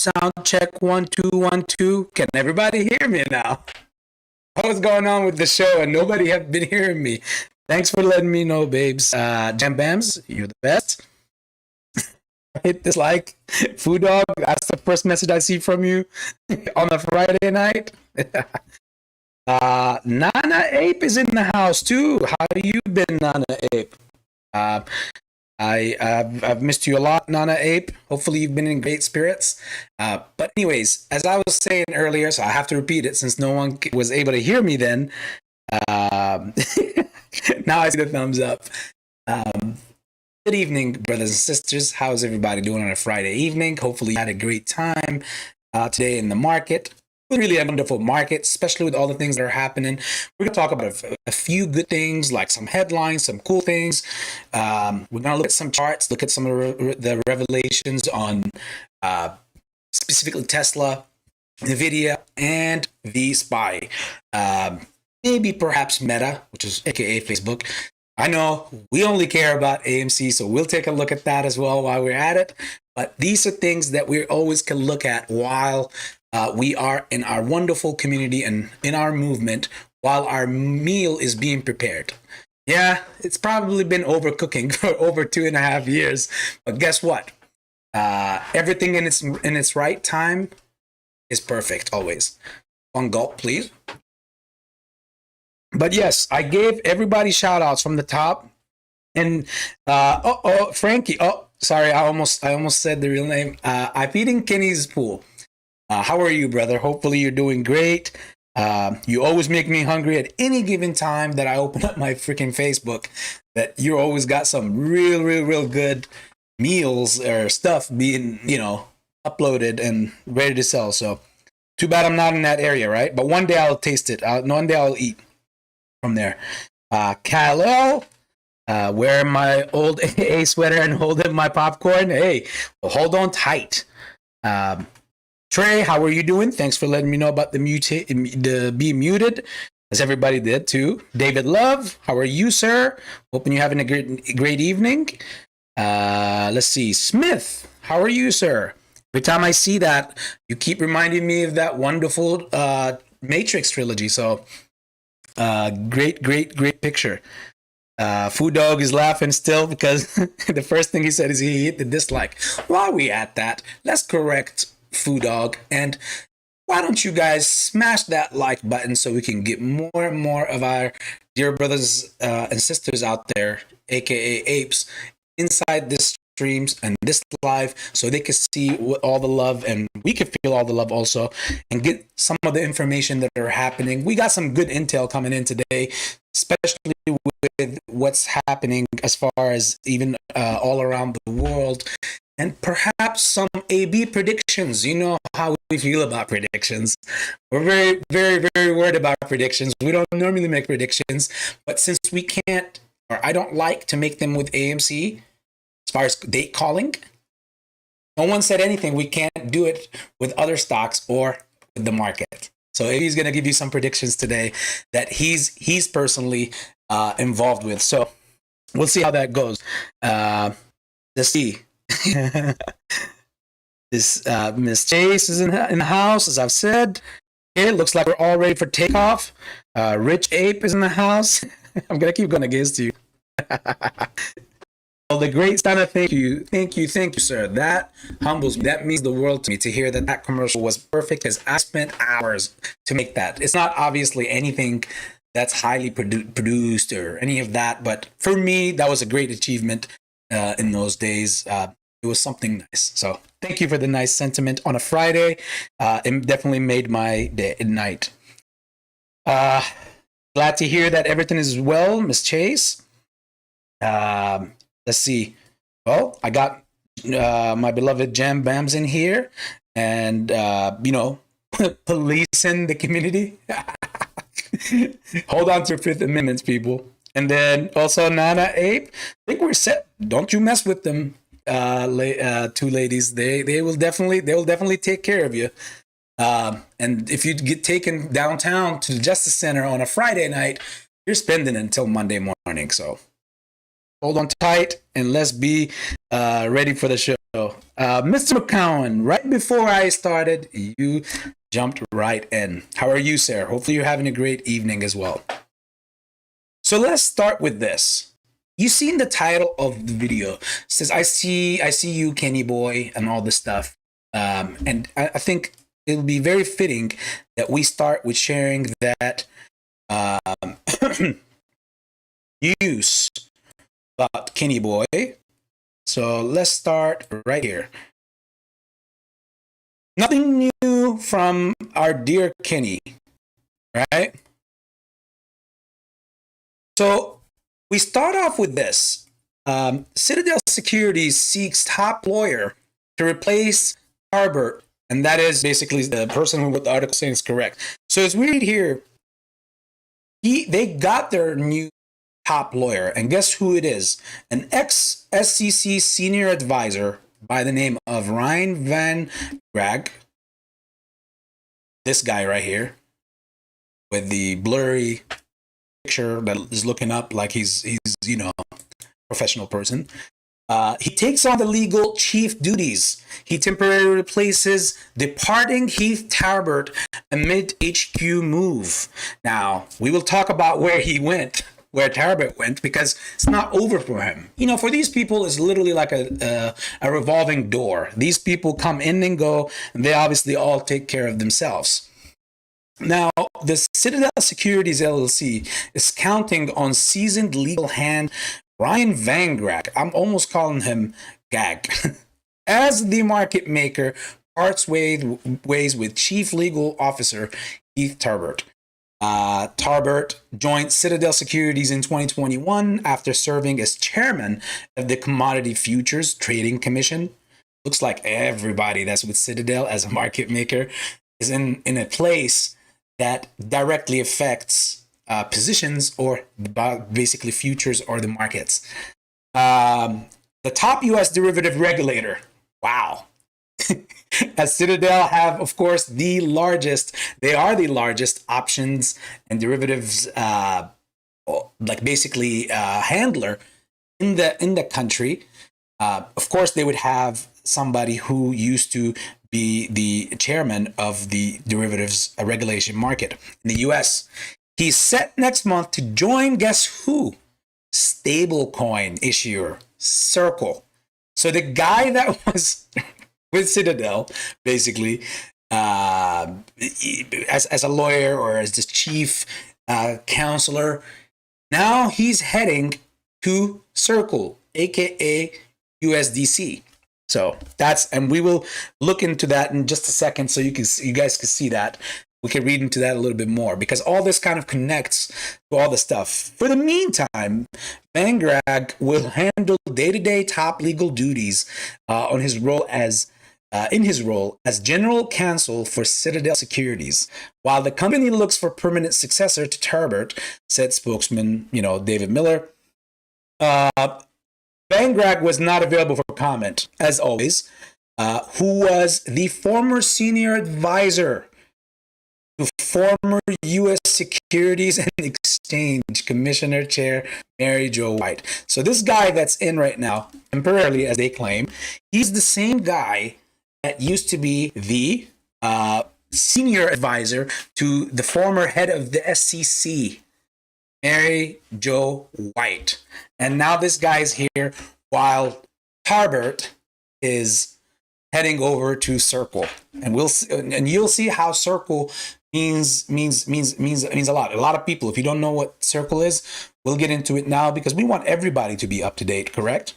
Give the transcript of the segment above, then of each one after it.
Sound check 1 2 1 2. Can everybody hear me now? What's going on with the show? And nobody have been hearing me. Thanks for letting me know, babes. Jam Bams, you're the best. Hit this like, Food Dog. That's the first message I see from you on a Friday night. Nana Ape is in the house too. How you been, Nana Ape? I've missed you a lot, Nana Ape. Hopefully you've been in great spirits. But anyways, as I was saying earlier, so I have to repeat it since no one was able to hear me then. Now I see the thumbs up. Good evening, brothers and sisters. How's everybody doing on a Friday evening? Hopefully you had a great time today in the market. Really a wonderful market, especially with all the things that are happening. We're going to talk about a few good things, like some headlines, some cool things. We're going to look at some charts, look at some of the revelations on specifically Tesla, nividia, and V-Spy. Maybe perhaps Meta, which is aka Facebook. I know we only care about AMC, so we'll take a look at that as well while we're at it. But these are things that we always can look at while we are in our wonderful community and in our movement while our meal is being prepared. Yeah, it's probably been overcooking for over 2.5 years, but guess what? Everything in its right time is perfect always. One gulp, please. But yes, I gave everybody shout outs from the top. And Frankie. Oh, sorry, I almost said the real name. I'm eating Kenny's pool. How are you, brother? Hopefully you're doing great. You always make me hungry at any given time that I open up my freaking Facebook. That you always got some real good meals or stuff being, uploaded and ready to sell. So too bad I'm not in that area, right? But one day I'll taste it. One day I'll eat from there. Kyle, wearing my old AA sweater and holding my popcorn. Hey, well, hold on tight. Trey, how are you doing? Thanks for letting me know about the be muted, as everybody did too. David Love, how are you, sir? Hoping you're having a great evening. Let's see. Smith, how are you, sir? Every time I see that, you keep reminding me of that wonderful Matrix trilogy. So great picture. Food Dog is laughing still because the first thing he said is he hit the dislike. While we at that, let's correct Food Dog, and why don't you guys smash that like button so we can get more and more of our dear brothers and sisters out there, aka apes, inside this streams and this live, so they can see all the love and we can feel all the love also and get some of the information that are happening. We got some good intel coming in today, especially with what's happening as far as even all around the world. And perhaps some AB predictions. You know how we feel about predictions. We're very worried about predictions. We don't normally make predictions, but since we can't, or I don't like to make them with AMC, as far as date calling, no one said anything. We can't do it with other stocks or with the market. So AB's going to give you some predictions today that he's personally involved with. So we'll see how that goes. Let's see. This Miss Chase is in the house, as I've said. It looks like we're all ready for takeoff. Rich Ape is in the house. I'm gonna keep going against you. Well, the great Santa, thank you, sir. That humbles me. That means the world to me to hear that commercial was perfect, because I spent hours to make that. It's not obviously anything that's highly produced or any of that, but for me, that was a great achievement in those days. It was something nice. So thank you for the nice sentiment on a Friday. It definitely made my night. Glad to hear that everything is well, Miss Chase. Let's see. Well, I got my beloved Jam Bams in here and, policing the community. Hold on to your Fifth Amendments, people. And then also Nana Ape. I think we're set. Don't you mess with them. Two ladies, they will definitely take care of you. And if you get taken downtown to the Justice Center on a Friday night, you're spending until Monday morning. So hold on tight and let's be ready for the show. Mr. McCowan, right before I started, you jumped right in. How are you, sir? Hopefully you're having a great evening as well. So let's start with this. You seen the title of the video? It says I see you, Kenny boy, and all this stuff. And I think it'll be very fitting that we start with sharing that um, use about Kenny boy. So let's start right here. Nothing new from our dear Kenny, right? So we start off with this. Citadel Securities seeks top lawyer to replace Harbert, and that is basically the person who wrote the article saying is correct. So as we read here, they got their new top lawyer, and guess who it is? An ex-SEC senior advisor by the name of Ryan Van Grag. This guy right here with the blurry picture that is looking up like he's professional person. He takes on the legal chief duties. He temporarily replaces departing Heath Tarbert amid HQ move. Now, we will talk about where he went, where Tarbert went, because it's not over for him. For these people, it's literally like a revolving door. These people come in and go, and they obviously all take care of themselves. Now, the Citadel Securities LLC is counting on seasoned legal hand Ryan Van Grag. I'm almost calling him Gag. As the market maker parts ways with Chief Legal Officer Heath Tarbert. Tarbert joined Citadel Securities in 2021 after serving as chairman of the Commodity Futures Trading Commission. Looks like everybody that's with Citadel as a market maker is in a place that directly affects positions or basically futures or the markets. The top U.S. derivative regulator. Wow. As Citadel have, of course, they are the largest options and derivatives, handler in the country. Of course, they would have somebody who used to be the chairman of the derivatives regulation market in the US. He's set next month to join, guess who? Stablecoin issuer, Circle. So the guy that was with Citadel, basically, as a lawyer or as the chief counselor, now he's heading to Circle, aka USDC. So and we will look into that in just a second, so you guys can see that. We can read into that a little bit more because all this kind of connects to all the stuff. For the meantime, Van Grag will handle day-to-day top legal duties in his role as general counsel for Citadel Securities, while the company looks for permanent successor to Tarbert, said spokesman David Miller. Van Grag was not available for comment, as always, who was the former senior advisor to former U.S. Securities and Exchange Commissioner Chair Mary Jo White. So this guy that's in right now, temporarily, as they claim, he's the same guy that used to be the senior advisor to the former head of the SEC, Mary Jo White. And now this guy's here while Tarbert is heading over to Circle. And you'll see how Circle means a lot. A lot of people, if you don't know what Circle is, we'll get into it now because we want everybody to be up to date, correct?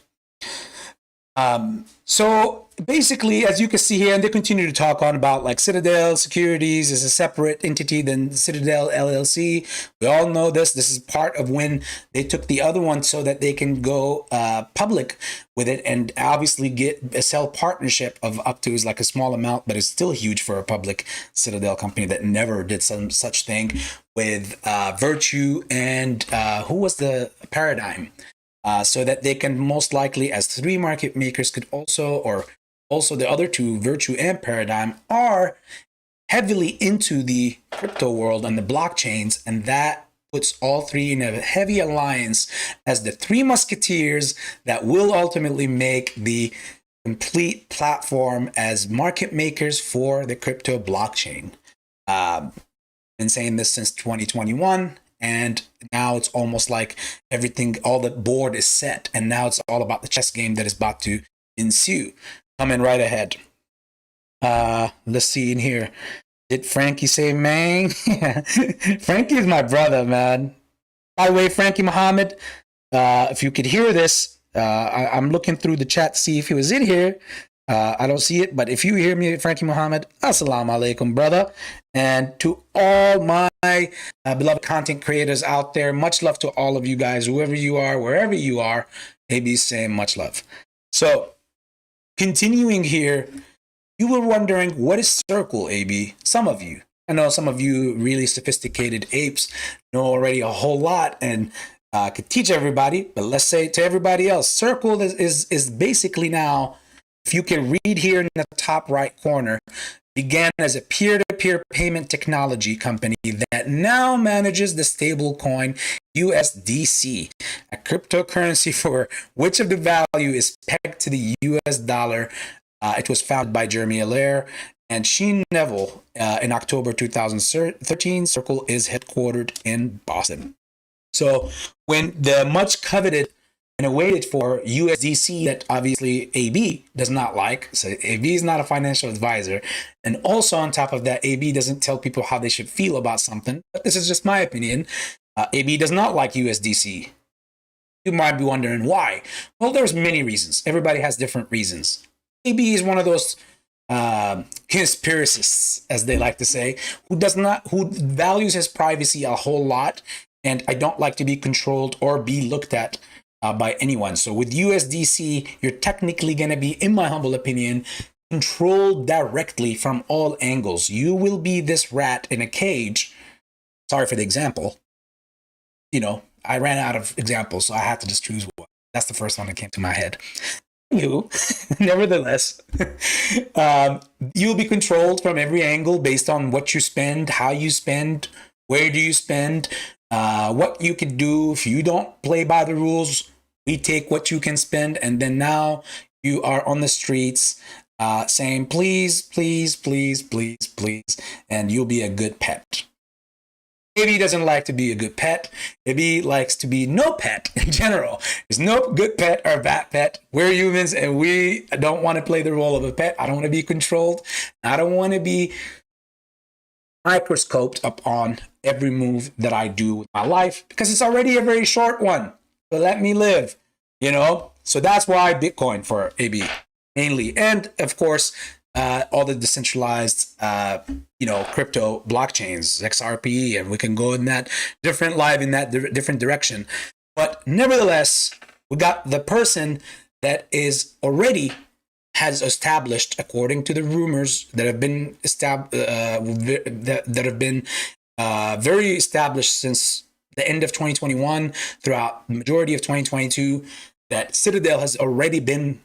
So basically, as you can see here, and they continue to talk on about like Citadel Securities is a separate entity than Citadel LLC. We all know this. This is part of when they took the other one so that they can go public with it and obviously get a sell partnership of up to is like a small amount, but it's still huge for a public Citadel company that never did some such thing with Virtue and who was the Paradigm. So that they can most likely, as three market makers could also the other two, Virtue and Paradigm, are heavily into the crypto world and the blockchains, and that puts all three in a heavy alliance as the three musketeers that will ultimately make the complete platform as market makers for the crypto blockchain. Been saying this since 2021, and now it's almost like everything, all the board is set, and now it's all about the chess game that is about to ensue. Coming right ahead. Let's see in here. Did Frankie say man? Frankie is my brother, man. By the way, Frankie Muhammad, if you could hear this, I'm looking through the chat to see if he was in here. I don't see it, but if you hear me, Frankie Muhammad, assalamu alaikum, brother. And to all my beloved content creators out there, much love to all of you guys, whoever you are, wherever you are. AB's saying much love. So, continuing here, you were wondering, what is Circle, AB? Some of you. I know some of you really sophisticated apes know already a whole lot and could teach everybody, but let's say to everybody else, Circle is basically now, if you can read here in the top right corner, began as a peer-to-peer payment technology company that now manages the stablecoin USDC, a cryptocurrency for which of the value is pegged to the US dollar. It was founded by Jeremy Allaire and Sheen Neville in October 2013. Circle is headquartered in Boston. So when the much coveted and awaited for USDC that obviously AB does not like, so AB is not a financial advisor, and also on top of that, AB doesn't tell people how they should feel about something, but this is just my opinion. AB does not like USDC. You might be wondering why. Well, there's many reasons. Everybody has different reasons. AB is one of those conspiracists, as they like to say, who values his privacy a whole lot, and I don't like to be controlled or be looked at by anyone. So with USDC, you're technically going to be, in my humble opinion, controlled directly from all angles. You will be this rat in a cage. Sorry for the example. You know, I ran out of examples, so I had to just choose one. That's the first one that came to my head. You, nevertheless, you'll be controlled from every angle based on what you spend, how you spend, where do you spend, what you can do. If you don't play by the rules, we take what you can spend, and then now you are on the streets saying, please, please, please, please, please, and you'll be a good pet. Maybe he doesn't like to be a good pet. Maybe he likes to be no pet in general. There's no good pet or bad pet. We're humans and we don't want to play the role of a pet. I don't want to be controlled. I don't want to be microscoped upon every move that I do with my life because it's already a very short one. So let me live, you know? So that's why Bitcoin for AB mainly. And of course, all the decentralized, crypto blockchains, XRP, and we can go in that different different direction. But nevertheless, we got the person that is already has established, according to the rumors that have been very established since the end of 2021, throughout the majority of 2022, that Citadel has already been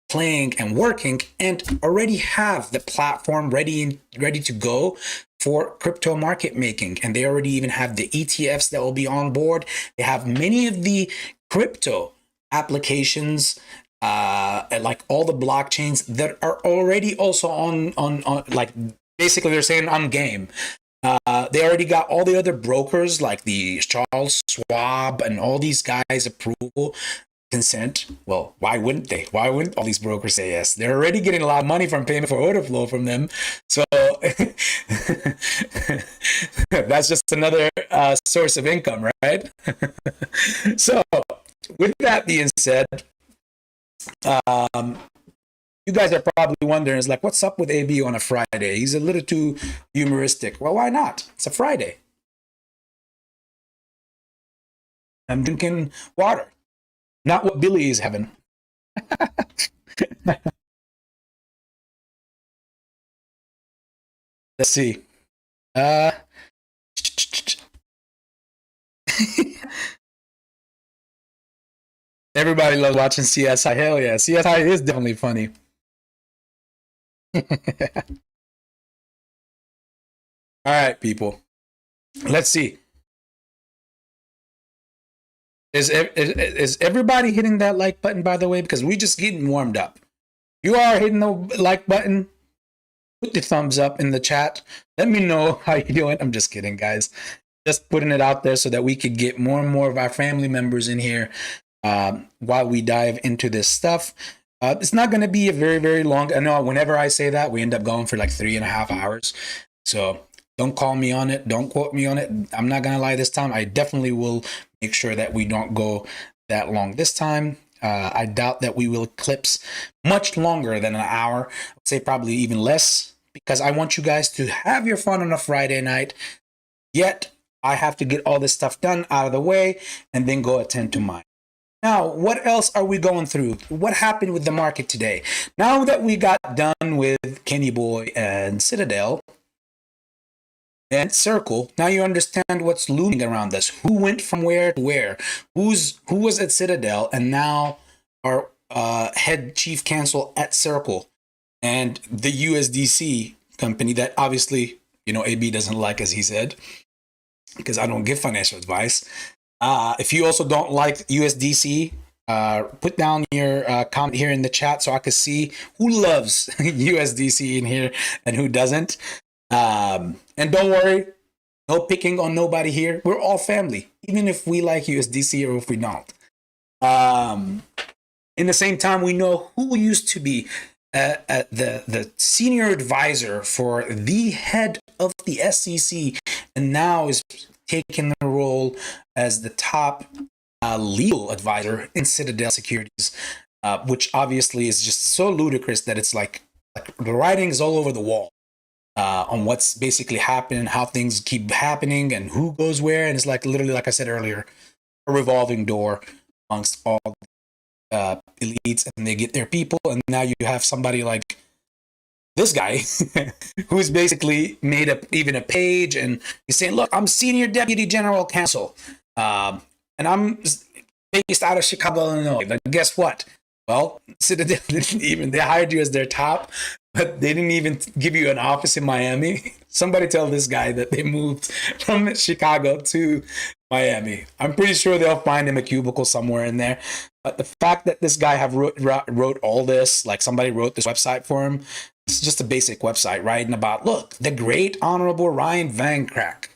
playing and working and already have the platform ready to go for crypto market making. And they already even have the ETFs that will be on board. They have many of the crypto applications, like all the blockchains that are already also on like, basically they're saying on game. They already got all the other brokers like the Charles Schwab and all these guys' approval, consent. Well, why wouldn't they? Why wouldn't all these brokers say yes? They're already getting a lot of money from payment for order flow from them. So that's just another source of income, right? So with that being said, you guys are probably wondering, is like, what's up with AB on a Friday? He's a little too humoristic. Well, why not? It's a Friday. I'm drinking water. Not what Billy is having. Let's see. Everybody loves watching CSI. Hell yeah. CSI is definitely funny. All right, people. Let's see. Is everybody hitting that like button, by the way? Because we just getting warmed up. you are hitting the like button, put the thumbs up in the chat. Let me know how you're doing. I'm just kidding, guys. Just putting it out there so that we could get more and more of our family members in here while we dive into this stuff. It's not going to be a very, very long. I know whenever I say that, we end up going for like 3.5 hours. So don't call me on it. Don't quote me on it. I'm not going to lie this time. I definitely will make sure that we don't go that long this time. I doubt that we will eclipse much longer than an hour. I'd say probably even less, because I want you guys to have your fun on a Friday night. Yet I have to get all this stuff done out of the way and then go attend to mine. Now, what else are we going through? What happened with the market today? Now that we got done with Kenny Boy and Citadel and Circle, now you understand what's looming around us. Who went from where to where? Who was at Citadel and now our head chief counsel at Circle, and the USDC company that obviously, AB doesn't like, as he said, because I don't give financial advice. If you also don't like USDC, put down your comment here in the chat so I can see who loves USDC in here and who doesn't. And don't worry, no picking on nobody here. We're all family, even if we like USDC or if we don't. In the same time, we know who used to be the senior advisor for the head of the SEC and now is taking the role as the top legal advisor in Citadel Securities, which obviously is just so ludicrous that it's like the writing is all over the wall on what's basically happening, how things keep happening, and who goes where. And it's like literally, like I said earlier, a revolving door amongst all elites, and they get their people. And now you have somebody like this guy who's basically made up even a page and he's saying, look, I'm senior deputy general counsel and I'm based out of Chicago, Illinois. But guess what? Well, Citadel didn't even, they hired you as their top, but they didn't even give you an office in Miami. Somebody tell this guy that they moved from Chicago to Miami. I'm pretty sure they'll find him a cubicle somewhere in there. But the fact that this guy wrote all this, like somebody wrote this website for him, it's just a basic website writing about, look, the great honorable Ryan Van Greg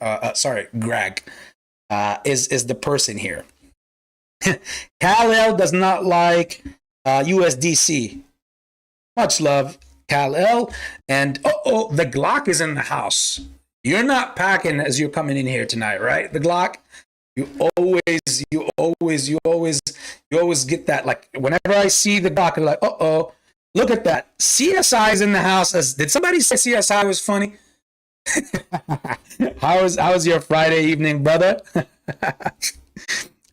is the person here. Kal-El does not like USDC. Much love, Kal-El. And the Glock is in the house. You're not packing as you're coming in here tonight, right? The Glock. You always get that. Like whenever I see the Glock, I'm like, look at that. CSI is in the house. Did somebody say CSI was funny? How was your Friday evening, brother?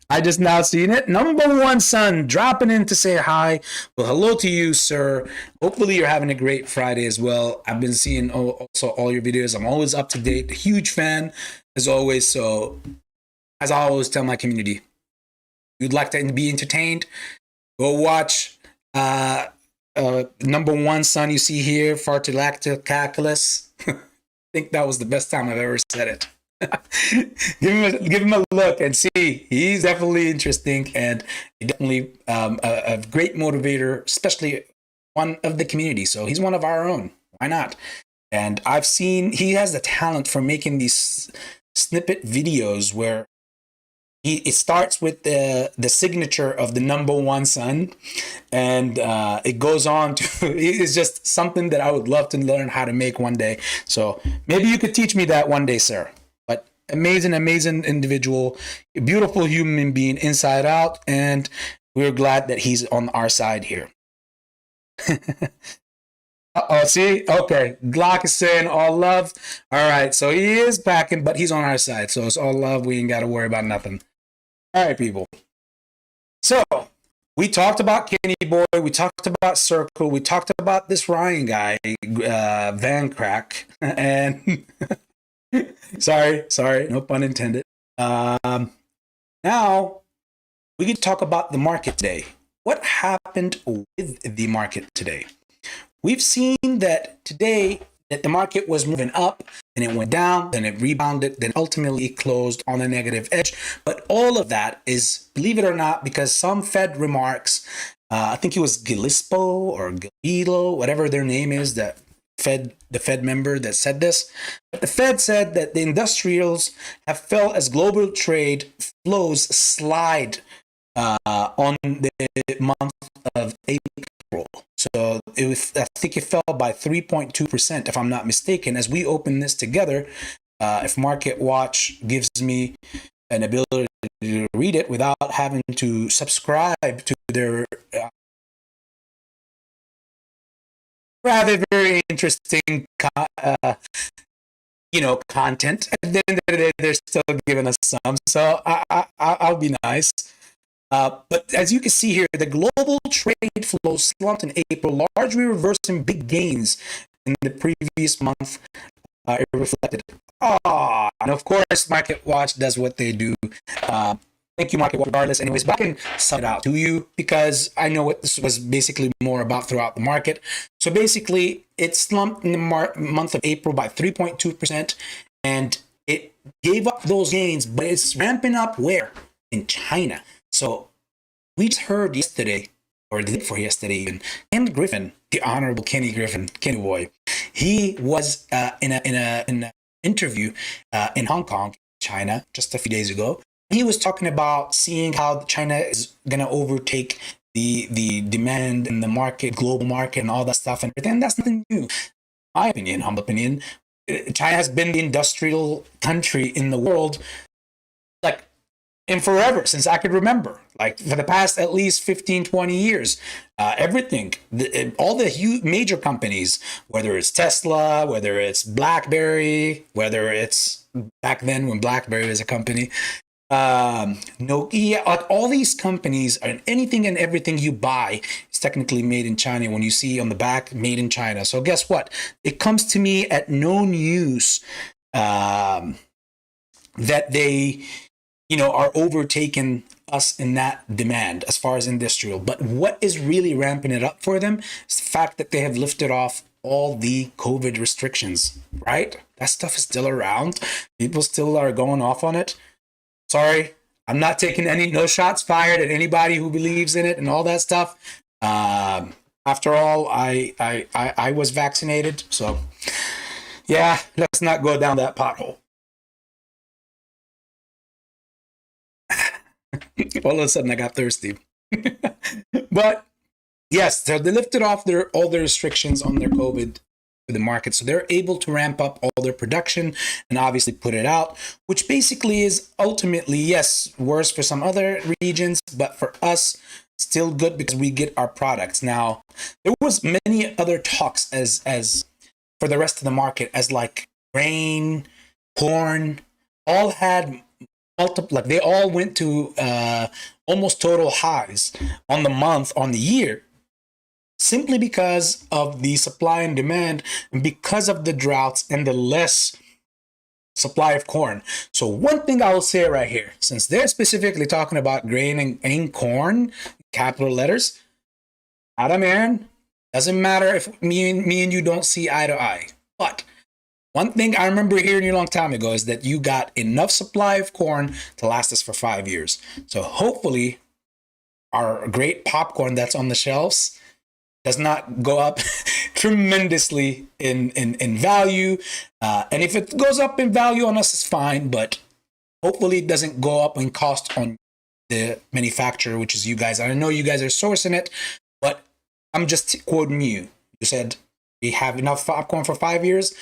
I just now seen it. Number one son dropping in to say hi. Well, hello to you, sir. Hopefully you're having a great Friday as well. I've been seeing also all your videos. I'm always up to date. Huge fan as always. So as I always tell my community, if you'd like to be entertained, go watch number one son you see here, Fartilactic Calculus. I think that was the best time I've ever said it. give him a look and see. He's definitely interesting and definitely a great motivator, especially one of the community. So he's one of our own. Why not? And I've seen he has the talent for making these snippet videos where it starts with the signature of the number one son, and it goes on to it's just something that I would love to learn how to make one day. So maybe you could teach me that one day, sir. But amazing individual, a beautiful human being inside out, and we're glad that he's on our side here. See? Okay. Glock is saying all love. All right. So he is packing, but he's on our side. So it's all love. We ain't got to worry about nothing. All right, people. So we talked about Kenny Boy. We talked about Circle. We talked about this Ryan guy, Van Crack. And sorry, no pun intended. Now we can talk about the market today. What happened with the market today? We've seen that today that the market was moving up, and it went down, then it rebounded, then ultimately closed on a negative edge. But all of that is, believe it or not, because some Fed remarks, I think it was Gillespie or Gililo, whatever their name is, the Fed member that said this. But the Fed said that the industrials have felt as global trade flows slide on the month of April. So I think it fell by 3.2%, if I'm not mistaken. As we open this together, if Market Watch gives me an ability to read it without having to subscribe to their rather very interesting content, at the end of the day, they're still giving us some. So I'll be nice. But as you can see here, the global trade flow slumped in April, largely reversing big gains in the previous month. It reflected. And of course, Market Watch does what they do. Thank you, Market Watch, regardless. Anyways, but I can sum it out to you because I know what this was basically more about throughout the market. So basically, it slumped in the month of April by 3.2%, and it gave up those gains, but it's ramping up where? In China. So we just heard yesterday, or the day before yesterday even, Ken Griffin, the Honorable Kenny Griffin, Kenny Boy, he was in an interview in Hong Kong, China, just a few days ago. He was talking about seeing how China is going to overtake the demand in the market, global market, and all that stuff. And that's nothing new. My opinion, humble opinion, China has been the industrial country in the world, like, in forever, since I could remember, like for the past at least 15, 20 years. Everything, all the major companies, whether it's Tesla, whether it's BlackBerry, whether it's back then when BlackBerry was a company, Nokia, all these companies, and anything and everything you buy is technically made in China. When you see on the back, made in China. So guess what? It comes to me at no news that they are overtaking us in that demand as far as industrial. But what is really ramping it up for them is the fact that they have lifted off all the COVID restrictions, right? That stuff is still around. People still are going off on it. Sorry, I'm not taking no shots fired at anybody who believes in it and all that stuff. After all, I was vaccinated. So yeah, let's not go down that pothole. All of a sudden I got thirsty. But yes, so they lifted off all the restrictions on their COVID for the market. So they're able to ramp up all their production and obviously put it out, which basically is ultimately, yes, worse for some other regions, but for us, still good because we get our products. Now, there was many other talks as for the rest of the market, as like grain, corn, all had multiple, like they all went to almost total highs on the month, on the year, simply because of the supply and demand, and because of the droughts and the less supply of corn. So one thing I will say right here, since they're specifically talking about grain and corn, capital letters, Adam, Aaron, doesn't matter if me and you don't see eye to eye. But one thing I remember hearing a long time ago is that you got enough supply of corn to last us for 5 years. So hopefully our great popcorn that's on the shelves does not go up tremendously in value. And if it goes up in value on us, it's fine. But hopefully it doesn't go up in cost on the manufacturer, which is you guys. I know you guys are sourcing it, but I'm just quoting you. You said we have enough popcorn for 5 years.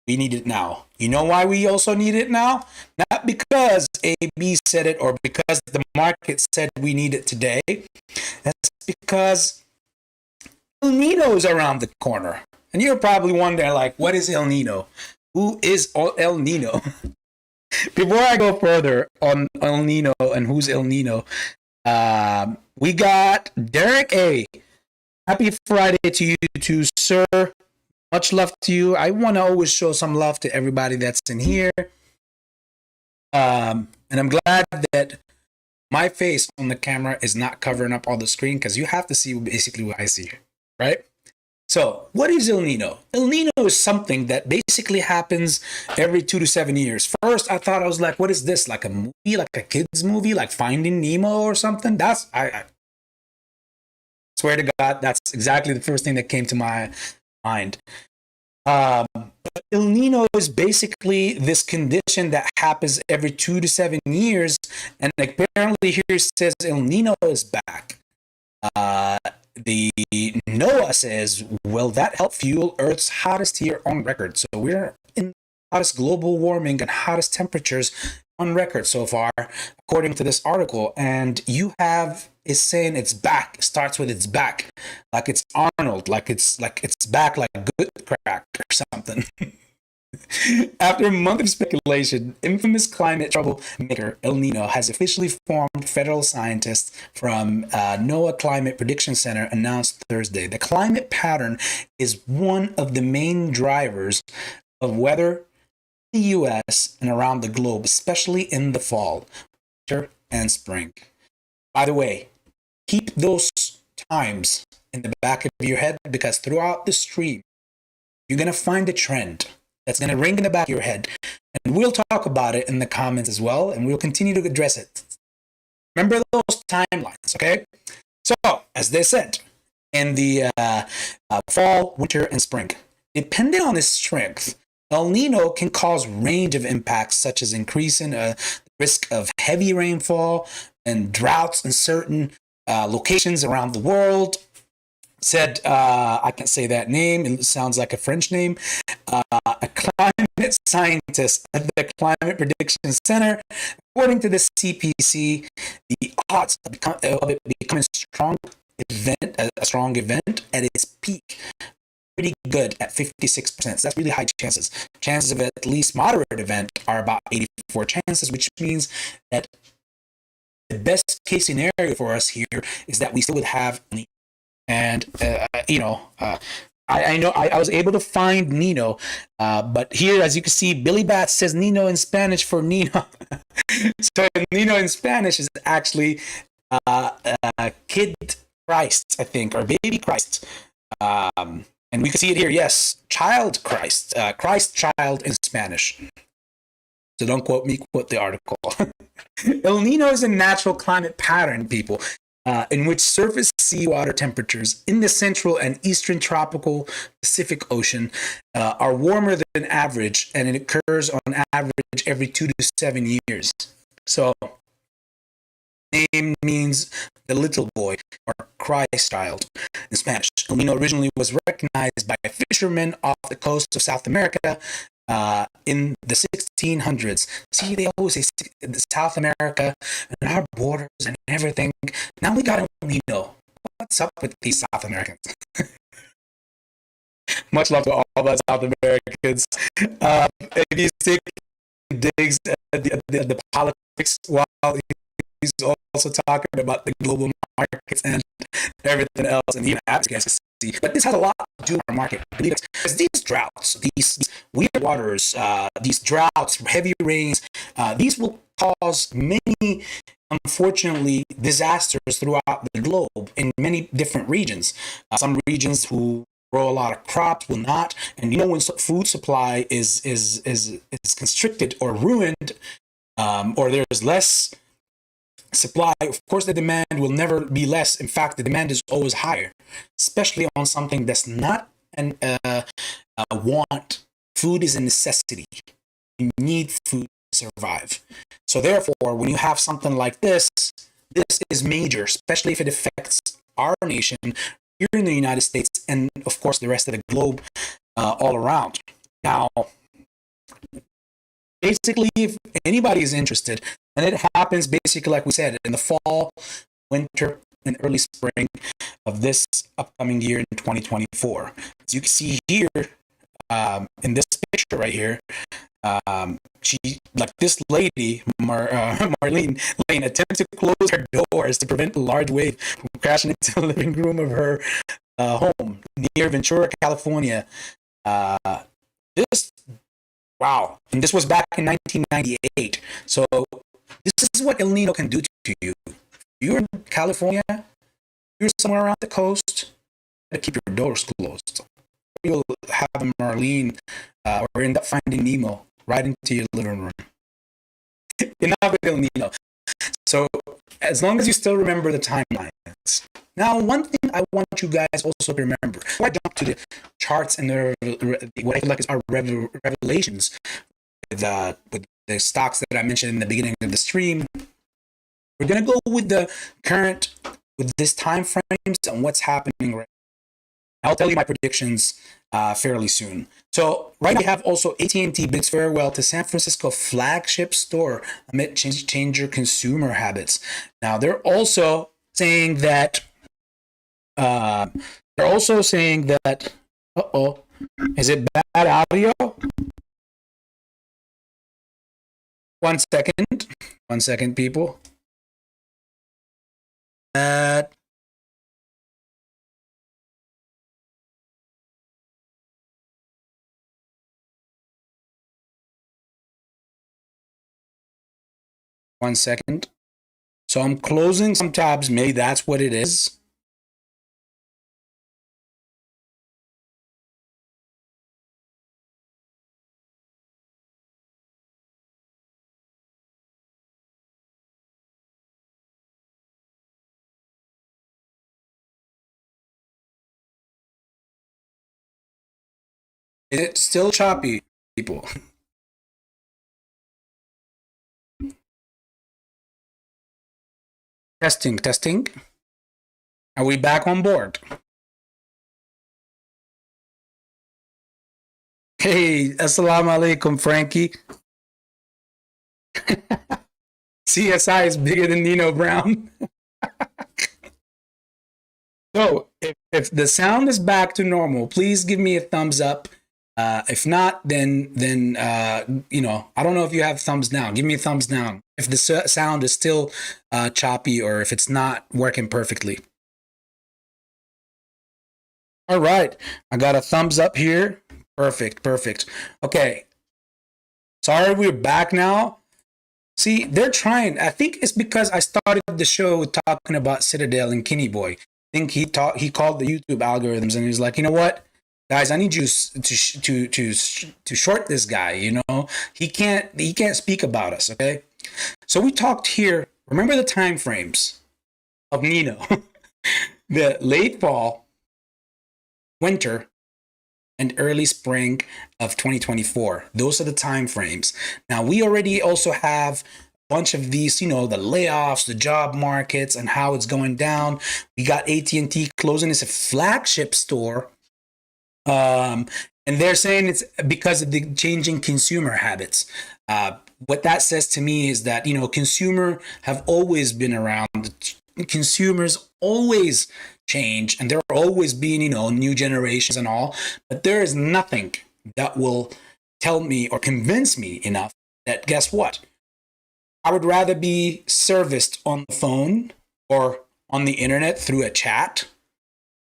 We need it now. You know why we also need it now? Not because AB said it or because the market said we need it today. That's because El Nino is around the corner. And you're probably wondering, like, what is El Nino? Who is El Nino? Before I go further on El Nino and who's El Nino, we got Derek A. Happy Friday to you too, sir. Much love to you. I want to always show some love to everybody that's in here. And I'm glad that my face on the camera is not covering up all the screen, because you have to see basically what I see, right? So, what is El Nino? El Nino is something that basically happens every 2 to 7 years. First, I thought I was like, what is this? Like a movie, like a kids movie, like Finding Nemo or something? I swear to God, that's exactly the first thing that came to my mind. Um, El Nino is basically this condition that happens every 2 to 7 years, and apparently here it says El Nino is back. Uh, the NOAA says, will that help fuel Earth's hottest year on record? So we're in hottest global warming and hottest temperatures on record so far, according to this article. And you have is saying it's back. It starts with it's back, like it's Arnold, like it's back, like good crack or something. After a month of speculation, infamous climate troublemaker El Nino has officially formed. Federal scientists from NOAA Climate Prediction Center announced Thursday. The climate pattern is one of the main drivers of weather in the U.S. and around the globe, especially in the fall, winter, and spring. By the way, keep those times in the back of your head, because throughout the stream, you're going to find a trend that's going to ring in the back of your head. And we'll talk about it in the comments as well, and we'll continue to address it. Remember those timelines, okay? So, as they said, in the fall, winter, and spring, depending on its strength, El Nino can cause range of impacts, such as increasing the risk of heavy rainfall and droughts in certain locations around the world. Said, I can't say that name, it sounds like a French name, a climate scientist at the Climate Prediction Center. According to the CPC, the odds of it becoming a strong event at its peak, pretty good at 56%. So that's really high chances. Chances of at least moderate event are about 84 chances, which means that the best case scenario for us here is that we still would have an. And I know I was able to find Nino, but here, as you can see, Billy Bat says Nino in Spanish for Nino. So Nino in Spanish is actually Kid Christ, I think, or Baby Christ. And we can see it here. Yes, Child Christ, Christ Child in Spanish. So don't quote me, quote the article. El Nino is a natural climate pattern, people, in which surface seawater temperatures in the central and eastern tropical Pacific Ocean are warmer than average, and it occurs on average every 2 to 7 years. So, name means the little boy, or Christ child in Spanish. El Nino originally was recognized by fishermen off the coast of South America in the 1600s. See, they always say South America and our borders and everything. Now we got El Nino. What's up with these South Americans? Much love to all the South Americans. If you take digs at the politics while he's also talking about the global markets and everything else, and even advocacy. But this has a lot to do with our market. I believe it's because these droughts, these weird waters, these droughts, heavy rains, these will cause many, unfortunately, disasters throughout the globe in many different regions. Some regions who grow a lot of crops will not, and when food supply is constricted or ruined, or there's less supply, of course the demand will never be less. In fact, the demand is always higher, especially on something that's not a want. Food is a necessity. You need food to survive. So therefore, when you have something like this is major, especially if it affects our nation here in the United States and of course the rest of the globe all around. Now, basically, if anybody is interested, and it happens basically, like we said, in the fall, winter, and early spring of this upcoming year in 2024. As you can see here, in this picture right here, she, like this lady, Marlene Lane, attempted to close her doors to prevent a large wave from crashing into the living room of her home near Ventura, California. Wow. And this was back in 1998. So this is what El Nino can do to you. You're in California, you're somewhere around the coast, keep your doors closed. You'll have Marlene or end up finding Nemo right into your living room. Nemo. So as long as you still remember the timelines. Now, one thing I want you guys also to remember, before I jump to the charts and what I feel like is our revelations with the stocks that I mentioned in the beginning of the stream, we're going to go with the current, with this time frames and what's happening right now. I'll tell you my predictions fairly soon. So right now we have also AT&T bids farewell to San Francisco flagship store amid changer consumer habits. Now they're also saying that is it bad audio? One second, people. One second. So I'm closing some tabs. Maybe that's what it is. Is it still choppy, people? Testing. Are we back on board? Hey, assalamu alaikum, Frankie. CSI is bigger than Nino Brown. So, if the sound is back to normal, please give me a thumbs up. If not, then I don't know if you have thumbs down. Give me a thumbs down if the sound is still choppy or if it's not working perfectly. All right, I got a thumbs up here. Perfect. Okay. Sorry, we're back now. See, they're trying. I think it's because I started the show talking about Citadel and Kenny Boy. I think he called the YouTube algorithms and he was like, you know what, guys, I need you to short this guy. You know, he can't speak about us. Okay, so we talked here. Remember the time frames of Nino, the late fall, winter, and early spring of 2024. Those are the time frames. Now we already also have a bunch of these, the layoffs, the job markets, and how it's going down. We got AT&T closing as a flagship store, and they're saying it's because of the changing consumer habits. What that says to me is that consumer have always been around. Consumers always change, and there are always being new generations and all, but there is nothing that will tell me or convince me enough that guess what, I would rather be serviced on the phone or on the internet through a chat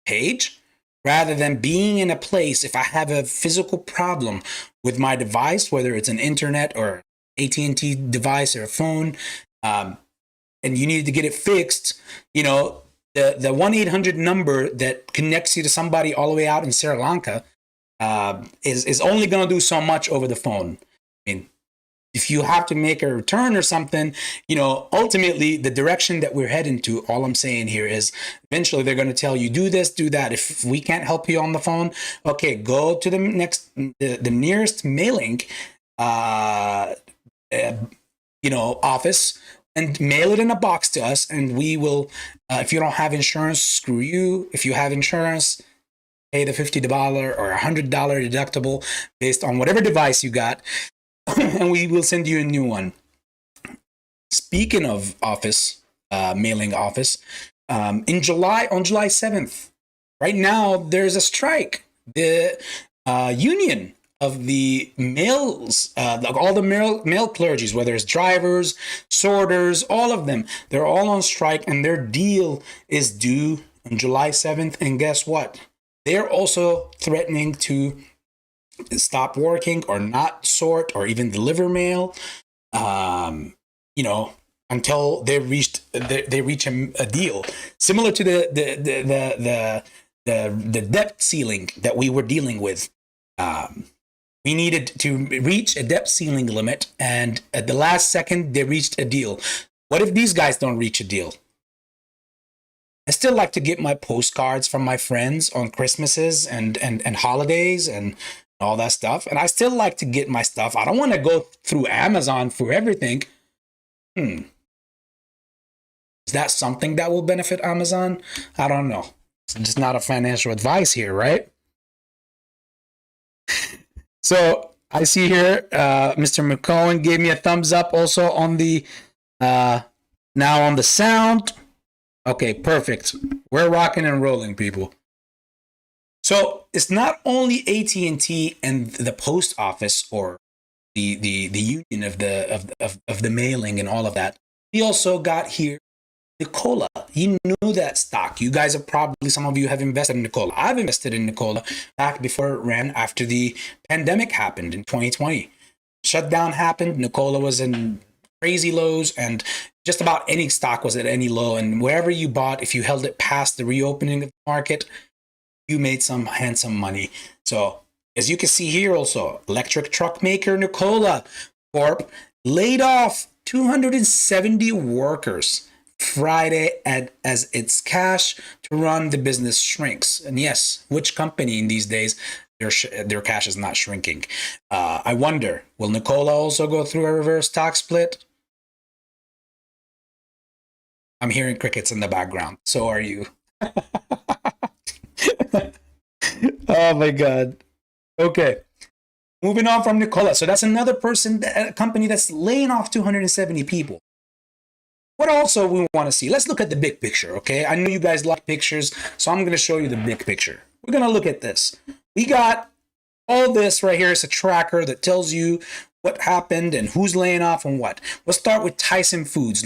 page rather than being in a place. If I have a physical problem with my device, whether it's an internet or AT&T device or a phone, and you need to get it fixed, the 1-800 number that connects you to somebody all the way out in Sri Lanka is only going to do so much over the phone. I mean, if you have to make a return or something, ultimately the direction that we're heading to, all I'm saying here is eventually they're going to tell you, do this, do that. If we can't help you on the phone, okay, go to the nearest mailing, office, and mail it in a box to us, and we will, if you don't have insurance, screw you. If you have insurance, pay the $50 or $100 deductible based on whatever device you got, and we will send you a new one. Speaking of office, mailing office, on July 7th, right now, there's a strike. The union of the mails, all the mail clergies, whether it's drivers, sorters, all of them, they're all on strike, and their deal is due on July 7th. And guess what? They're also threatening to stop working or not sort or even deliver mail, until they reach a deal similar to the the debt ceiling that we were dealing with. We needed to reach a debt ceiling limit, and at the last second, they reached a deal. What if these guys don't reach a deal? I still like to get my postcards from my friends on Christmases and holidays and all that stuff. And I still like to get my stuff. I don't want to go through Amazon for everything. Is that something that will benefit Amazon? I don't know. It's just not a financial advice here, right? So I see here, Mr. McCohen gave me a thumbs up also on the, now on the sound. Okay, perfect. We're rocking and rolling, people. So it's not only AT&T and the post office or the union of the mailing and all of that. We also got here Nikola. You knew that stock. You guys have probably, some of you have invested in Nikola. I've invested in Nikola back before it ran after the pandemic happened in 2020. Shutdown happened. Nikola was in crazy lows, and just about any stock was at any low. And wherever you bought, if you held it past the reopening of the market, you made some handsome money. So as you can see here also, electric truck maker Nikola Corp laid off 270 workers Friday as its cash to run the business shrinks. And yes, which company in these days their cash is not shrinking? I wonder, will Nikola also go through a reverse stock split? I'm hearing crickets in the background. So are you. Oh my God. Okay. Moving on from Nikola. So that's another company that's laying off 270 people. What also we want to see? Let's look at the big picture, okay? I know you guys like pictures, so I'm going to show you the big picture. We're going to look at this. We got all this right here. It's a tracker that tells you what happened and who's laying off and what. We'll start with Tyson Foods.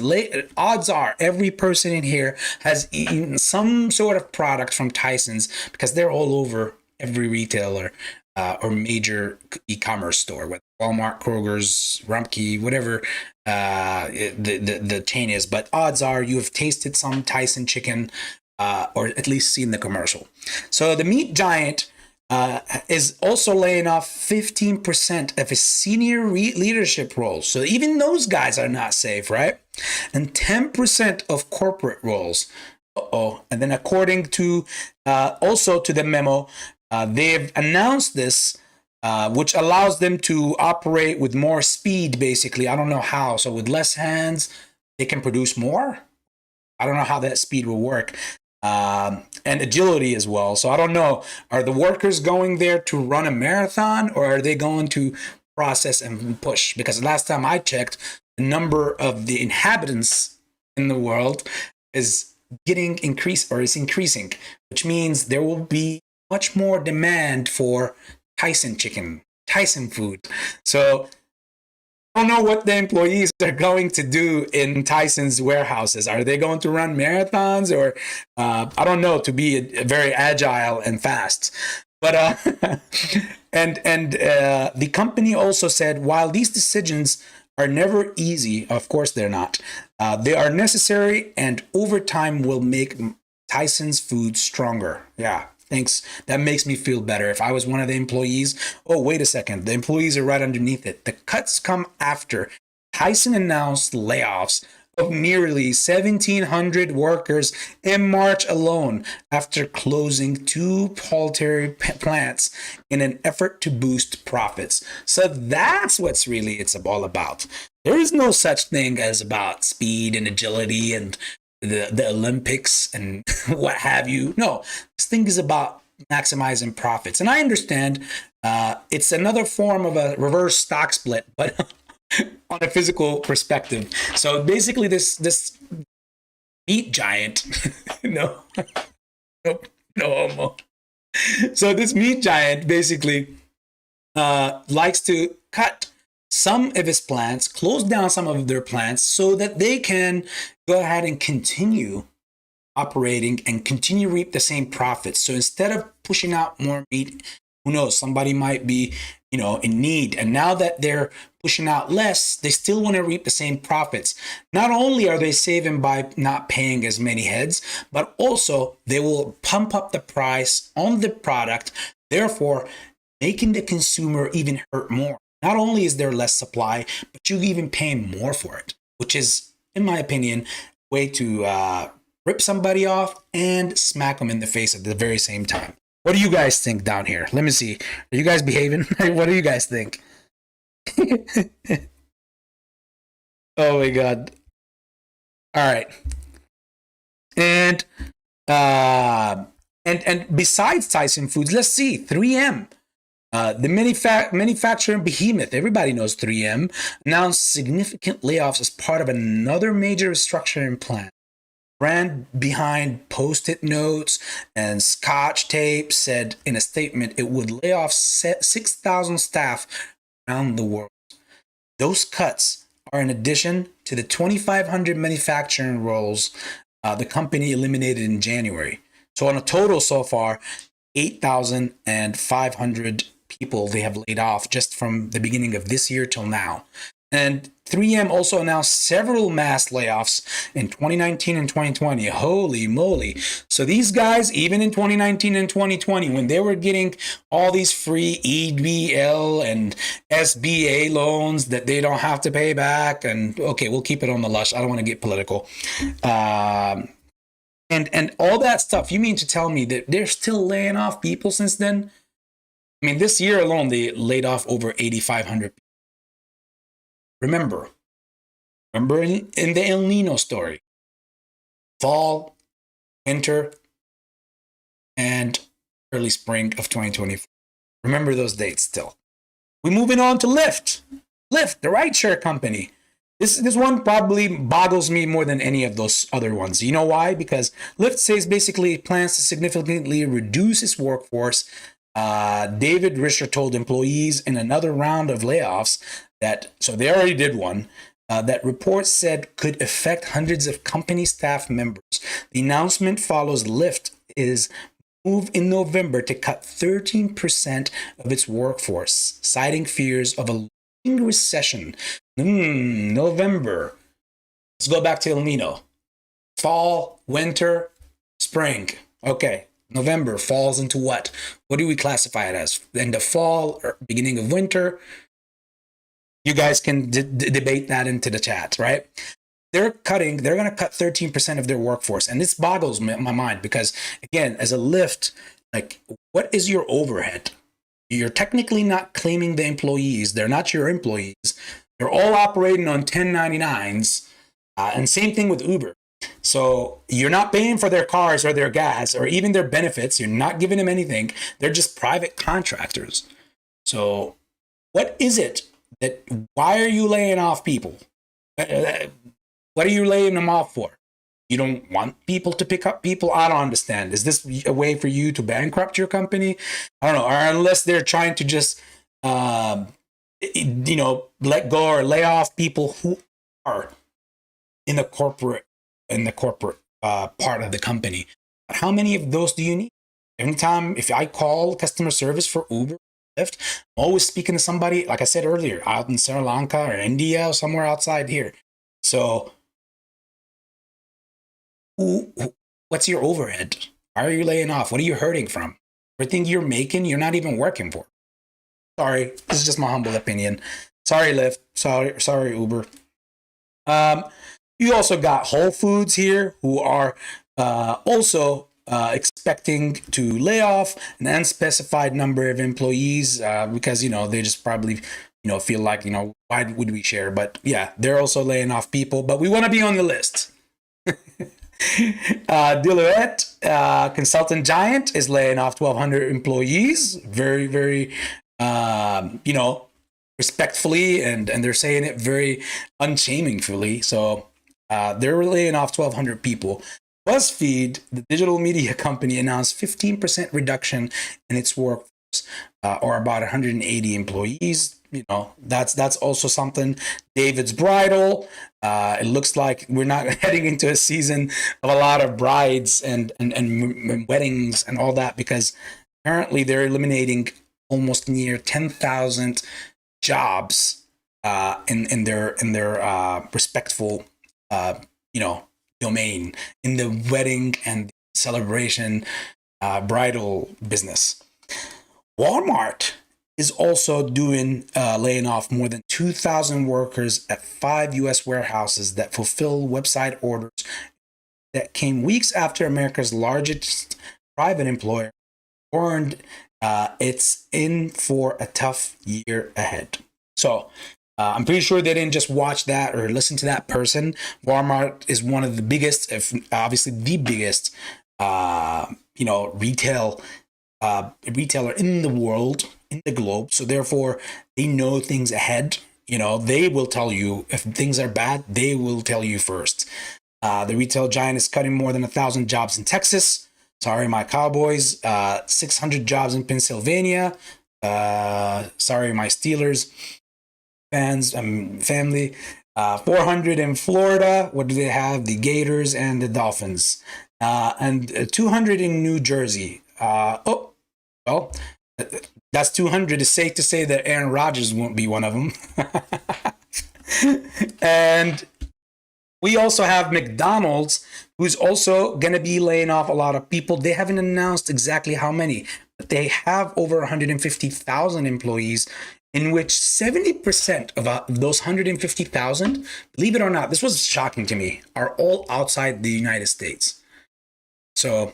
Odds are every person in here has eaten some sort of product from Tyson's because they're all over every retailer or major e-commerce store, whether Walmart, Kroger's, Rumpke, whatever the chain is. But odds are you have tasted some Tyson chicken or at least seen the commercial. So the meat giant is also laying off 15% of his senior leadership roles. So even those guys are not safe, right? And 10% of corporate roles. And then according to also to the memo, they've announced this, which allows them to operate with more speed, basically. I don't know how. So with less hands, they can produce more. I don't know how that speed will work. And agility as well. So I don't know. Are the workers going there to run a marathon, or are they going to process and push? Because last time I checked, the number of the inhabitants in the world is increasing, which means there will be much more demand for Tyson chicken, Tyson food. So I don't know what the employees are going to do in Tyson's warehouses. Are they going to run marathons, or I don't know, to be very agile and fast? But the company also said, while these decisions are never easy, of course they're not, they are necessary, and over time will make Tyson's food stronger. Yeah. Thanks. That makes me feel better. If I was one of the employees, oh, wait a second. The employees are right underneath it. The cuts come after Tyson announced layoffs of nearly 1,700 workers in March alone after closing 2 poultry plants in an effort to boost profits. So that's what's really it's all about. There is no such thing as about speed and agility and the Olympics and what have you. No, this thing is about maximizing profits. And I understand it's another form of a reverse stock split, but on a physical perspective. So basically this meat giant, no homo. So this meat giant basically likes to cut some of his plants, close down some of their plants so that they can go ahead and continue operating and continue reap the same profits. So instead of pushing out more meat, Who knows? Somebody might be, in need. And now that they're pushing out less, they still want to reap the same profits. Not only are they saving by not paying as many heads, but also they will pump up the price on the product, therefore making the consumer even hurt more. Not only is there less supply, but you even paying more for it, which is, in my opinion, a way to rip somebody off and smack them in the face at the very same time. What do you guys think down here? Let me see. Are you guys behaving? What do you guys think? Oh my God. All right. And and besides Tyson Foods, let's see 3M. The manufacturing behemoth, everybody knows 3M, announced significant layoffs as part of another major restructuring plan. Brand behind Post-it notes and Scotch tape said in a statement it would lay off 6,000 staff around the world. Those cuts are in addition to the 2,500 manufacturing roles the company eliminated in January. So on a total so far, 8,500 people they have laid off just from the beginning of this year till now. And 3M also announced several mass layoffs in 2019 and 2020. Holy moly. So these guys, even in 2019 and 2020, when they were getting all these free EBL and SBA loans that they don't have to pay back, and okay, we'll keep it on the lush. I don't want to get political. And all that stuff, you mean to tell me that they're still laying off people since then? I mean, this year alone, they laid off over 8,500 people. Remember in the El Nino story, fall, winter, and early spring of 2024. Remember those dates still. We're moving on to Lyft. Lyft, the rideshare company. This one probably boggles me more than any of those other ones. You know why? Because Lyft says basically it plans to significantly reduce its workforce. David Risher told employees in another round of layoffs so they already did one, that reports said could affect hundreds of company staff members. The announcement follows Lyft's move in November to cut 13% of its workforce, citing fears of a looming recession. November. Let's go back to El Nino. Fall, winter, spring. Okay. November falls into what? What do we classify it as? End of fall or beginning of winter? You guys can debate that into the chat, right? They're going to cut 13% of their workforce. And this boggles my mind because, again, as a Lyft, like, what is your overhead? You're technically not claiming the employees. They're not your employees. They're all operating on 1099s. And same thing with Uber. So you're not paying for their cars or their gas or even their benefits. You're not giving them anything. They're just private contractors. So what is it why are you laying off people? What are you laying them off for? You don't want people to pick up people? I don't understand. Is this a way for you to bankrupt your company? I don't know. Or unless they're trying to just, let go or lay off people who are in the corporate part of the company. But how many of those do you need? Every time, if I call customer service for Uber, Lyft, I'm always speaking to somebody, like I said earlier, out in Sri Lanka or India or somewhere outside here. So what's your overhead? Why are you laying off? What are you hurting from? Everything you're making, you're not even working for. Sorry, this is just my humble opinion. Sorry, Lyft. Sorry, Uber. You also got Whole Foods here, who are also expecting to lay off an unspecified number of employees because, they just probably, feel like, why would we share? But yeah, they're also laying off people, but we want to be on the list. Deloitte, consultant giant, is laying off 1,200 employees. Very, very, respectfully, and they're saying it very unshamingly. So they're laying off 1,200 people. BuzzFeed, the digital media company, announced 15% reduction in its workforce, or about 180 employees. That's also something. David's Bridal. It looks like we're not heading into a season of a lot of brides and weddings and all that, because apparently they're eliminating almost near 10,000 jobs in their respectful domain in the wedding and celebration bridal business. Walmart is also doing laying off more than 2,000 workers at 5 U.S. warehouses that fulfill website orders that came weeks after America's largest private employer warned it's in for a tough year ahead. So I'm pretty sure they didn't just watch that or listen to that person. Walmart is one of the biggest, if obviously the biggest, retailer in the world, in the globe. So therefore, they know things ahead. They will tell you if things are bad. They will tell you first. The retail giant is cutting more than 1,000 jobs in Texas. Sorry, my Cowboys. 600 jobs in Pennsylvania. Sorry, my Steelers fans, family. 400 in Florida. What do they have? The Gators and the Dolphins. And 200 in New Jersey. That's 200. It's safe to say that Aaron Rodgers won't be one of them. And we also have McDonald's, who's also going to be laying off a lot of people. They haven't announced exactly how many, but they have over 150,000 employees, in which 70% of those 150,000, believe it or not, this was shocking to me, are all outside the United States. So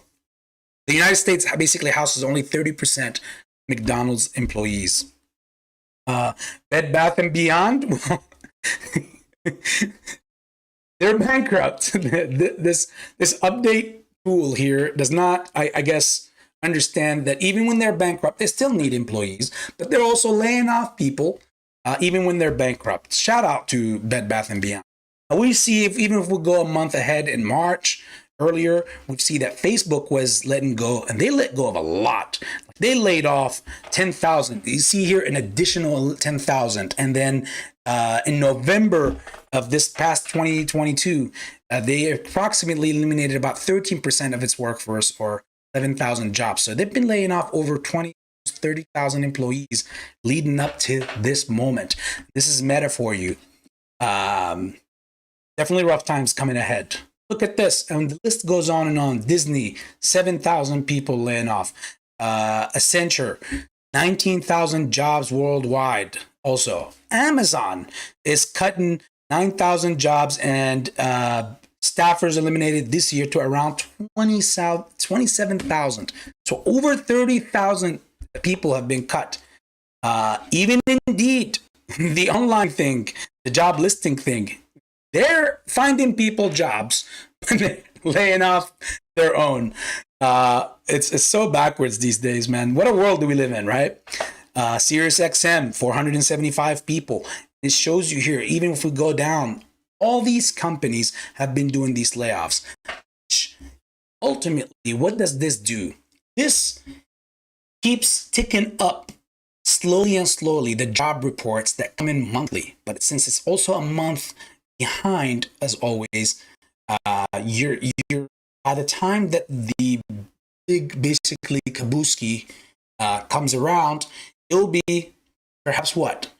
the United States basically houses only 30% McDonald's employees. Bed Bath & Beyond, they're bankrupt. This update tool here does not, I guess, understand that even when they're bankrupt, they still need employees, but they're also laying off people even when they're bankrupt. Shout out to Bed Bath & Beyond. We see even if we go a month ahead in March, earlier, we see that Facebook was letting go, and they let go of a lot. They laid off 10,000. You see here an additional 10,000. And then in November of this past 2022, they approximately eliminated about 13% of its workforce, or 11,000 jobs. So they've been laying off over 30,000 employees leading up to this moment. This is meta for you. Definitely rough times coming ahead. Look at this, and the list goes on and on. Disney, 7,000 people laying off. Accenture, 19,000 jobs worldwide. Also, Amazon is cutting 9,000 jobs, and staffers eliminated this year to around 27,000. So over 30,000 people have been cut. Even Indeed, the online thing, the job listing thing, they're finding people jobs, laying off their own. It's so backwards these days, man. What a world do we live in, right? SiriusXM, 475 people. It shows you here, even if we go down, all these companies have been doing these layoffs. Which ultimately, what does this do? This keeps ticking up slowly and slowly, the job reports that come in monthly. But since it's also a month behind, as always, you're by the time that the big, basically kabuski comes around, it'll be perhaps what,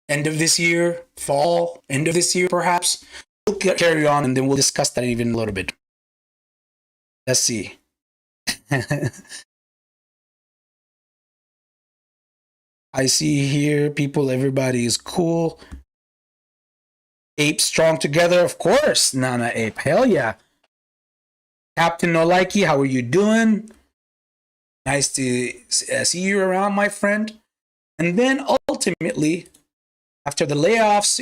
end of this year, fall, end of this year, perhaps. We'll carry on, and then we'll discuss that even a little bit. Let's see. I see here people, everybody is cool. Ape strong together, of course. Nana Ape, hell yeah. Captain No Likey, how are you doing? Nice to see you around, my friend. And then ultimately, after the layoffs,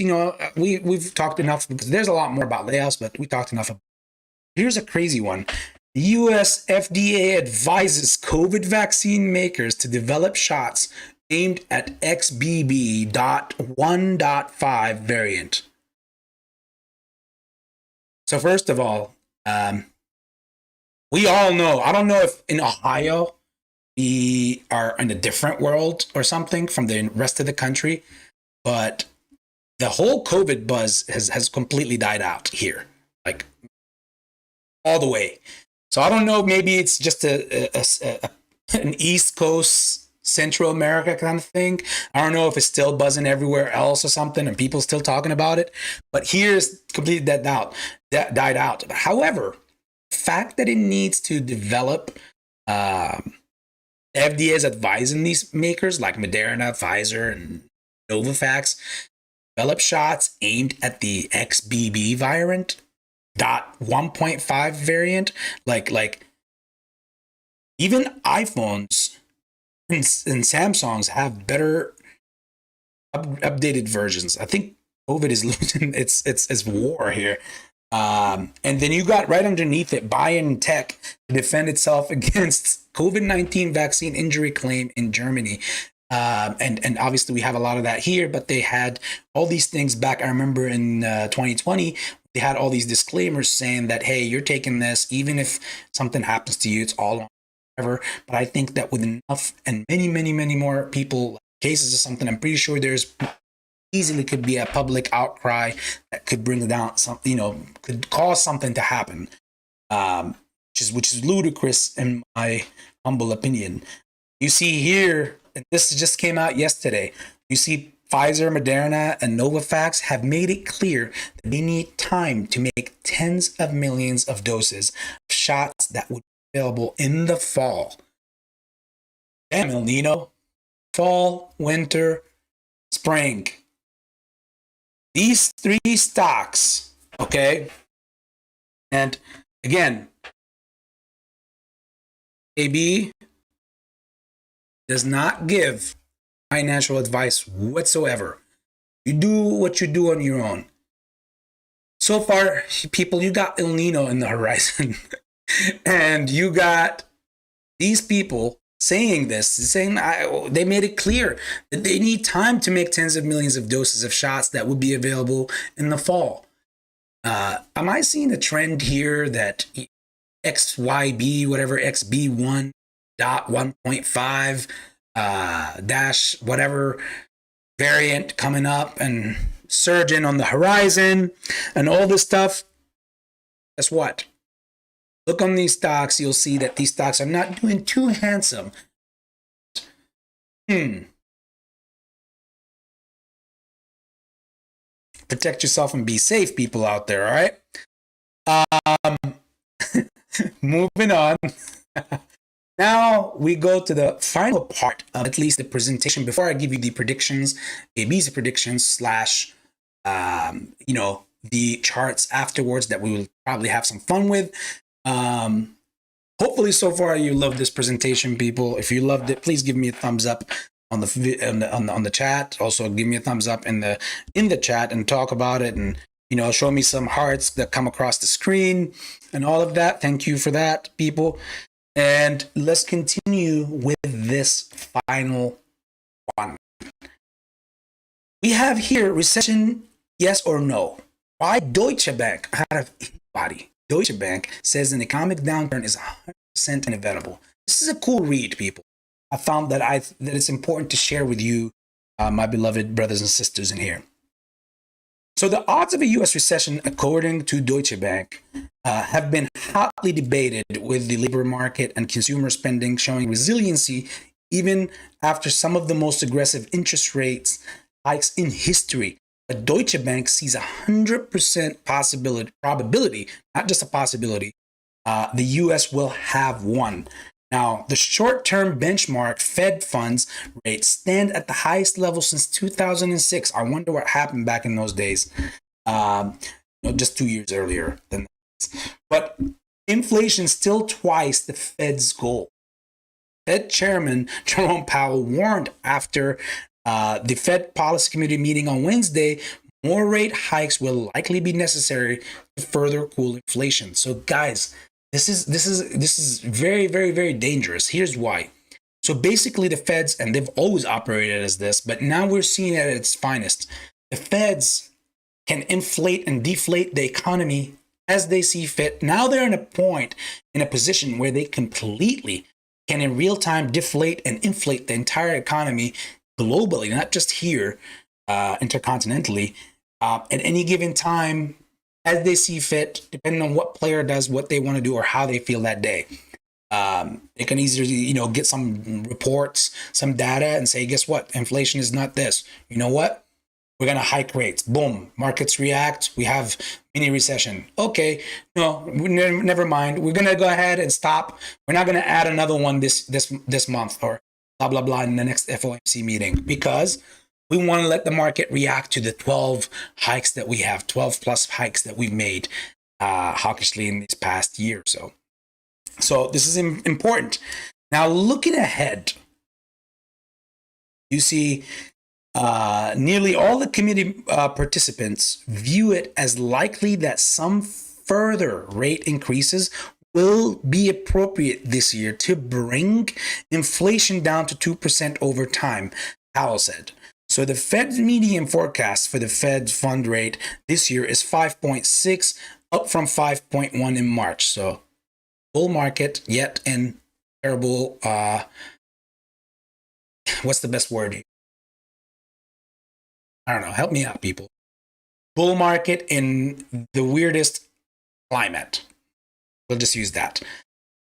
we've talked enough, because there's a lot more about layoffs, but we talked enough. Here's a crazy one. The US FDA advises COVID vaccine makers to develop shots aimed at XBB.1.5 variant. So first of all, we all know, I don't know if in Ohio we are in a different world or something from the rest of the country, but the whole COVID buzz has completely died out here, like all the way. So I don't know. Maybe it's just an East Coast, Central America kind of thing. I don't know if it's still buzzing everywhere else or something, and people still talking about it. But here's completely died out. However, the fact that it needs to develop, FDA is advising these makers like Moderna, Pfizer, and Novavax develop shots aimed at the XBB variant, .1.5 variant, like even iPhones and Samsungs have better updated versions. I think COVID is losing its war here. And then you got right underneath it BioNTech to defend itself against COVID-19 vaccine injury claim in Germany. And obviously we have a lot of that here, but they had all these things back. I remember in 2020, they had all these disclaimers saying that, hey, you're taking this, even if something happens to you, it's all on whatever. But I think that with enough and many more people cases or something, I'm pretty sure there's easily could be a public outcry that could bring down something, could cause something to happen, which is ludicrous in my humble opinion. You see here, and this just came out yesterday, you see Pfizer, Moderna, and Novavax have made it clear that they need time to make tens of millions of doses of shots that would be available in the fall. Damn, El Nino. Fall, winter, spring. These three stocks, okay? And again, AB does not give financial advice whatsoever. You do what you do on your own. So far, people, you got El Nino in the horizon. And you got these people saying they made it clear that they need time to make tens of millions of doses of shots that would be available in the fall. Am I seeing a trend here that XYB, whatever, XB1.1.5 dash whatever variant coming up and surging on the horizon and all this stuff? Guess what? Look on these stocks, you'll see that these stocks are not doing too handsome. Protect yourself and be safe, people out there, all right? Moving on. Now we go to the final part of at least the presentation before I give you the predictions, AB's predictions slash, the charts afterwards that we will probably have some fun with. Hopefully so far you love this presentation, people. If you loved it, please give me a thumbs up on the chat. Also give me a thumbs up in the chat and talk about it, and show me some hearts that come across the screen and all of that. Thank you for that, people. And let's continue with this final one. We have here recession, yes or no. Why Deutsche Bank out of anybody? Deutsche Bank says an economic downturn is 100% inevitable. This is a cool read, people. I found that it's important to share with you, my beloved brothers and sisters in here. So the odds of a U.S. recession, according to Deutsche Bank, have been hotly debated, with the labor market and consumer spending showing resiliency even after some of the most aggressive interest rates hikes in history. But Deutsche Bank sees 100% probability, not just a possibility, the U.S. will have one. Now, the short-term benchmark Fed funds rates stand at the highest level since 2006. I wonder what happened back in those days, just 2 years earlier than that. But inflation still twice the Fed's goal. Fed Chairman Jerome Powell warned after the Fed Policy Committee meeting on Wednesday, more rate hikes will likely be necessary to further cool inflation. So, guys, this is very, very, very dangerous. Here's why. So basically the Feds, and they've always operated as this, but now we're seeing it at its finest. The Feds can inflate and deflate the economy as they see fit. Now they're in a position where they completely can in real time deflate and inflate the entire economy globally, not just here, intercontinentally. At any given time, as they see fit, depending on what player does what they want to do or how they feel that day. They can easily, get some reports, some data, and say, guess what? Inflation is not this. You know what? We're going to hike rates. Boom. Markets react. We have mini recession. Okay. No, never mind. We're going to go ahead and stop. We're not going to add another one this month or blah, blah, blah in the next FOMC meeting, because we want to let the market react to the 12 hikes that we have, 12 plus hikes that we've made hawkishly in this past year or so. So this is important. Now, looking ahead, you see nearly all the committee participants view it as likely that some further rate increases will be appropriate this year to bring inflation down to 2% over time, Powell said. So the Fed's median forecast for the Fed fund rate this year is 5.6, up from 5.1 in March. So bull market, yet in terrible, what's the best word here? I don't know. Help me out, people. Bull market in the weirdest climate. We'll just use that.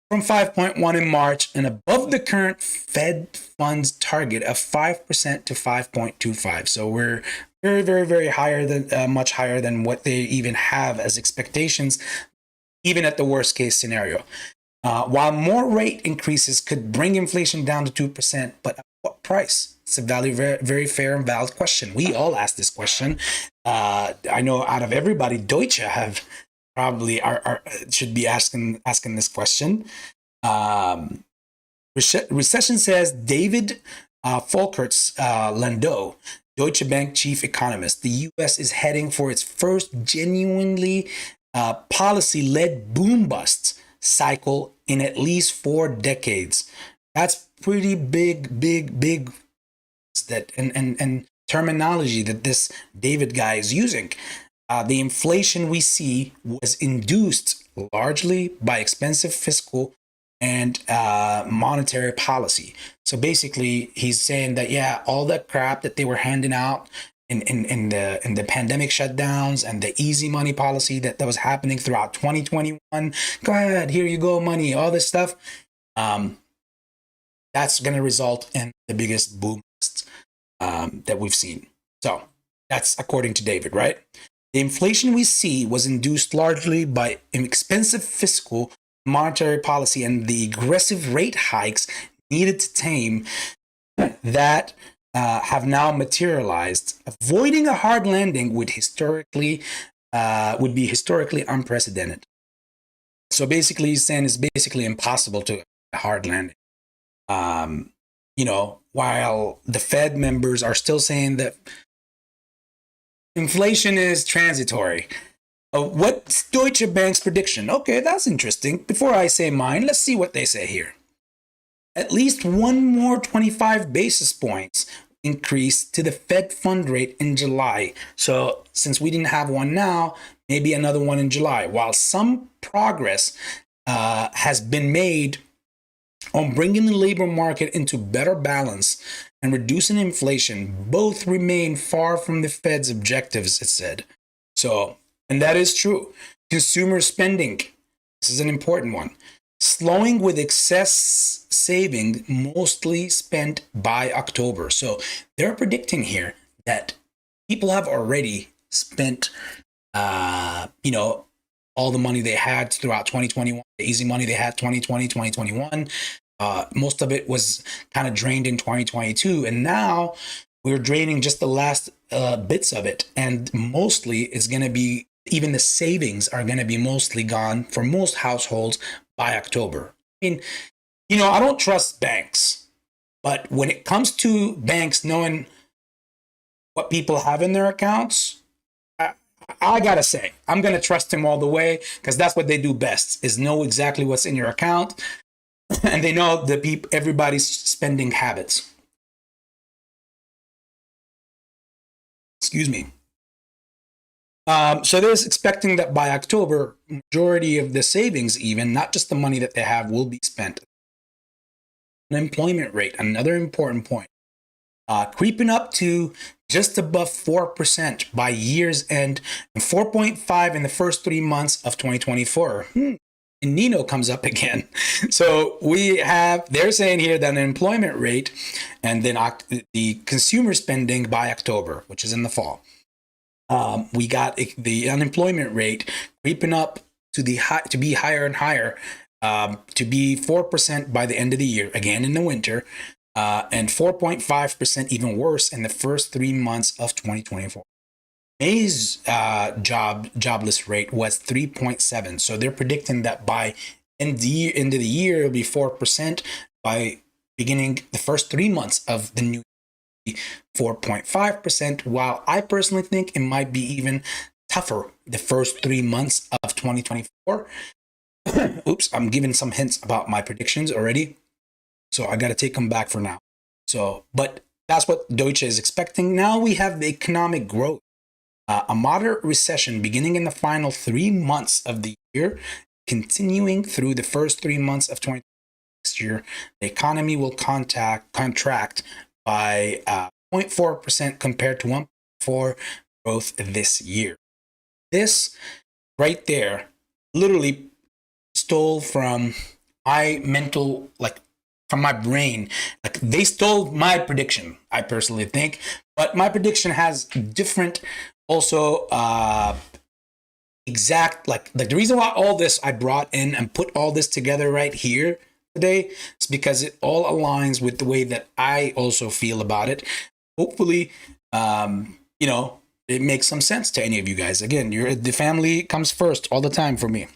From 5.1 in March and above the current Fed funds target of 5% to 5.25. So we're very, very, very higher than, much higher than what they even have as expectations, even at the worst case scenario. While more rate increases could bring inflation down to 2%, but at what price? It's a very, very fair and valid question. We all ask this question. I know out of everybody, Deutsche have probably should be asking this question. Recession says David Folkerts Landau, Deutsche Bank chief economist. The U.S. is heading for its first genuinely policy-led boom-bust cycle in at least 4 decades. That's pretty big that and terminology that this David guy is using. The inflation we see was induced largely by expensive fiscal and monetary policy. So basically, he's saying that, yeah, all that crap that they were handing out in the pandemic shutdowns and the easy money policy that was happening throughout 2021. Go ahead, here you go, money, all this stuff. That's going to result in the biggest boom that we've seen. So that's according to David, right? The inflation we see was induced largely by expensive fiscal monetary policy and the aggressive rate hikes needed to tame that have now materialized. Avoiding a hard landing would be historically unprecedented. So basically, he's saying it's basically impossible to a hard landing. While the Fed members are still saying that inflation is transitory. What's Deutsche Bank's prediction? Okay, that's interesting. Before I say mine, let's see what they say here. At least one more 25 basis points increase to the Fed fund rate in July. So since we didn't have one now, maybe another one in July. While some progress has been made on bringing the labor market into better balance and reducing inflation, both remain far from the Fed's objectives, it said. So, and that is true. Consumer spending, this is an important one, slowing with excess saving mostly spent by October. So they're predicting here that people have already spent, all the money they had throughout 2021, the easy money they had 2020, 2021. Most of it was kind of drained in 2022. And now we're draining just the last bits of it. And mostly it's going to be, even the savings are going to be mostly gone for most households by October. I mean, I don't trust banks. But when it comes to banks knowing what people have in their accounts, I gotta say, I'm gonna trust them all the way, because that's what they do best, is know exactly what's in your account, and they know everybody's spending habits. Excuse me. So they're expecting that by October, majority of the savings, even not just the money that they have, will be spent. Unemployment rate, another important point, creeping up to just above 4% by year's end, and 4.5 in the first 3 months of 2024. And Nino comes up again. So they're saying here that an employment rate and then the consumer spending by October, which is in the fall. We got the unemployment rate creeping up to be higher and higher, to be 4% by the end of the year, again in the winter, and 4.5% even worse in the first 3 months of 2024. May's jobless rate was 3.7. So they're predicting that by end of the year, it'll be 4%. By beginning the first 3 months of the new year, 4.5%. While I personally think it might be even tougher the first 3 months of 2024. Oops, I'm giving some hints about my predictions already. So I got to take them back for now. But that's what Deutsche is expecting. Now we have the economic growth. A moderate recession beginning in the final 3 months of the year, continuing through the first 3 months of 2020. Next year, the economy will contract by 0.4% compared to 1.4% growth this year. This right there literally stole from my mental, from my brain. They stole my prediction, I personally think. But my prediction has different also exact, the reason why all this I brought in and put all this together right here today is because it all aligns with the way that I also feel about it. Hopefully, it makes some sense to any of you guys. Again, the family comes first all the time for me.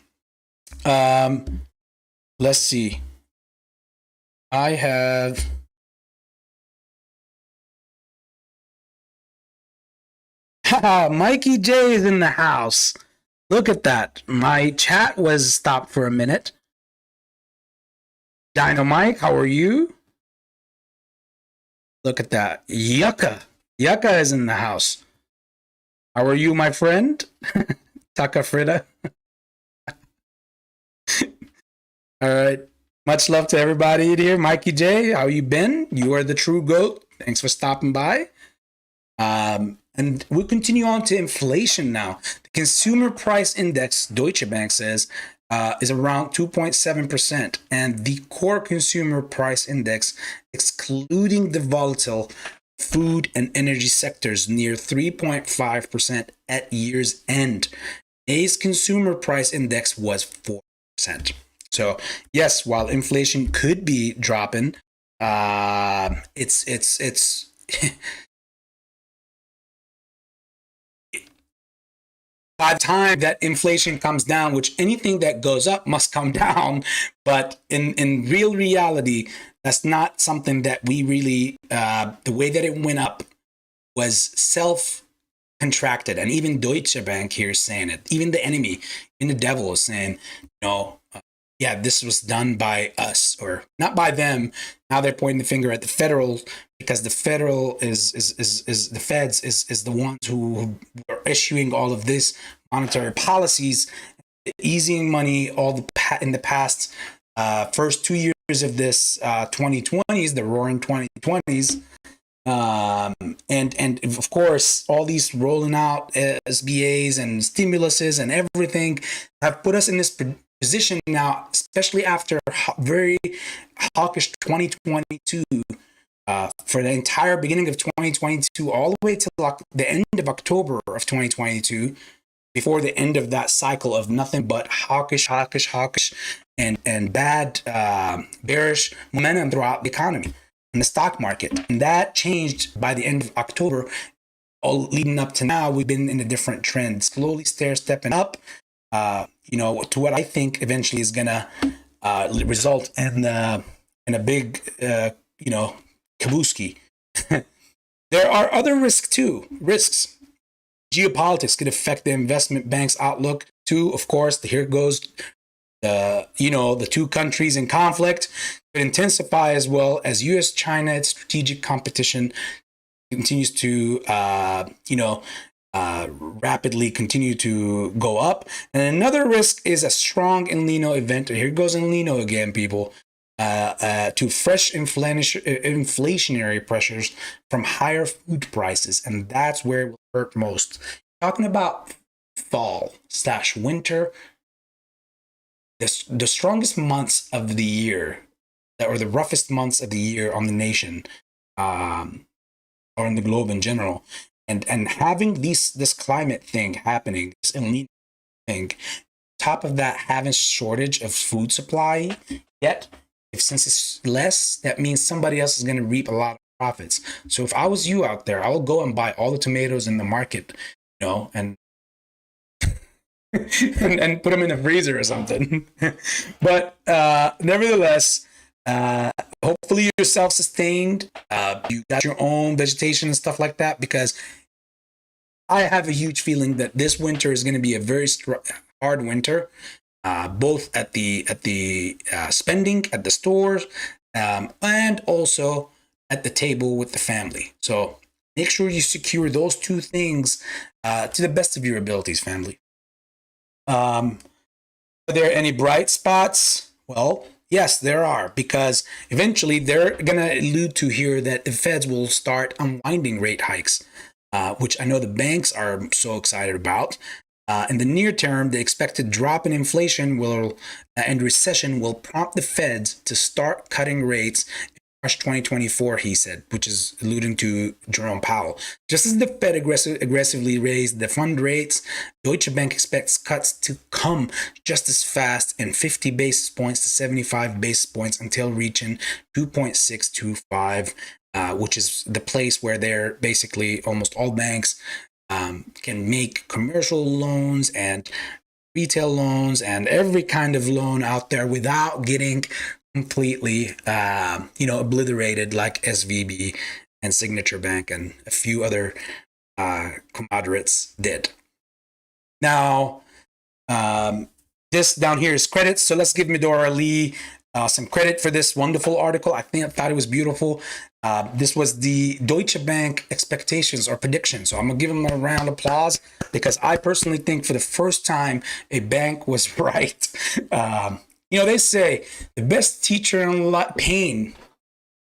Let's see. I have... Mikey J is in the house. Look at that. My chat was stopped for a minute. Dino Mike, how are you? Look at that. Yucca is in the house. How are you, my friend? Taka Frida. All right. Much love to everybody here. Mikey J, how you been? You are the true GOAT. Thanks for stopping by. And we'll continue on to inflation now. The consumer price index, Deutsche Bank says, is around 2.7%. And the core consumer price index, excluding the volatile food and energy sectors, near 3.5% at year's end. May's consumer price index was 4%. So yes, while inflation could be dropping, it's by the time that inflation comes down, which anything that goes up must come down, but in real reality, that's not something that we really, the way that it went up was self-contracted. And even Deutsche Bank here is saying it. Even the enemy, even the devil is saying, yeah, this was done by us, or not by them. Now they're pointing the finger at the federal, because the federal is the feds is the ones who are issuing all of this monetary policies, easing money in the past first 2 years of this 2020s, the roaring 2020s. And of course, all these rolling out SBAs and stimuluses and everything have put us in this position now, especially after very hawkish 2022, for the entire beginning of 2022, all the way to the end of October of 2022, before the end of that cycle of nothing but hawkish, and bad, bearish momentum throughout the economy and the stock market. And that changed by the end of October. All leading up to now, we've been in a different trend, slowly stepping up, to what I think eventually is gonna result in a big, kabuski. There are other risks too. Geopolitics could affect the investment bank's outlook too. Of course, here goes the two countries in conflict could intensify, as well as U.S.-China strategic competition continues to rapidly continue to go up. And another risk is a strong El Nino event. Here goes El Nino again, people. to fresh inflationary pressures from higher food prices, and that's where it will hurt most. Talking about fall slash winter, the strongest months of the year, or the roughest months of the year on the nation, um, or in the globe in general, and having this climate thing happening, this El Nino thing, top of that, having shortage of food supply, yet if since it's less, that means somebody else is going to reap a lot of profits. So if I was you out there, I will go and buy all the tomatoes in the market, and and put them in the freezer or something. But nevertheless, hopefully you're self-sustained. You got your own vegetation and stuff like that, because I have a huge feeling that this winter is going to be a very hard winter, both at the spending at the stores, and also at the table with the family. So make sure you secure those two things to the best of your abilities, family. Are there any bright spots? Well, yes, there are, because eventually they're going to allude to here that the feds will start unwinding rate hikes, which I know the banks are so excited about. In the near term, the expected drop in inflation and recession will prompt the Feds to start cutting rates in March 2024, he said, which is alluding to Jerome Powell. Just as the Fed aggressively raised the fund rates, Deutsche Bank expects cuts to come just as fast, in 50 basis points to 75 basis points, until reaching 2.625, which is the place where they're basically almost all banks can make commercial loans and retail loans and every kind of loan out there without getting completely, obliterated, like SVB and Signature Bank and a few other commoderates did. Now, this down here is credits. So let's give Medora Lee some credit for this wonderful article. I thought it was beautiful. This was the Deutsche Bank expectations or predictions. So I'm going to give them a round of applause, because I personally think for the first time a bank was right. They say the best teacher in pain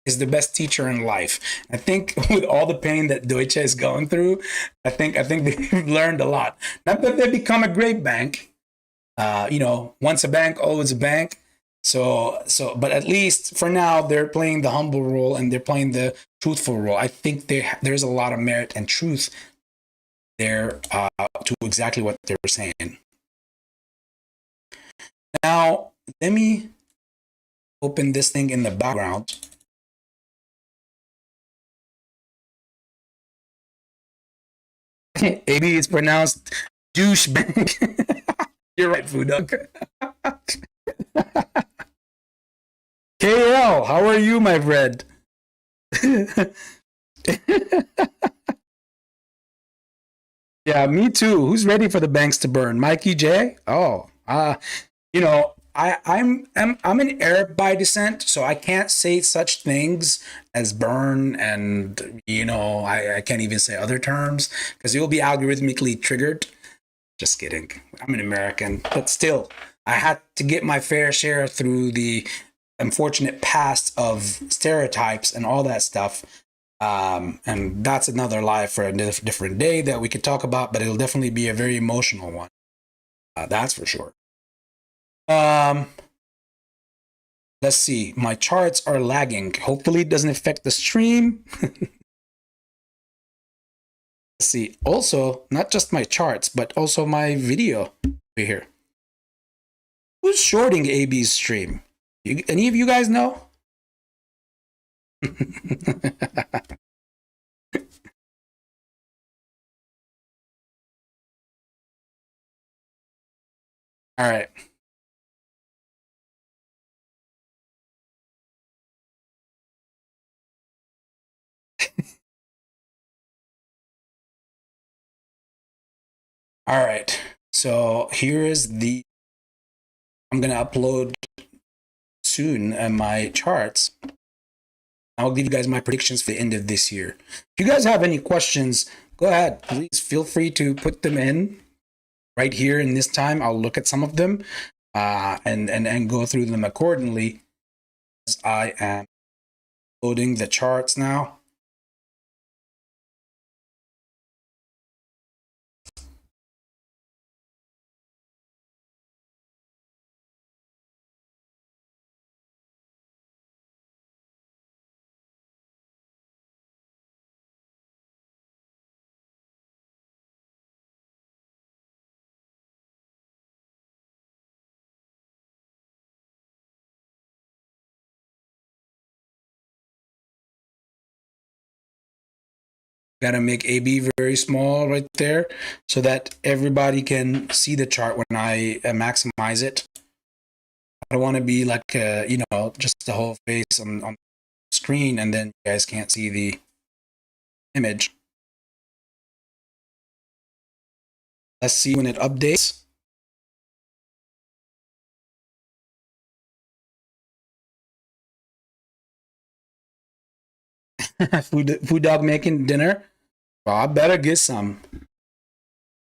is the best teacher in life. I think with all the pain that Deutsche is going through, I think they've learned a lot. Not that they've become a great bank. Once a bank, always a bank. So, but at least for now, they're playing the humble role and they're playing the truthful role. I think there's a lot of merit and truth there to exactly what they're saying. Now, let me open this thing in the background. AB is pronounced douchebag. You're right, Fooduk. KL, how are you, my friend? Yeah, me too. Who's ready for the banks to burn? Mikey J? Oh, I'm an Arab by descent, so I can't say such things as burn, and I can't even say other terms because you'll be algorithmically triggered. Just kidding. I'm an American, but still, I had to get my fair share through the unfortunate past of stereotypes and all that stuff. And that's another life for a different day that we could talk about, but it'll definitely be a very emotional one. That's for sure. Let's see. My charts are lagging. Hopefully it doesn't affect the stream. Let's see. Also, not just my charts, but also my video over here. Who's shorting AB's stream? Any of you guys know? All right. All right. So here is I'm going to upload soon my charts. I'll give you guys my predictions for the end of this year. If you guys have any questions, go ahead. Please feel free to put them in right here in this time. I'll look at some of them and go through them accordingly. I am loading the charts now. Gotta make AB very small right there so that everybody can see the chart when I maximize it. I don't want to be like, just the whole face on screen and then you guys can't see the image. Let's see when it updates. Food dog making dinner. Well, I better get some.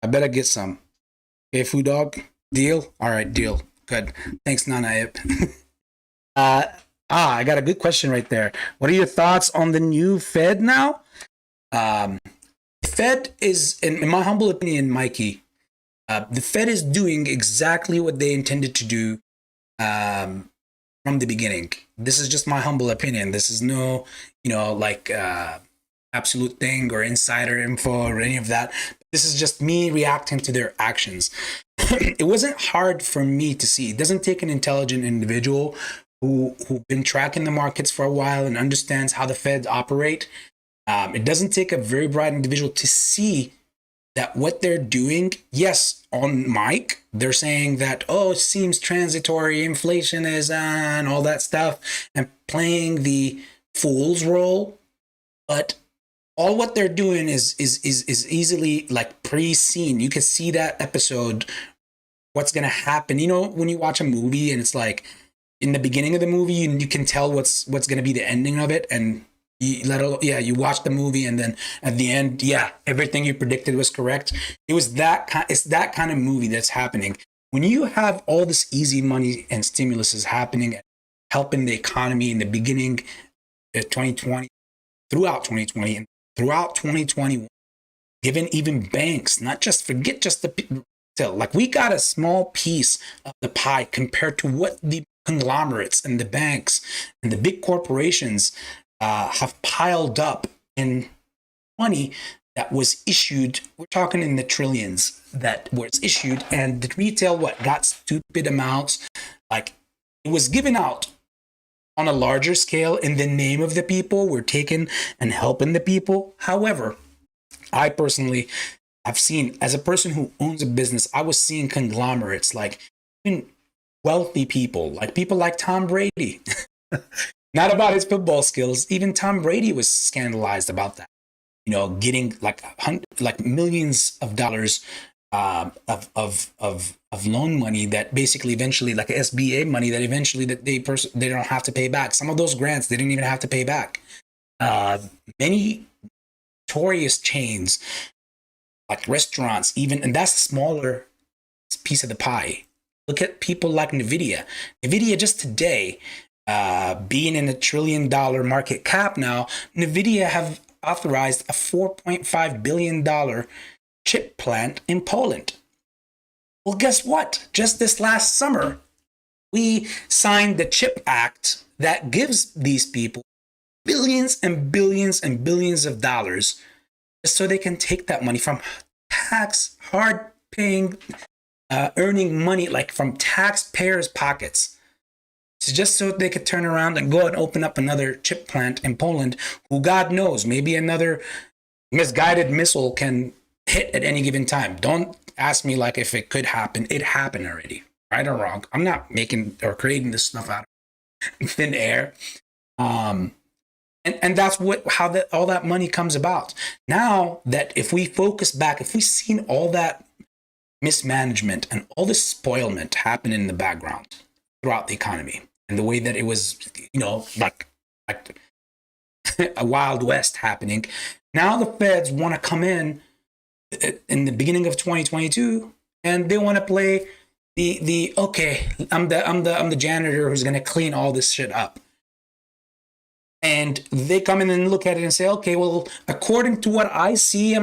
Okay, food dog. Deal? All right, deal. Good. Thanks, Nana. I got a good question right there. What are your thoughts on the new Fed now? Fed is, in my humble opinion, Mikey, the Fed is doing exactly what they intended to do from the beginning. This is just my humble opinion. This is no, absolute thing or insider info or any of that. This is just me reacting to their actions. It wasn't hard for me to see. It doesn't take an intelligent individual who've been tracking the markets for a while and understands how the Feds operate. It doesn't take a very bright individual to see that what they're doing, yes, on mic, they're saying that, oh, it seems transitory, inflation is on, all that stuff, and playing the fool's role. But all what they're doing is easily like pre-seen. You can see that episode, what's going to happen. You know, when you watch a movie and it's like, in the beginning of the movie, you can tell what's going to be the ending of it, and you watch the movie, and then at the end, everything you predicted was correct. It's that kind of movie that's happening. When you have all this easy money and stimulus is happening, helping the economy in the beginning of 2020, throughout 2020, and throughout 2021, giving even banks, not just forget just the like we got a small piece of the pie compared to what the conglomerates and the banks and the big corporations have piled up in money that was issued. We're talking in the trillions that was issued, and the retail got stupid amounts. Like, it was given out on a larger scale in the name of the people. We're taking and helping the people. However, I personally have seen, as a person who owns a business, I was seeing conglomerates, like even wealthy people like Tom Brady. Not about his football skills. Even Tom Brady was scandalized about that. You know, getting like millions of dollars of loan money that basically eventually, like SBA money, that eventually that they don't have to pay back. Some of those grants they didn't even have to pay back. Many notorious chains, like restaurants, even, and that's a smaller piece of the pie. Look at people like nividia. Nividia just today, being in $1 trillion market cap now, nividia have authorized a $4.5 billion chip plant in Poland. Well, guess what? Just this last summer, we signed the CHIP Act that gives these people billions and billions and billions of dollars just so they can take that money from hard paying, earning money, like from taxpayers' pockets. So just so they could turn around and go and open up another chip plant in Poland, who God knows, maybe another misguided missile can hit at any given time. Don't ask me like if it could happen. It happened already, right or wrong. I'm not making or creating this stuff out of thin air. And that's how all that money comes about. Now that if we focus back, if we've seen all that mismanagement and all this spoilment happen in the background throughout the economy, and the way that it was, like a Wild West happening, now the Feds want to come in the beginning of 2022, and they want to play the okay, I'm the janitor who's going to clean all this shit up. And they come in and look at it and say, okay, well, according to what I see,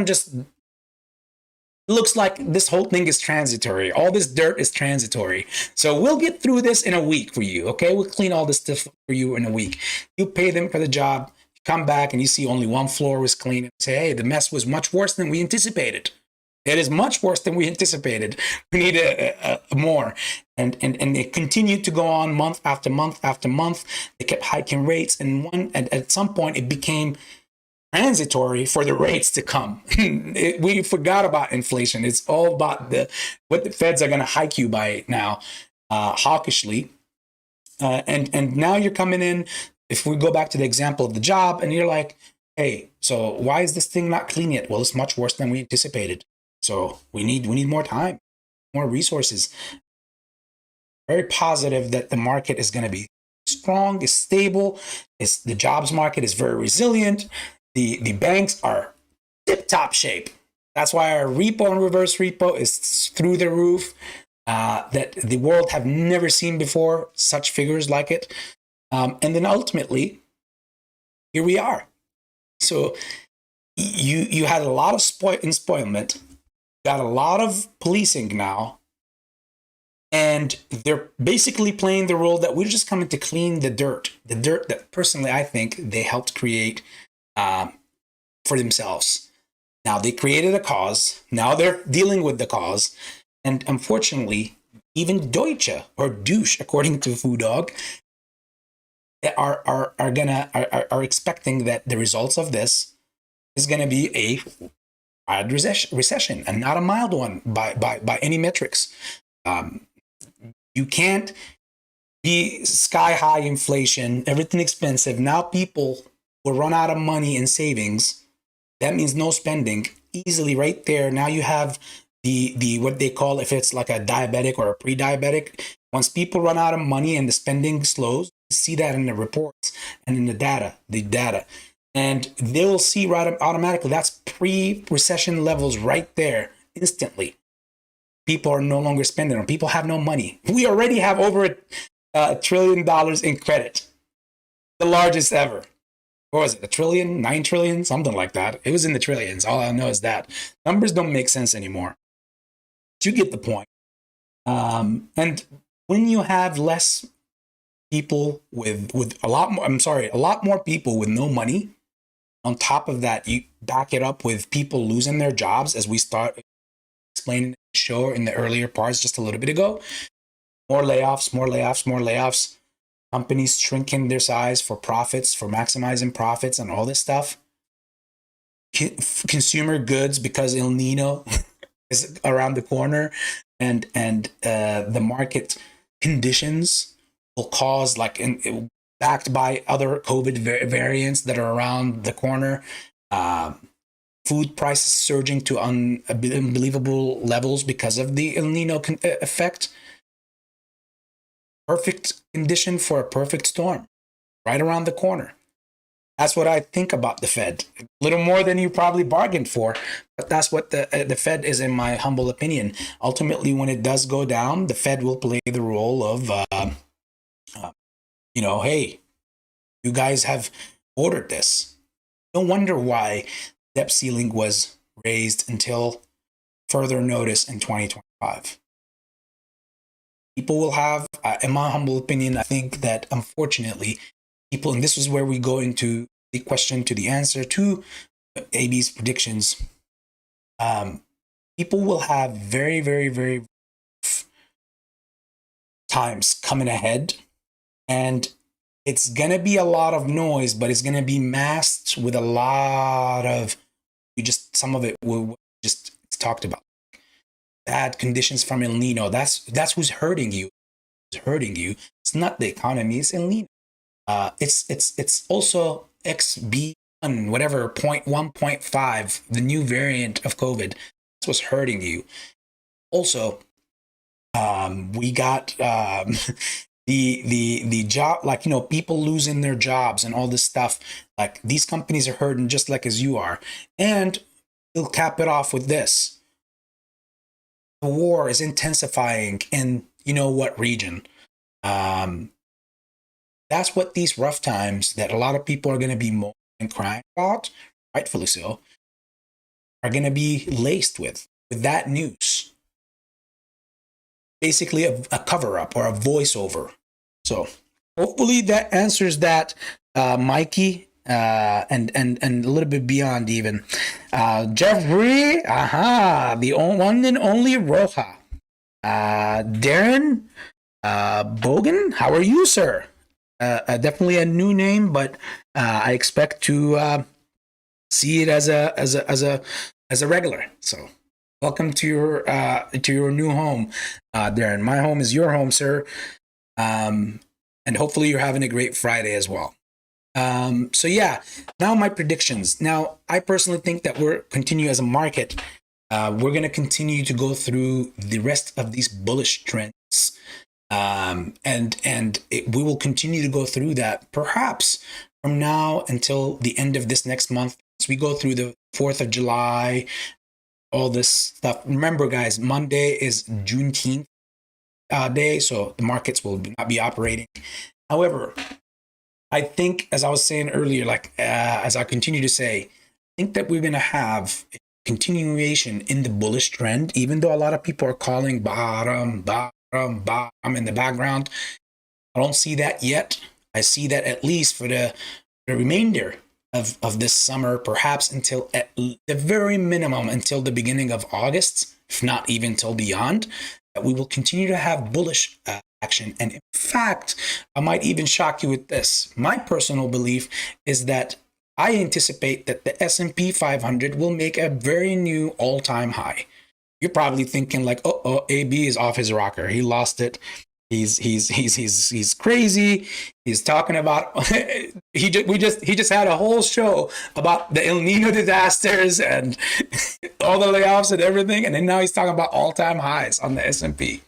looks like this whole thing is transitory. All this dirt is transitory. So we'll get through this in a week for you. Okay. We'll clean all this stuff for you in a week. You pay them for the job. You come back and you see only one floor was clean and say, hey, the mess was much worse than we anticipated. It is much worse than we anticipated. We need more. And it continued to go on month after month after month. They kept hiking rates. And at some point, it became transitory for the rates to come. We forgot about inflation. It's all about what the feds are going to hike you by now, hawkishly. And now you're coming in. If we go back to the example of the job, and you're like, hey, so why is this thing not clean yet? Well, it's much worse than we anticipated. So we need more time, more resources. Very positive that the market is going to be strong, is stable. The jobs market is very resilient. The banks are tip-top shape. That's why our repo and reverse repo is through the roof. That the world have never seen before, such figures like it. And then ultimately, here we are. So you had a lot of spoilment, got a lot of policing now, and they're basically playing the role that we're just coming to clean the dirt that personally I think they helped create for themselves. Now they created a cause. Now they're dealing with the cause. And unfortunately, even Deutsche or Douche, according to Food Dog, are expecting that the results of this is going to be a bad recession and not a mild one by any metrics. You can't be sky high inflation, everything expensive. Now people will run out of money in savings. That means no spending easily right there. Now you have the what they call, if it's like a diabetic or a pre-diabetic, once people run out of money and the spending slows, you see that in the reports and in the data. And they'll see right automatically that's pre-recession levels right there instantly. People are no longer spending, or people have no money. We already have over $1 trillion in credit, the largest ever. What was it, $1 trillion, 9 trillion, something like that? It was in the trillions. All I know is that numbers don't make sense anymore. But you get the point. And when you have less people with a lot more people with no money, on top of that, you back it up with people losing their jobs, as we start explaining the show in the earlier parts just a little bit ago. More layoffs. Companies shrinking their size for profits, for maximizing profits and all this stuff. Consumer goods, because El Nino is around the corner, and the market conditions will cause, backed by other COVID variants that are around the corner. Food prices surging to unbelievable levels because of the El Nino effect. Perfect condition for a perfect storm right around the corner. That's what I think about the Fed. A little more than you probably bargained for, but that's what the Fed is, in my humble opinion. Ultimately, when it does go down, the Fed will play the role of, hey, you guys have ordered this. No wonder why debt ceiling was raised until further notice in 2025. People will have, in my humble opinion, I think that unfortunately, people, and this is where we go into the question to the answer to AB's predictions. People will have very, very, very times coming ahead, and it's going to be a lot of noise, but it's going to be masked with a lot of, some of it will just talked about. Bad conditions from El Nino. That's who's hurting you. It's hurting you. It's not the economy. It's El Nino. It's also XB1, whatever, 0.1, 0.5, the new variant of COVID. That's what's hurting you. Also, we got the job, people losing their jobs and all this stuff. Like, these companies are hurting just like as you are. And we'll cap it off with this. The war is intensifying in you know what region. that's what these rough times that a lot of people are going to be moaning and crying about, rightfully so, are going to be laced with that news. Basically, a cover up or a voiceover. So hopefully that answers that, Mikey, and a little bit beyond even. Jeffrey, the one and only Roja. Darren, Bogan, how are you, sir? Definitely a new name, but I expect to see it as a regular. So welcome to your new home, Darren. My home is your home, sir. And hopefully you're having a great Friday as well. So yeah, now my predictions. Now, I personally think that we're continue as a market. We're going to continue to go through the rest of these bullish trends. We will continue to go through that perhaps from now until the end of this next month. As we go through the 4th of July, all this stuff. Remember, guys, Monday is Juneteenth day, so the markets will not be operating. However, I think, as I was saying earlier, as I continue to say, I think that we're going to have a continuation in the bullish trend, even though a lot of people are calling bottom in the background. I don't see that yet. I see that at least for the remainder of this summer, perhaps until at the very minimum until the beginning of August, if not even till beyond, that we will continue to have bullish action. And in fact, I might even shock you with this. My personal belief is that I anticipate that the S&P 500 will make a very new all-time high. You're probably thinking like, oh, AB is off his rocker. He lost it. He's crazy. He's talking about he just had a whole show about the El Nino disasters and all the layoffs and everything, and then now he's talking about all-time highs on the S&P.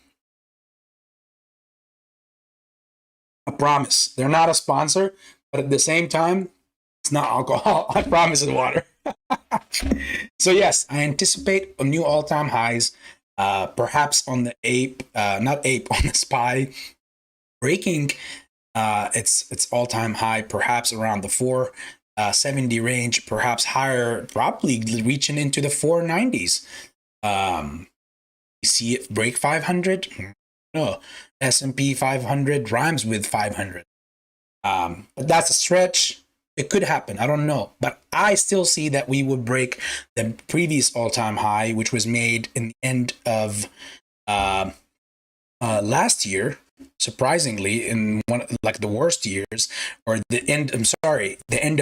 I promise they're not a sponsor, but at the same time, it's not alcohol. I promise it's water. So yes, I anticipate a new all-time highs. Perhaps on the on the SPY, breaking its all-time high, perhaps around the 470 range, perhaps higher, probably reaching into the 490s. You see it break 500? No, S&P 500 rhymes with 500. But that's a stretch. It could happen. I don't know. But I still see that we would break the previous all-time high, which was made in the end of last year, surprisingly, in one like the worst years, or the end of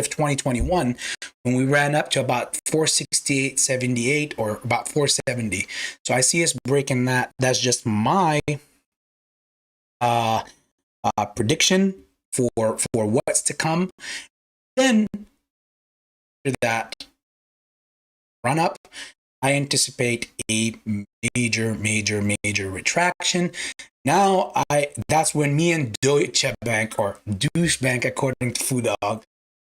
2021, when we ran up to about 468.78 or about 470. So I see us breaking that. That's just my prediction for what's to come. Then, after that run up, I anticipate a major retraction. Now, that's when me and Deutsche Bank, or Douche Bank according to Food Dog,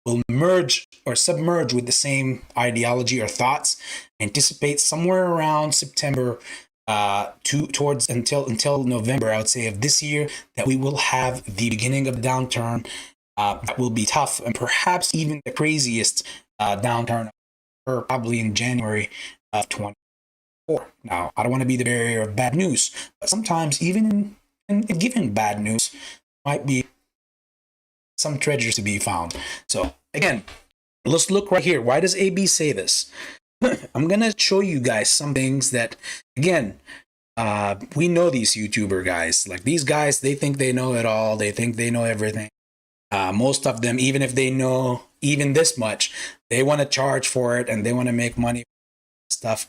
will merge or submerge with the same ideology or thoughts. I anticipate somewhere around September towards until November, I would say, of this year, that we will have the beginning of the downturn. That will be tough, and perhaps even the craziest downturn, probably in January of 2024. Now, I don't want to be the bearer of bad news, but sometimes even in given bad news, might be some treasures to be found. So again, let's look right here. Why does AB say this? I'm gonna show you guys some things that, again, we know these YouTuber guys. Like, these guys, they think they know it all. They think they know everything. Most of them, even if they know even this much, they want to charge for it and they want to make money stuff.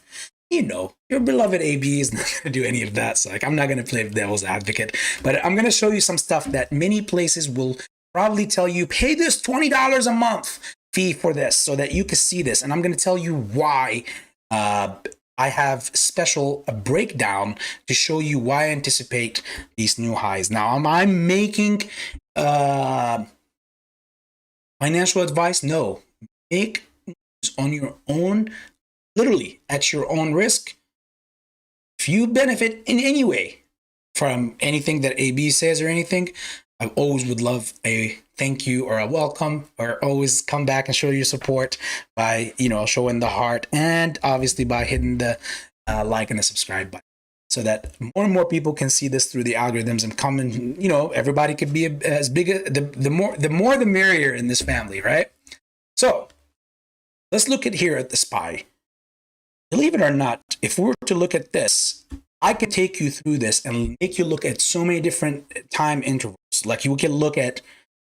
You know, your beloved AB is not going to do any of that. So, like, I'm not going to play devil's advocate, but I'm going to show you some stuff that many places will probably tell you, pay this $20 a month fee for this so that you can see this. And I'm going to tell you why. I have special breakdown to show you why I anticipate these new highs. Now, am I making financial advice? No. Make moves on your own, literally at your own risk. If you benefit in any way from anything that AB says or anything, I always would love a thank you or a welcome, or always come back and show your support by, showing the heart, and obviously by hitting the like and the subscribe button, so that more and more people can see this through the algorithms and come and, everybody could be as big as the more the merrier in this family, right? So let's look at here at the SPY. Believe it or not, if we were to look at this, I could take you through this and make you look at so many different time intervals. Like you can look at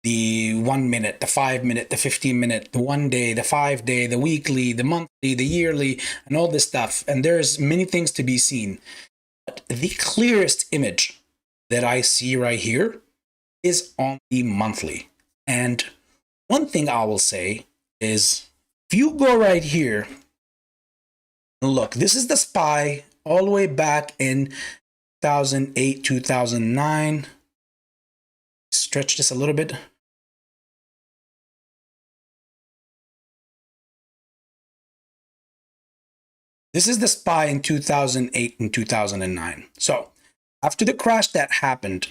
the 1 minute, the 5 minute, the 15 minute, the 1 day, the 5 day, the weekly, the monthly, the yearly, and all this stuff. And there's many things to be seen. But the clearest image that I see right here is on the monthly. And one thing I will say is, if you go right here, look, this is the SPY all the way back in 2008, 2009. Stretch this a little bit. This is the SPY in 2008 and 2009. So after the crash that happened,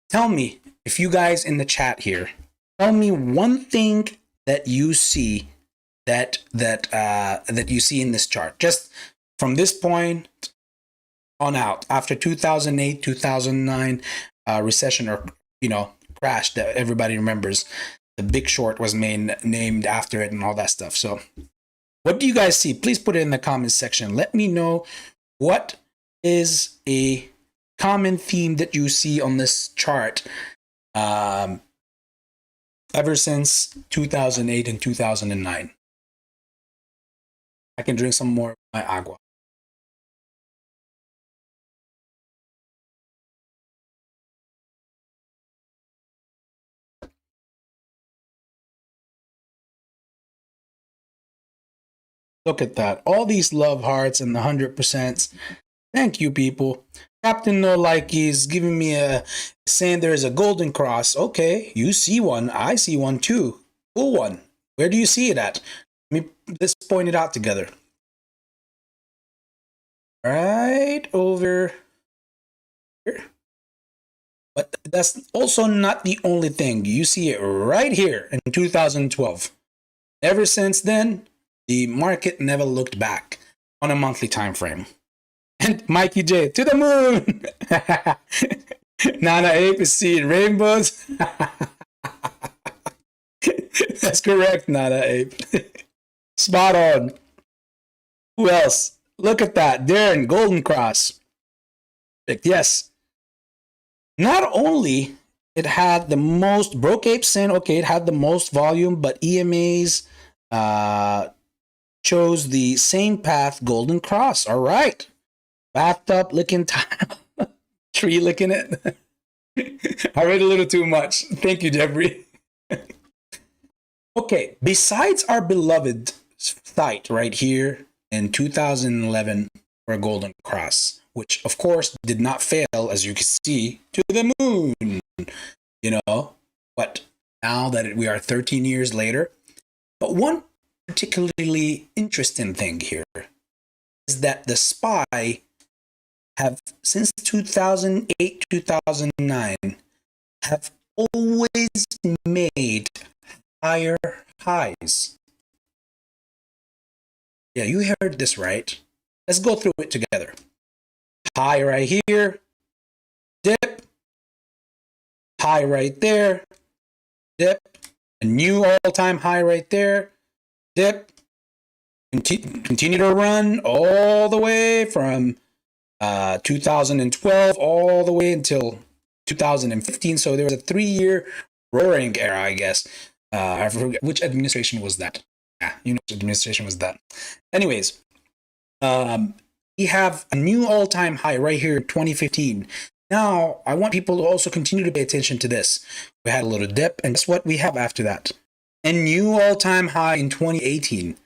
tell me, if you guys in the chat here, tell me one thing that you see that you see in this chart, just from this point on out, after 2008, 2009 recession or crash that everybody remembers. The Big Short was named after it and all that stuff. So what do you guys see? Please put it in the comments section. Let me know what is a common theme that you see on this chart ever since 2008 and 2009. I can drink some more of my agua. Look at that. All these love hearts and the 100%. Thank you, people. Captain No Likey is giving me saying there is a golden cross. Okay, you see one. I see one too. Cool one. Where do you see it at? Let's point it out together. Right over here. But that's also not the only thing. You see it right here in 2012. Ever since then, the market never looked back on a monthly time frame. And Mikey J, to the moon! Nana Ape is seeing rainbows. That's correct, Nana Ape. Spot on. Who else? Look at that. Darren, Golden Cross. Yes. Not only it had the most, Broke Ape saying, okay, it had the most volume, but EMAs chose the same path, Golden Cross. All right. Bathtub licking tile. Tree licking it. I read a little too much. Thank you, Jeffrey. Okay, besides our beloved site right here in 2011 for a Golden Cross, which of course did not fail, as you can see, to the moon, but now that we are 13 years later. But one particularly interesting thing here is that the SPY have, since 2008, 2009, have always made higher highs. Yeah, you heard this right. Let's go through it together. High right here, dip, high right there, dip, a new all-time high right there, dip, continue to run all the way from 2012 all the way until 2015. So there was a 3-year roaring era, I guess. I forget which administration was that. Yeah, which administration was that. Anyways, we have a new all-time high right here in 2015. Now, I want people to also continue to pay attention to this. We had a little dip, and guess what we have after that? A new all-time high in 2018.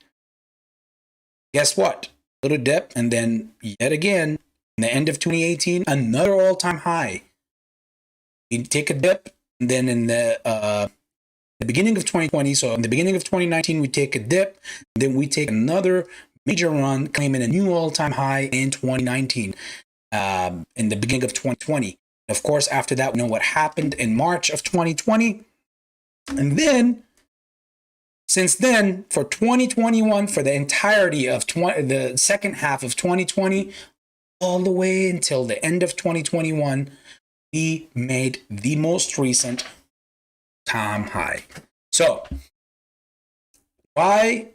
Guess what? A little dip, and then yet again, in the end of 2018, another all-time high. We take a dip, and then in the beginning of 2020, so in the beginning of 2019, we take a dip, and then we take another major run, claiming a new all-time high in 2019, in the beginning of 2020. Of course, after that, we know what happened in March of 2020. And then, since then, for 2021, for the entirety of the second half of 2020, all the way until the end of 2021, we made the most recent time high. So, why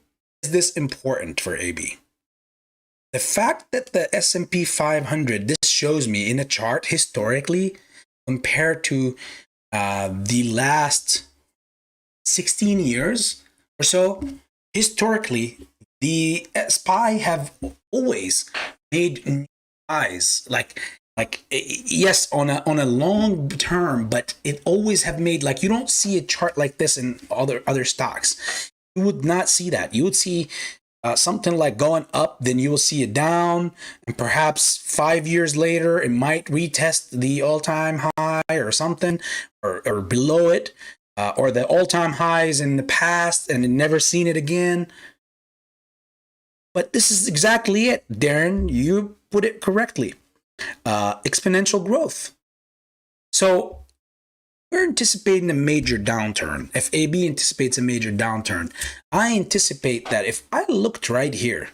is this important for AB? The fact that the S&P 500, this shows me in a chart historically, compared to the last 16 years or so, historically, the SPY have always made new highs. Like yes, on a long term, but it always have made, like, you don't see a chart like this in other stocks. You would not see that. You would see something like going up, then you will see it down, and perhaps 5 years later it might retest the all-time high or something, or below it, or the all-time highs in the past, and never seen it again. But this is exactly it, Darren. You put it correctly. Exponential growth. So we're anticipating a major downturn. If AB anticipates a major downturn, I anticipate that if I looked right here,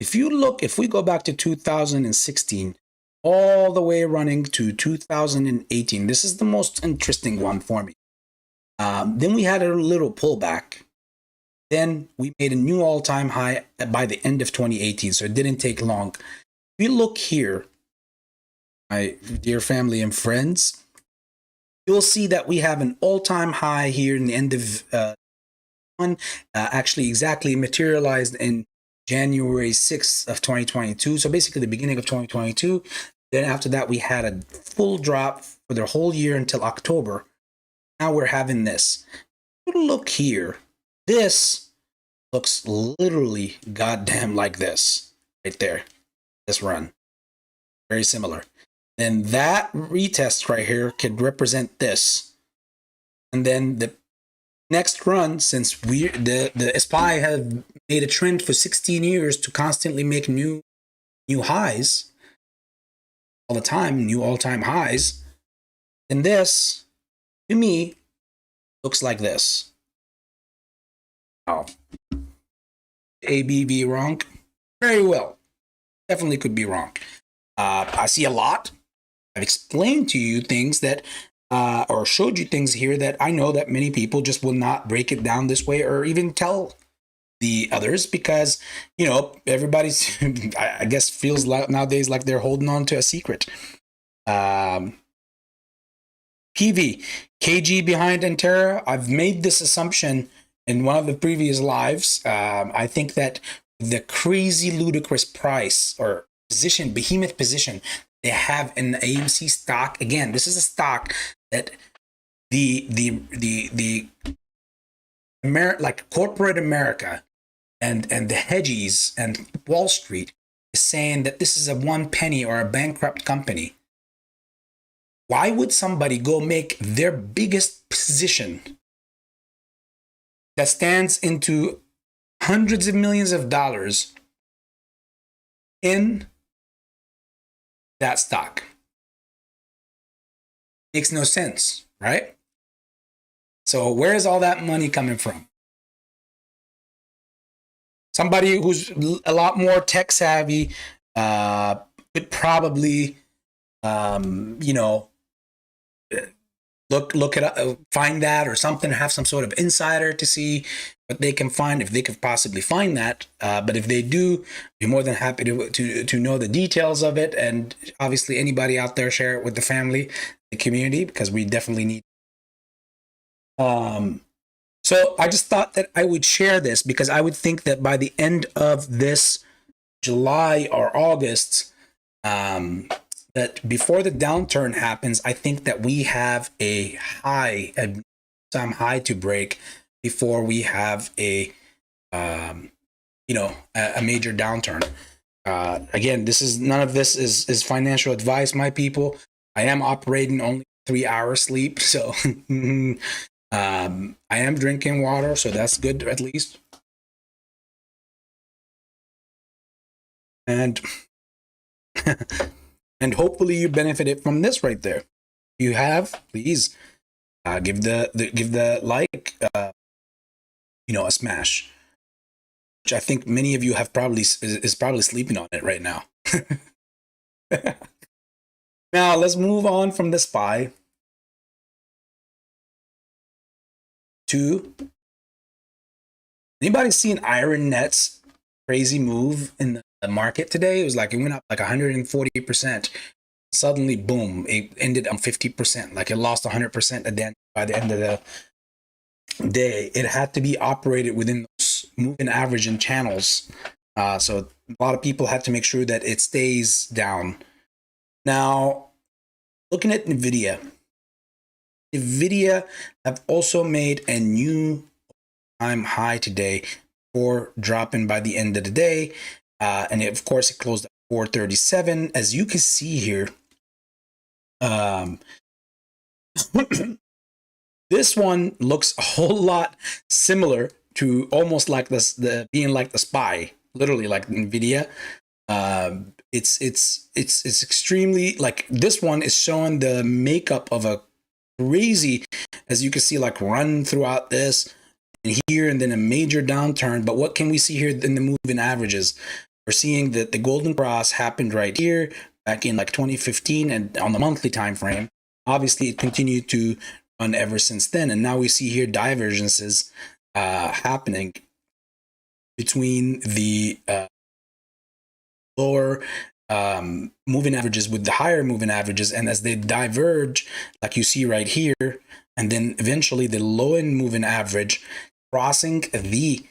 if we go back to 2016, all the way running to 2018, this is the most interesting one for me. Then we had a little pullback. Then we made a new all-time high by the end of 2018, so it didn't take long. If you look here, my dear family and friends, you'll see that we have an all-time high here in the end of actually exactly materialized in January 6th of 2022. So basically the beginning of 2022. Then after that, we had a full drop for the whole year until October. Now we're having this. Look here. This looks literally goddamn like this right there. This run. Very similar. Then that retest right here could represent this. And then the next run, since the SPY have made a trend for 16 years to constantly make new highs all the time, new all-time highs, and this, to me, looks like this. Oh, ABV wrong? Very well. Definitely could be wrong. I see a lot. I've explained to you things that or showed you things here that I know that many people just will not break it down this way or even tell the others, because, you know, everybody's, I guess, feels like nowadays like they're holding on to a secret. PV, KG behind Antera. I've made this assumption in one of the previous lives. I think that the crazy ludicrous price or position, behemoth position they have in the AMC stock. Again, this is a stock that like corporate America and the hedgies and Wall Street is saying that this is a 1 penny or a bankrupt company. Why would somebody go make their biggest position that stands into hundreds of millions of dollars in that stock? Makes no sense, right? So where is all that money coming from? Somebody who's a lot more tech savvy could probably, look it up, find that or something, have some sort of insider to see what they can find, if they could possibly find that. But if they do, be more than happy to know the details of it. And obviously anybody out there, share it with the family, the community, because we definitely need. So I just thought that I would share this, because I would think that by the end of this July or August, that before the downturn happens, I think that we have some high to break before we have a a major downturn. Again, none of this is financial advice, my people. I am operating only 3 hours sleep, so I am drinking water, so that's good at least. And and hopefully you benefited from this right there. If you have, please give the like, a smash, which I think many of you have is probably sleeping on it right now. Now let's move on from the SPY to, anybody seen Iron Net's crazy move in the market today? It was like it went up like 140%. Suddenly, boom, it ended on 50%. Like it lost 100% by the end of the day. It had to be operated within those moving average and channels. So a lot of people had to make sure that it stays down. Now, looking at NVIDIA have also made a new time high today for dropping by the end of the day. And of course, it closed at 437. As you can see here, this one looks a whole lot similar to almost like being like the SPY, literally like NVIDIA. It's extremely, like, this one is showing the makeup of a crazy, as you can see, like run throughout this and here, and then a major downturn. But what can we see here in the moving averages? We're seeing that the golden cross happened right here back in like 2015, and on the monthly time frame, obviously it continued to run ever since then. And now we see here divergences happening between the lower moving averages with the higher moving averages, and as they diverge, like you see right here, and then eventually the low end moving average crossing the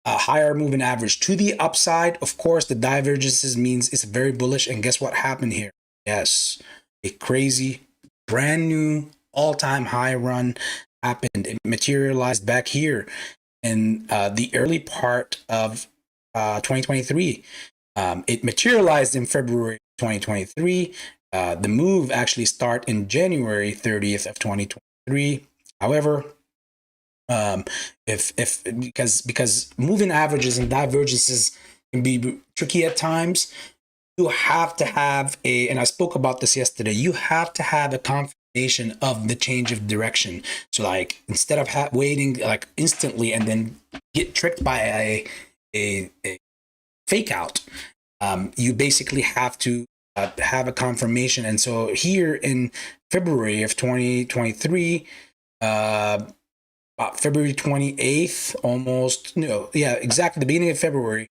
higher moving average to the upside. Of course, the divergences means it's very bullish. And guess what happened here? Yes, a crazy brand new all-time high run happened. It materialized back here in the early part of 2023. It materialized in February 2023. The move actually started in January 30th of 2023. However, because moving averages and divergences can be tricky at times, you have to have and I spoke about this yesterday, you have to have a confirmation of the change of direction. So like, instead of waiting like instantly and then get tricked by a fake out, you basically have to have a confirmation. And so here in February of 2023, about February 28th, exactly the beginning of February,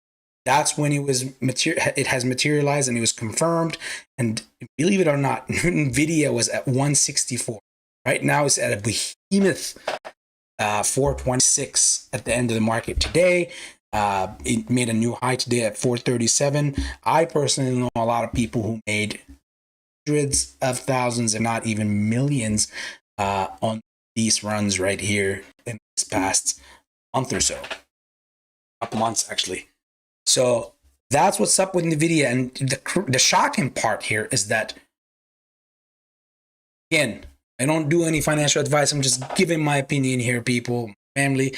that's when it has materialized and it was confirmed. And believe it or not, NVIDIA was at 164. Right now it's at a behemoth 426 at the end of the market today. It made a new high today at 437. I personally know a lot of people who made hundreds of thousands, if not even millions, on these runs right here in this past month or so, couple months actually. So that's what's up with NVIDIA. And the shocking part here is that, again, I don't do any financial advice. I'm just giving my opinion here, people, family.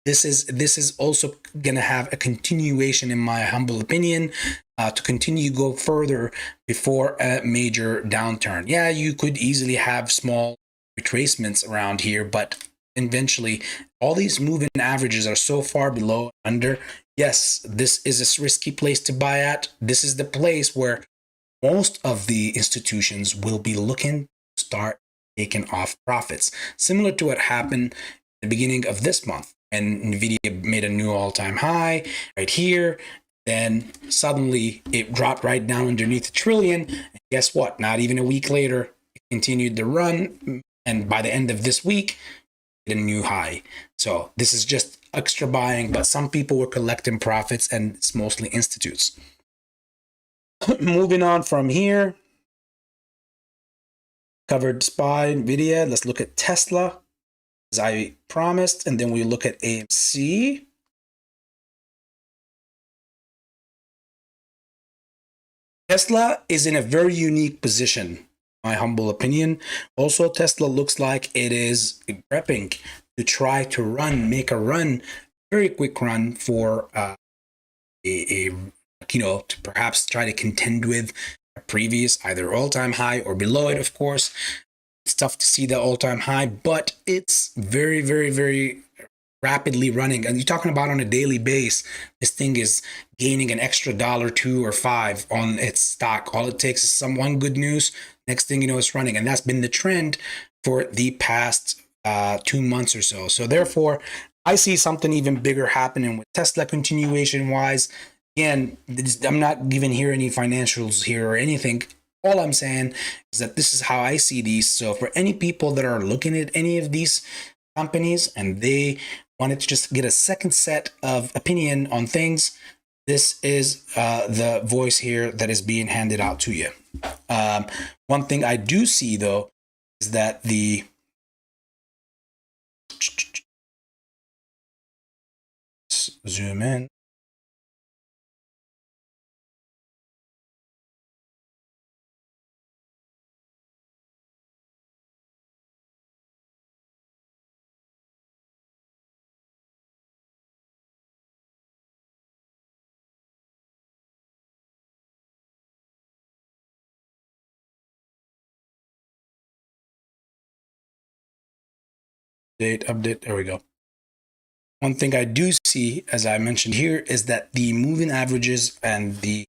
This is also going to have a continuation, in my humble opinion, to continue to go further before a major downturn. Yeah, you could easily have small retracements around here, but eventually all these moving averages are so far below under. Yes, this is a risky place to buy at. This is the place where most of the institutions will be looking to start taking off profits, similar to what happened at the beginning of this month. And NVIDIA made a new all-time high right here. Then suddenly it dropped right down underneath $1 trillion. And guess what? Not even a week later, it continued to run. And by the end of this week, a new high. So this is just extra buying, but some people were collecting profits, and it's mostly institutes. Moving on from here, covered SPY, NVIDIA. Let's look at Tesla, as I promised, and then we look at AMC. Tesla is in a very unique position, my humble opinion. Also, Tesla looks like it is prepping to try to make a run, very quick run for a to perhaps try to contend with a previous either all-time high or below it. Of course, it's tough to see the all-time high, but it's very, very, very rapidly running. And you're talking about on a daily base, this thing is gaining an extra dollar, $2 or $5 on its stock. All it takes is some one good news. Next thing you know, it's running. And that's been the trend for the past 2 months or so. So therefore, I see something even bigger happening with Tesla continuation wise. Again, I'm not giving here any financials here or anything. All I'm saying is that this is how I see these. So for any people that are looking at any of these companies and they wanted to just get a second set of opinion on things, this is the voice here that is being handed out to you. One thing I do see though is that the zoom in. Update. There we go. One thing I do see, as I mentioned here, is that the moving averages and the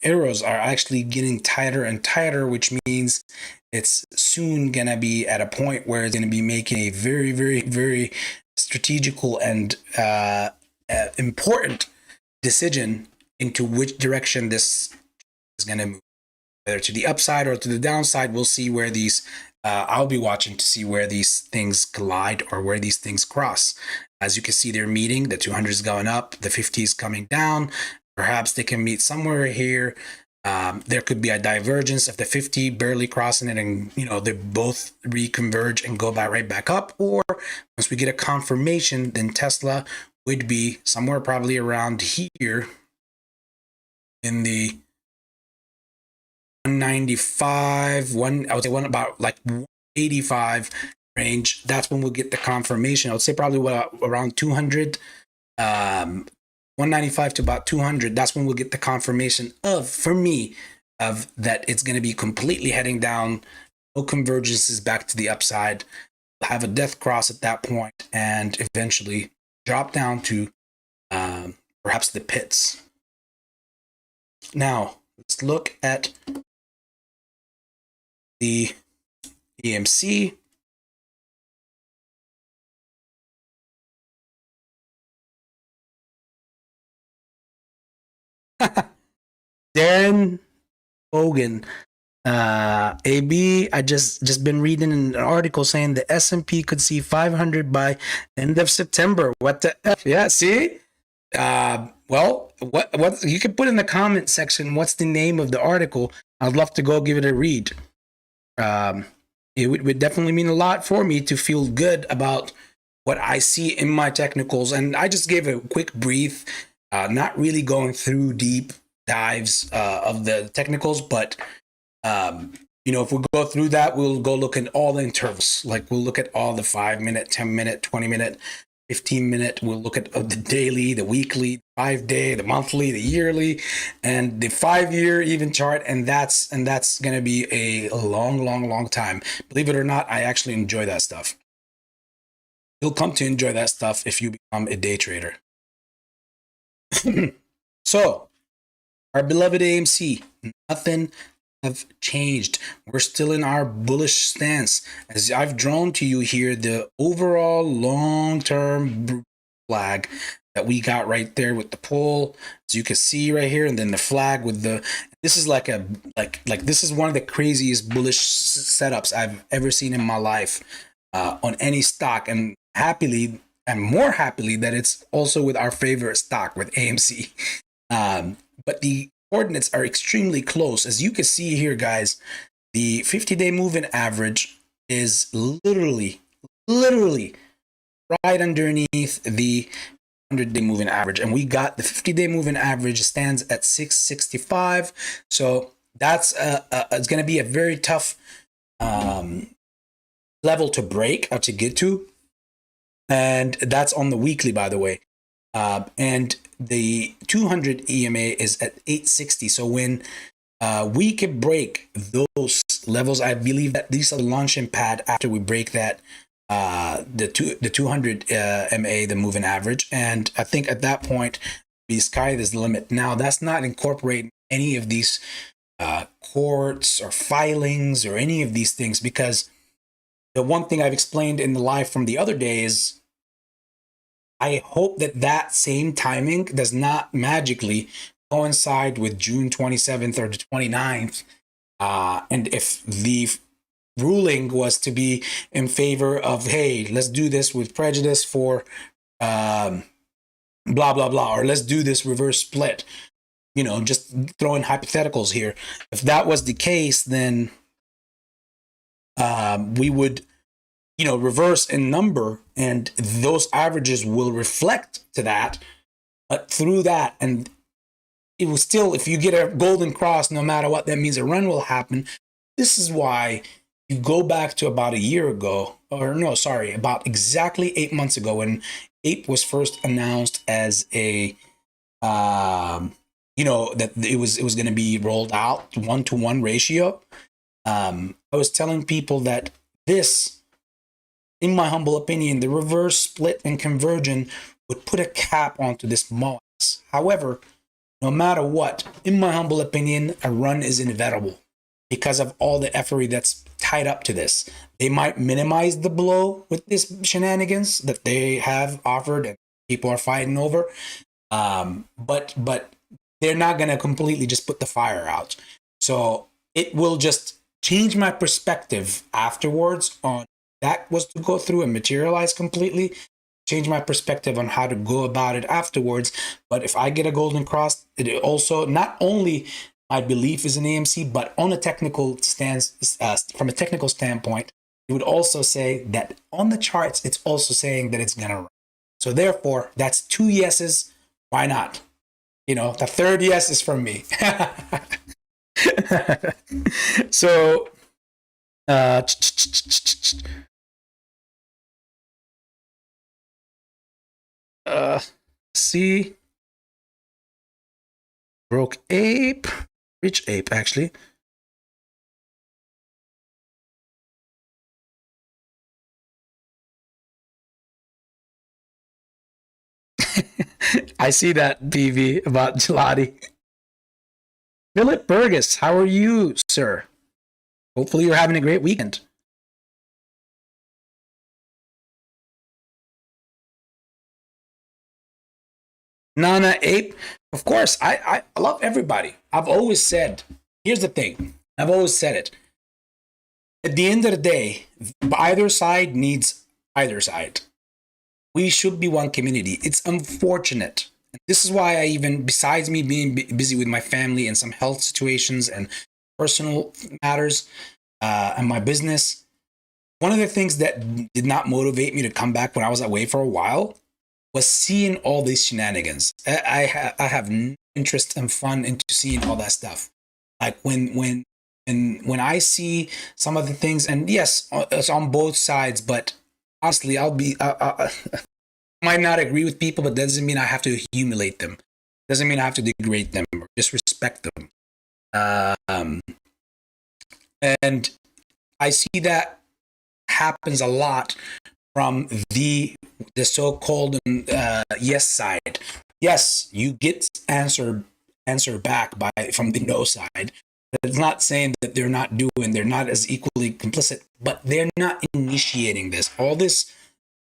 arrows are actually getting tighter and tighter, which means it's soon gonna be at a point where it's gonna be making a very, very, very strategical and important decision into which direction this is gonna move, whether to the upside or to the downside. We'll see where these I'll be watching to see where these things collide or where these things cross. As you can see, they're meeting. The 200 is going up, the 50 is coming down. Perhaps they can meet somewhere here. There could be a divergence of the 50 barely crossing it, and they both reconverge and go back right back up. Or once we get a confirmation, then Tesla would be somewhere probably around here in the 195, I would say about like 85 range. That's when we'll get the confirmation. I would say probably around 200, 195 to about 200. That's when we'll get the confirmation for me, of that it's going to be completely heading down. No convergences back to the upside. We'll have a death cross at that point and eventually drop down to perhaps the pits. Now, let's look at the AMC. Darren Hogan, AB. I just been reading an article saying the S&P could see 500 by end of September. What the F? Yeah, see. Well, what you can put in the comment section. What's the name of the article? I'd love to go give it a read. It would definitely mean a lot for me to feel good about what I see in my technicals. And I just gave a quick brief, not really going through deep dives of the technicals, but if we go through that, we'll go look at all the intervals. Like we'll look at all the 5-minute, 10-minute, 20-minute, 15-minute. We'll look at the daily, the weekly, 5-day, the monthly, the yearly, and the 5-year even chart. And that's going to be a long time. Believe it or not, I actually enjoy that stuff. You'll come to enjoy that stuff if you become a day trader. So, our beloved AMC, nothing have changed. We're still in our bullish stance. As I've drawn to you here, the overall long-term flag that we got right there with the pole, as you can see right here, and then the flag with this is like this is one of the craziest bullish setups I've ever seen in my life on any stock, and more happily that it's also with our favorite stock, with AMC. But the coordinates are extremely close. As you can see here, guys, the 50-day moving average is literally right underneath the 100-day moving average, and we got the 50-day moving average stands at 665. So that's it's going to be a very tough level to break or to get to, and that's on the weekly, by the way. And the 200 EMA is at 860. So when we can break those levels, I believe that these are the launching pad after we break that the 200 MA, the moving average. And I think at that point, the sky is the limit. Now, that's not incorporating any of these courts or filings or any of these things, because the one thing I've explained in the live from the other day is I hope that that same timing does not magically coincide with June 27th or the 29th. And if the ruling was to be in favor of, hey, let's do this with prejudice for blah, blah, blah, or let's do this reverse split, you know, just throwing hypotheticals here. If that was the case, then we would, you know, reverse in number, and those averages will reflect to that. But through that, and it will still, if you get a golden cross, no matter what, that means a run will happen. This is why you go back to about a year ago, or no, sorry, about exactly 8 months ago, when APE was first announced as a, you know, that it was going to be rolled out 1-to-1 ratio. I was telling people that this, in my humble opinion, the reverse split and conversion would put a cap onto this MOS. However, no matter what, in my humble opinion, a run is inevitable because of all the effery that's tied up to this. They might minimize the blow with this shenanigans that they have offered and people are fighting over, but they're not going to completely just put the fire out. So it will just change my perspective afterwards on that was to go through and materialize completely, change my perspective on how to go about it afterwards. But if I get a golden cross, it also, not only my belief is in AMC, but on a technical stance, from a technical standpoint, it would also say that on the charts, it's also saying that it's gonna run. So therefore, that's 2 yeses. Why not? You know, the third yes is from me. So, see, broke ape, rich ape, actually. I see that, BV, about gelati. Philip Burgess, how are you, sir? Hopefully you're having a great weekend. Nana Ape, of course, I love everybody. I've always said, here's the thing. I've always said it. At the end of the day, either side needs either side. We should be one community. It's unfortunate. This is why I even, besides me being busy with my family and some health situations and personal matters and my business, one of the things that did not motivate me to come back when I was away for a while was seeing all these shenanigans. I have no interest and fun into seeing all that stuff. Like when I see some of the things, and yes, it's on both sides, but honestly, I'll be might not agree with people, but that doesn't mean I have to humiliate them. Doesn't mean I have to degrade them or disrespect them. And I see that happens a lot from the so-called yes side. Yes, you get answer back from the no side. It's not saying that they're not as equally complicit, but they're not initiating this. All this,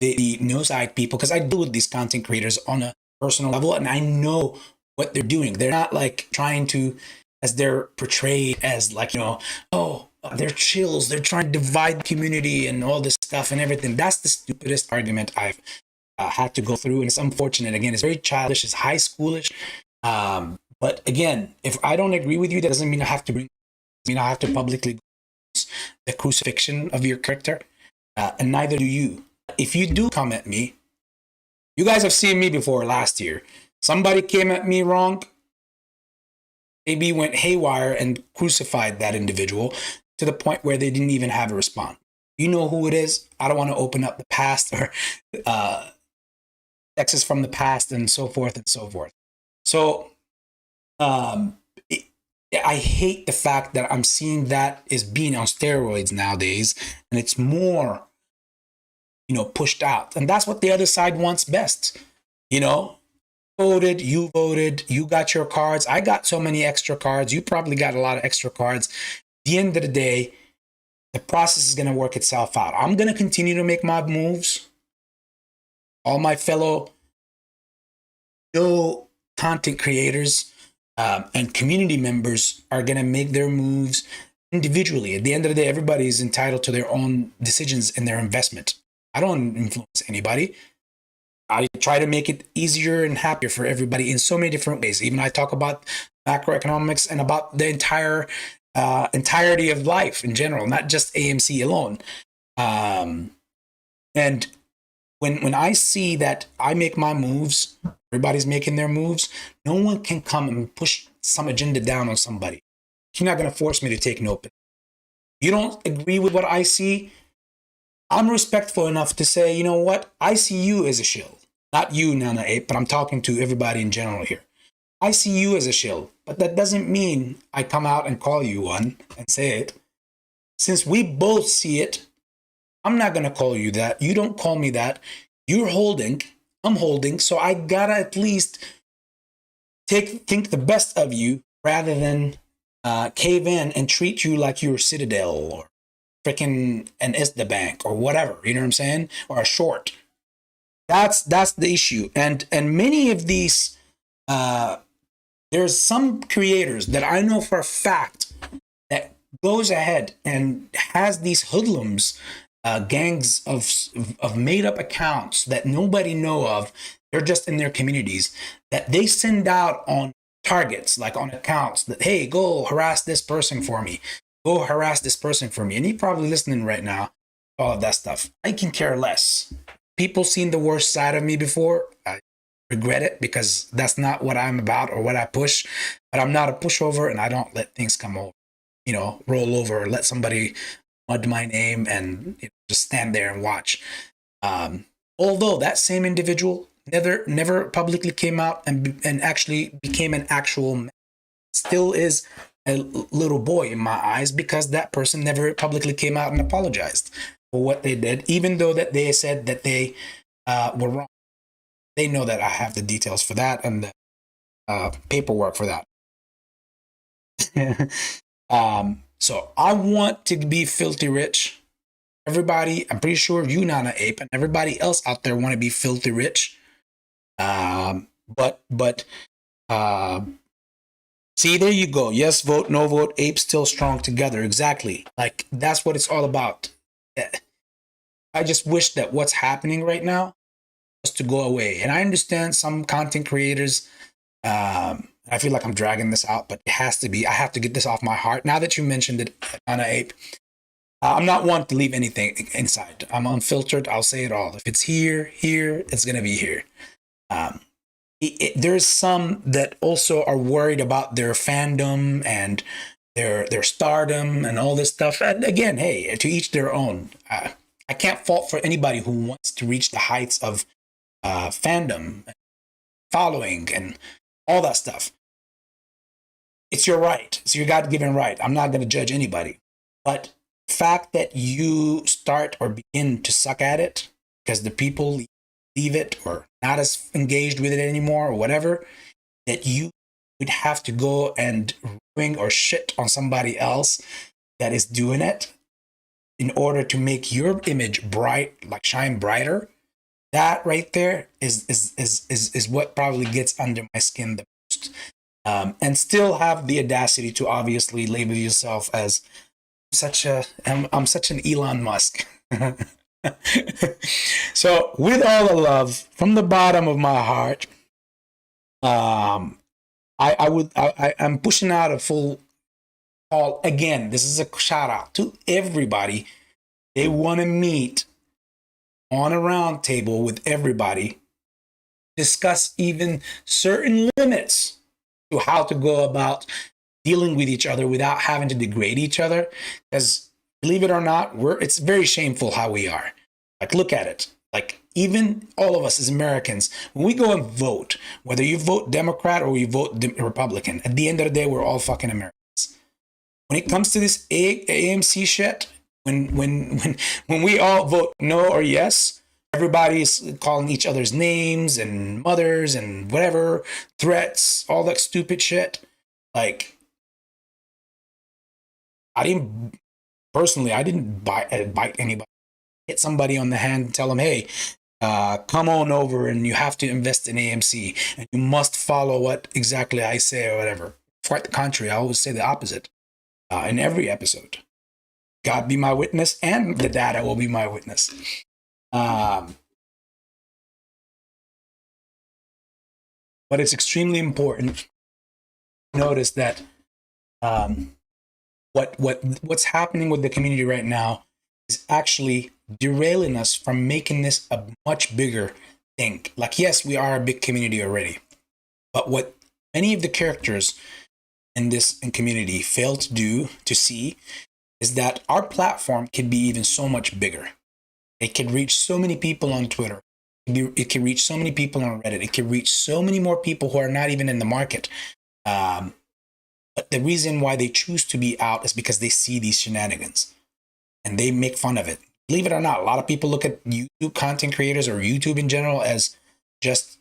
the no side people, because I deal with these content creators on a personal level, and I know what they're doing. They're not like trying to, as they're portrayed as like, you know, oh, they're chills. They're trying to divide the community and all this stuff and everything. That's the stupidest argument I've had to go through, and it's unfortunate. Again, it's very childish. It's high schoolish. But again, if I don't agree with you, that doesn't mean I have to publicly the crucifixion of your character, and neither do you. If you do come at me, You guys have seen me before last year. Somebody came at me wrong. AB went haywire and crucified that individual to the point where they didn't even have a response. You know who it is. I don't want to open up the past or texts from the past and so forth and so forth. So I hate the fact that I'm seeing that is being on steroids nowadays, and it's more, pushed out. And that's what the other side wants best. Voted, you got your cards. I got so many extra cards. You probably got a lot of extra cards. At the end of the day, the process is going to work itself out. I'm going to continue to make my moves. All my fellow content creators and community members are going to make their moves individually. At the end of the day, everybody is entitled to their own decisions in their investment. I don't influence anybody. I try to make it easier and happier for everybody in so many different ways. Even I talk about macroeconomics and about the entirety of life in general, not just AMC alone. And when I see that I make my moves, everybody's making their moves, no one can come and push some agenda down on somebody. You're not going to force me to take no. You don't agree with what I see, I'm respectful enough to say, you know what? I see you as a shield. Not you, Nana Ape, but I'm talking to everybody in general here. I see you as a shield, but that doesn't mean I come out and call you one and say it. Since we both see it, I'm not going to call you that. You don't call me that. You're holding, I'm holding, so I gotta at least think the best of you rather than cave in and treat you like you're a Citadel or freaking an ISDA bank or whatever, you know what I'm saying? Or a short. That's the issue. And many of these, there's some creators that I know for a fact that goes ahead and has these hoodlums, gangs of made up accounts that nobody know of. They're just in their communities that they send out on targets, like on accounts that, hey, go harass this person for me. Go harass this person for me. And you're probably listening right now, all of that stuff. I can care less. People seen the worst side of me before. I regret it because that's not what I'm about or what I push. But I'm not a pushover, and I don't let things come over, roll over or let somebody mud my name and just stand there and watch. Although that same individual never publicly came out and actually became an actual man, still is a little boy in my eyes because that person never publicly came out and apologized for what they did, even though that they said that they were wrong. They know that I have the details for that and the paperwork for that. So I want to be filthy rich. Everybody, I'm pretty sure you, Nana Ape, and everybody else out there want to be filthy rich. But see, there you go. Yes vote, no vote, Ape still strong together. Exactly. Like, that's what it's all about. I just wish that what's happening right now was to go away. And I understand some content creators, I feel like I'm dragging this out, but it has to be. I have to get this off my heart. Now that you mentioned it, Anna Ape, I'm not one to leave anything inside. I'm unfiltered. I'll say it all. If it's here, it's going to be here. There's some that also are worried about their fandom and their stardom and all this stuff. And again, hey, to each their own. I can't fault for anybody who wants to reach the heights of fandom, following, and all that stuff. It's your right. It's your God-given right. I'm not going to judge anybody. But the fact that you start or begin to suck at it because the people leave it or not as engaged with it anymore or whatever, that you would have to go and ruin or shit on somebody else that is doing it in order to make your image bright, like shine brighter. That right there is what probably gets under my skin the most. And still have the audacity to obviously label yourself as I'm such an Elon Musk. So with all the love from the bottom of my heart, I'm pushing out a full call again. This is a shout out to everybody. They want to meet on a round table with everybody discuss even certain limits to how to go about dealing with each other without having to degrade each other. Because believe it or not, it's very shameful how we are. Like, look at it. Like, even all of us as Americans, when we go and vote, whether you vote Democrat or you vote Republican, at the end of the day, we're all fucking Americans. When it comes to this AMC shit, when we all vote no or yes, everybody's calling each other's names and mothers and whatever, threats, all that stupid shit. Like, I didn't bite anybody, hit somebody on the hand and tell them, hey, come on over and you have to invest in AMC and you must follow what exactly I say or whatever. Quite the contrary, I always say the opposite in every episode. God be my witness and the data will be my witness. But it's extremely important to notice that what's happening with the community right now is actually derailing us from making this a much bigger thing. Like, yes, we are a big community already, but what many of the characters in this community fail to see is that our platform can be even so much bigger. It can reach so many people on Twitter. It can reach so many people on Reddit. It can reach so many more people who are not even in the market. But the reason why they choose to be out is because they see these shenanigans and they make fun of it. Believe it or not, a lot of people look at YouTube content creators or YouTube in general as just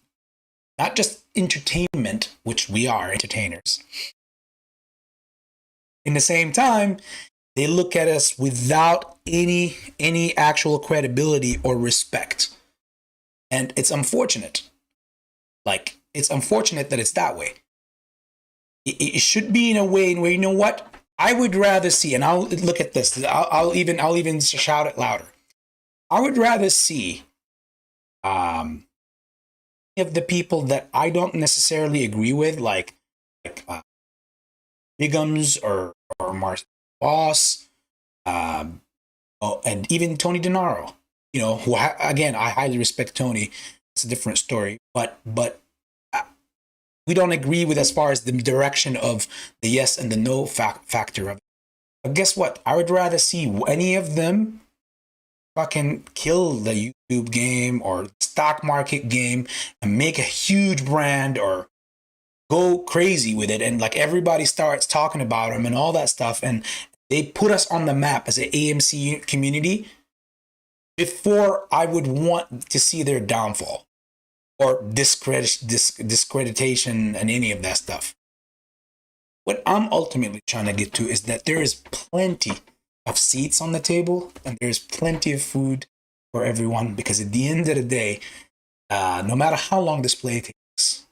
not just entertainment, which we are entertainers. In the same time, they look at us without any actual credibility or respect. And it's unfortunate. Like, it's unfortunate that it's that way. It should be in a way where, you know what? I would rather see, and I'll look at this. I'll even shout it louder. I would rather see of the people that I don't necessarily agree with, like Bigums or Mars Boss, and even Tony DeNaro. You know, who again, I highly respect Tony. It's a different story, but we don't agree with as far as the direction of the yes and the no factor of it. But guess what? I would rather see any of them fucking kill the YouTube game or stock market game and make a huge brand or go crazy with it. And like everybody starts talking about them and all that stuff. And they put us on the map as an AMC community before I would want to see their downfall or discreditation and any of that stuff. What I'm ultimately trying to get to is that there is plenty of seats on the table and there's plenty of food for everyone, because at the end of the day, no matter how long this play takes,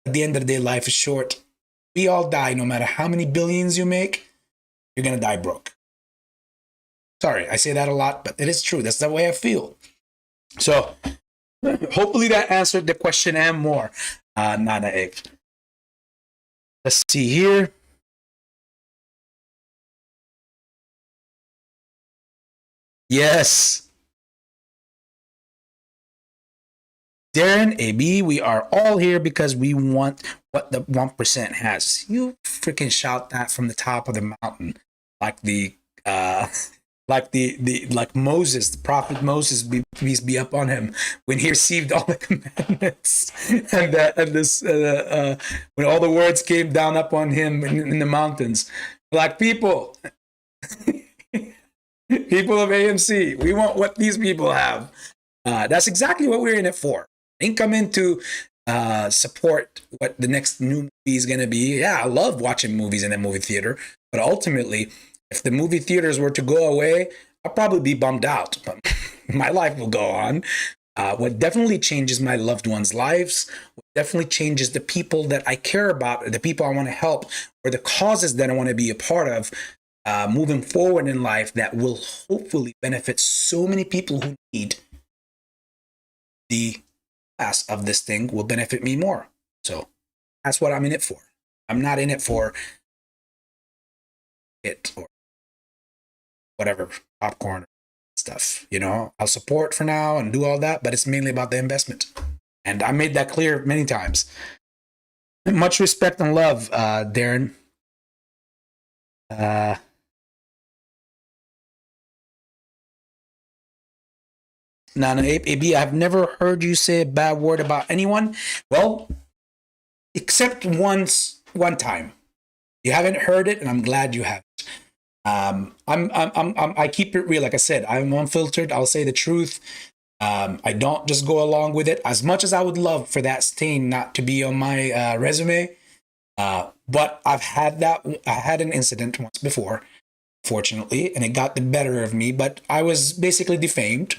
at the end of the day, life is short. We all die. No matter how many billions you make, you're going to die broke. Sorry, I say that a lot, but it is true. That's the way I feel. So hopefully that answered the question and more. Nana Egg. Let's see here. Yes. Darren, AB, we are all here because we want what the 1% has. You freaking shout that from the top of the mountain, like like Moses, the prophet Moses, peace be up on him, when he received all the commandments and this when all the words came down up on him in the mountains. Like, people of AMC, we want what these people have. That's exactly what we're in it for. Didn't come in to support what the next new movie is going to be. Yeah, I love watching movies in the movie theater, but ultimately, if the movie theaters were to go away, I'll probably be bummed out. But my life will go on. What definitely changes my loved ones' lives, what definitely changes the people that I care about, or the people I want to help, or the causes that I want to be a part of, moving forward in life, that will hopefully benefit so many people who need the class of this thing, will benefit me more. So that's what I'm in it for. I'm not in it for it or whatever, popcorn stuff. You know, I'll support for now and do all that, but it's mainly about the investment. And I made that clear many times. Much respect and love, Darren. Uh, Nana AB, I've never heard you say a bad word about anyone. Well, except one time. You haven't heard it, and I'm glad you haven't. I keep it real. Like I said, I'm unfiltered. I'll say the truth. I don't just go along with it. As much as I would love for that stain not to be on my resume, but I've had that. I had an incident once before, fortunately, and it got the better of me. But I was basically defamed.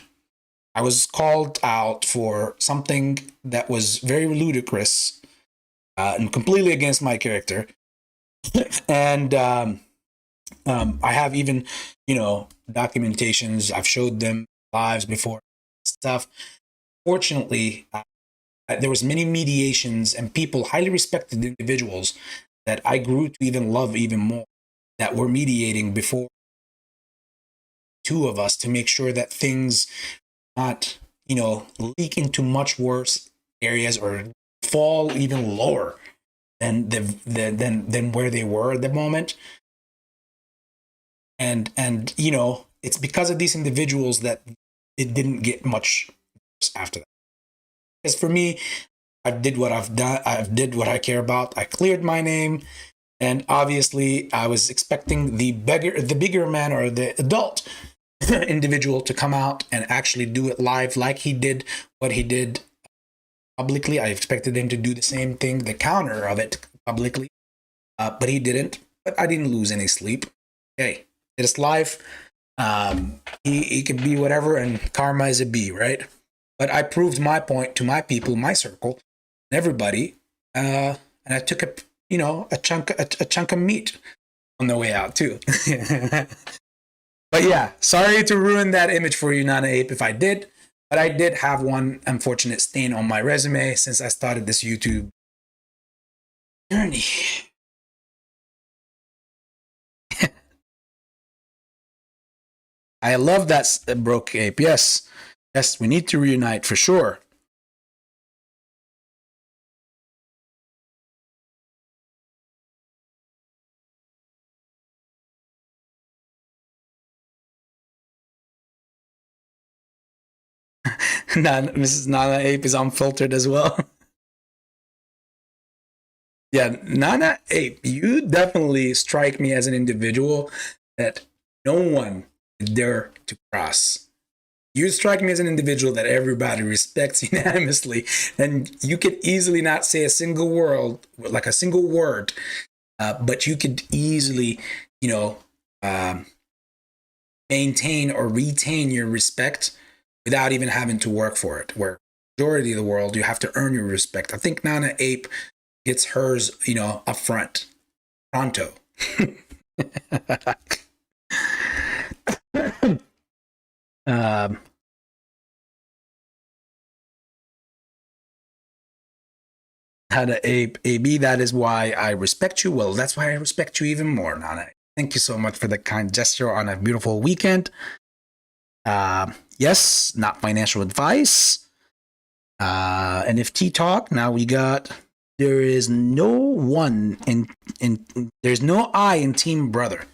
I was called out for something that was very ludicrous and completely against my character. And I have even, documentations. I've showed them lives before stuff. Fortunately, there was many mediations and people, highly respected individuals that I grew to even love even more, that were mediating before two of us to make sure that things not, leak into much worse areas or fall even lower than where they were at the moment. And it's because of these individuals that it didn't get much worse after that. As for me, I did what I've done. I did what I care about. I cleared my name, and obviously, I was expecting the bigger man or the adult individual to come out and actually do it live, like he did what he did publicly. I expected him to do the same thing, the counter of it publicly, but he didn't. But I didn't lose any sleep. Hey, it's life. He could be whatever, and karma is a bee, right? But I proved my point to my people, my circle, and everybody, and I took a chunk of meat on the way out too. But yeah, sorry to ruin that image for you, Nana Ape, if I did. But I did have one unfortunate stain on my resume since I started this YouTube journey. I love that, Broke Ape. Yes, we need to reunite for sure. Mrs. Nana Ape is unfiltered as well. Yeah, Nana Ape, you definitely strike me as an individual that no one would dare to cross. You strike me as an individual that everybody respects unanimously, and you could easily not say a single word, like a single word, but you could easily, um, maintain or retain your respect without even having to work for it. Where majority of the world, you have to earn your respect. I think Nana Ape gets hers, up front, pronto. um, Nana Ape, AB, that is why I respect you. Well, that's why I respect you even more, Nana. Thank you so much for the kind gesture on a beautiful weekend. Yes, not financial advice. NFT talk. Now we got. There is no one in there's no I in Team Brother.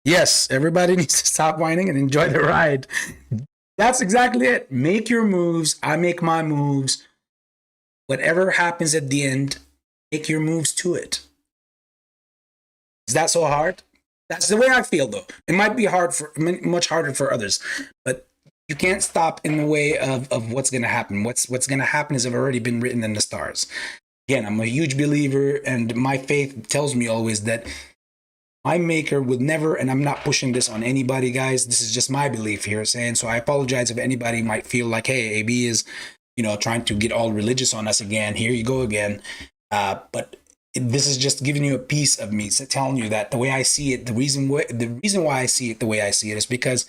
Yes, everybody needs to stop whining and enjoy the ride. That's exactly it. Make your moves. I make my moves. Whatever happens at the end, make your moves to it. Is that so hard? That's the way I feel, though. It might be much harder for others, but you can't stop in the way of what's going to happen. What's going to happen has already been written in the stars. Again, I'm a huge believer, and my faith tells me always that my maker would never, and I'm not pushing this on anybody, guys. This is just my belief here, saying. So I apologize if anybody might feel like, hey, AB is, trying to get all religious on us again. Here you go again. But this is just giving you a piece of me, telling you that the way I see it, the reason why I see it the way I see it is because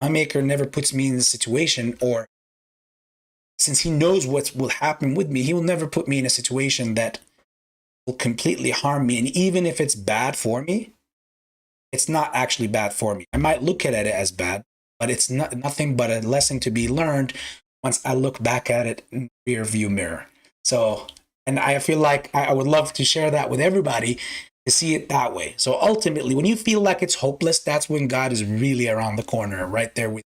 my maker never puts me in a situation, or since he knows what will happen with me, he will never put me in a situation that will completely harm me. And even if it's bad for me, it's not actually bad for me. I might look at it as bad, but it's nothing but a lesson to be learned once I look back at it in the rear view mirror. So, and I feel like I would love to share that with everybody to see it that way. So ultimately, when you feel like it's hopeless, that's when God is really around the corner, right there with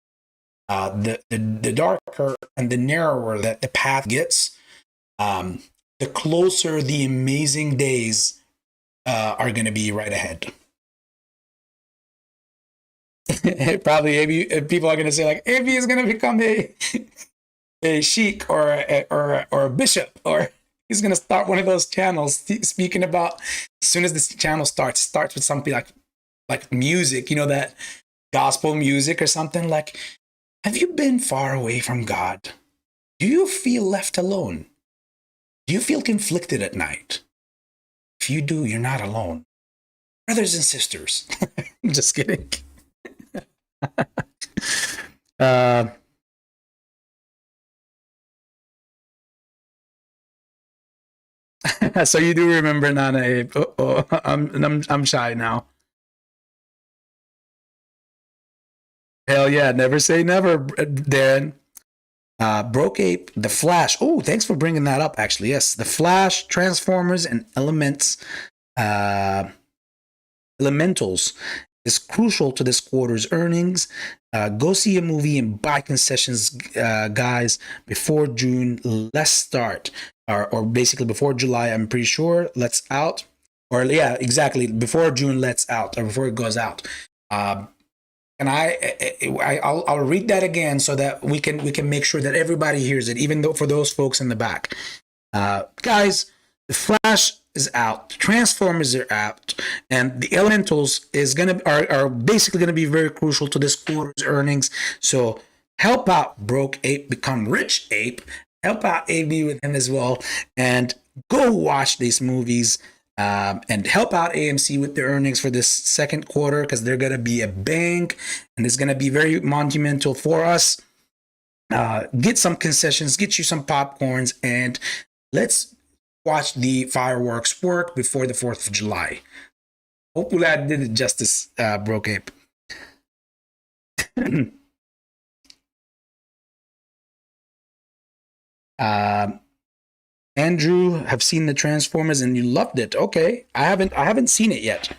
the darker and the narrower that the path gets, the closer the amazing days are going to be right ahead. Probably people are going to say like, AB is going to become a sheik or a bishop, or he's going to start one of those channels speaking about, as soon as this channel starts with something like music, that gospel music or something like, have you been far away from God? Do you feel left alone? Do you feel conflicted at night? If you do, you're not alone. Brothers and sisters. I'm just kidding. So you do remember Nana Abe? I'm shy now. Hell yeah, never say never, Darren. Broke Ape, The Flash. Oh, thanks for bringing that up. Actually, yes, The Flash, Transformers, and Elementals is crucial to this quarter's earnings. Go see a movie and buy concessions, guys, before June. Let's start, or basically before July. I'm pretty sure. Let's out, or yeah, exactly before June. Let's out, or before it goes out. And I'll read that again so that we can make sure that everybody hears it, even though for those folks in the back. Guys, The Flash is out, Transformers are out, and the Elementals are basically gonna be very crucial to this quarter's earnings. So help out Broke Ape become Rich Ape. Help out AB with him as well, and go watch these movies. And help out AMC with their earnings for this second quarter, because they're going to be a bang and it's going to be very monumental for us. Get some concessions, get you some popcorns, and let's watch the fireworks work before the 4th of July. Hopefully I did it justice, Broke Ape. Andrew, have seen the Transformers and you loved it. Okay, I haven't seen it yet.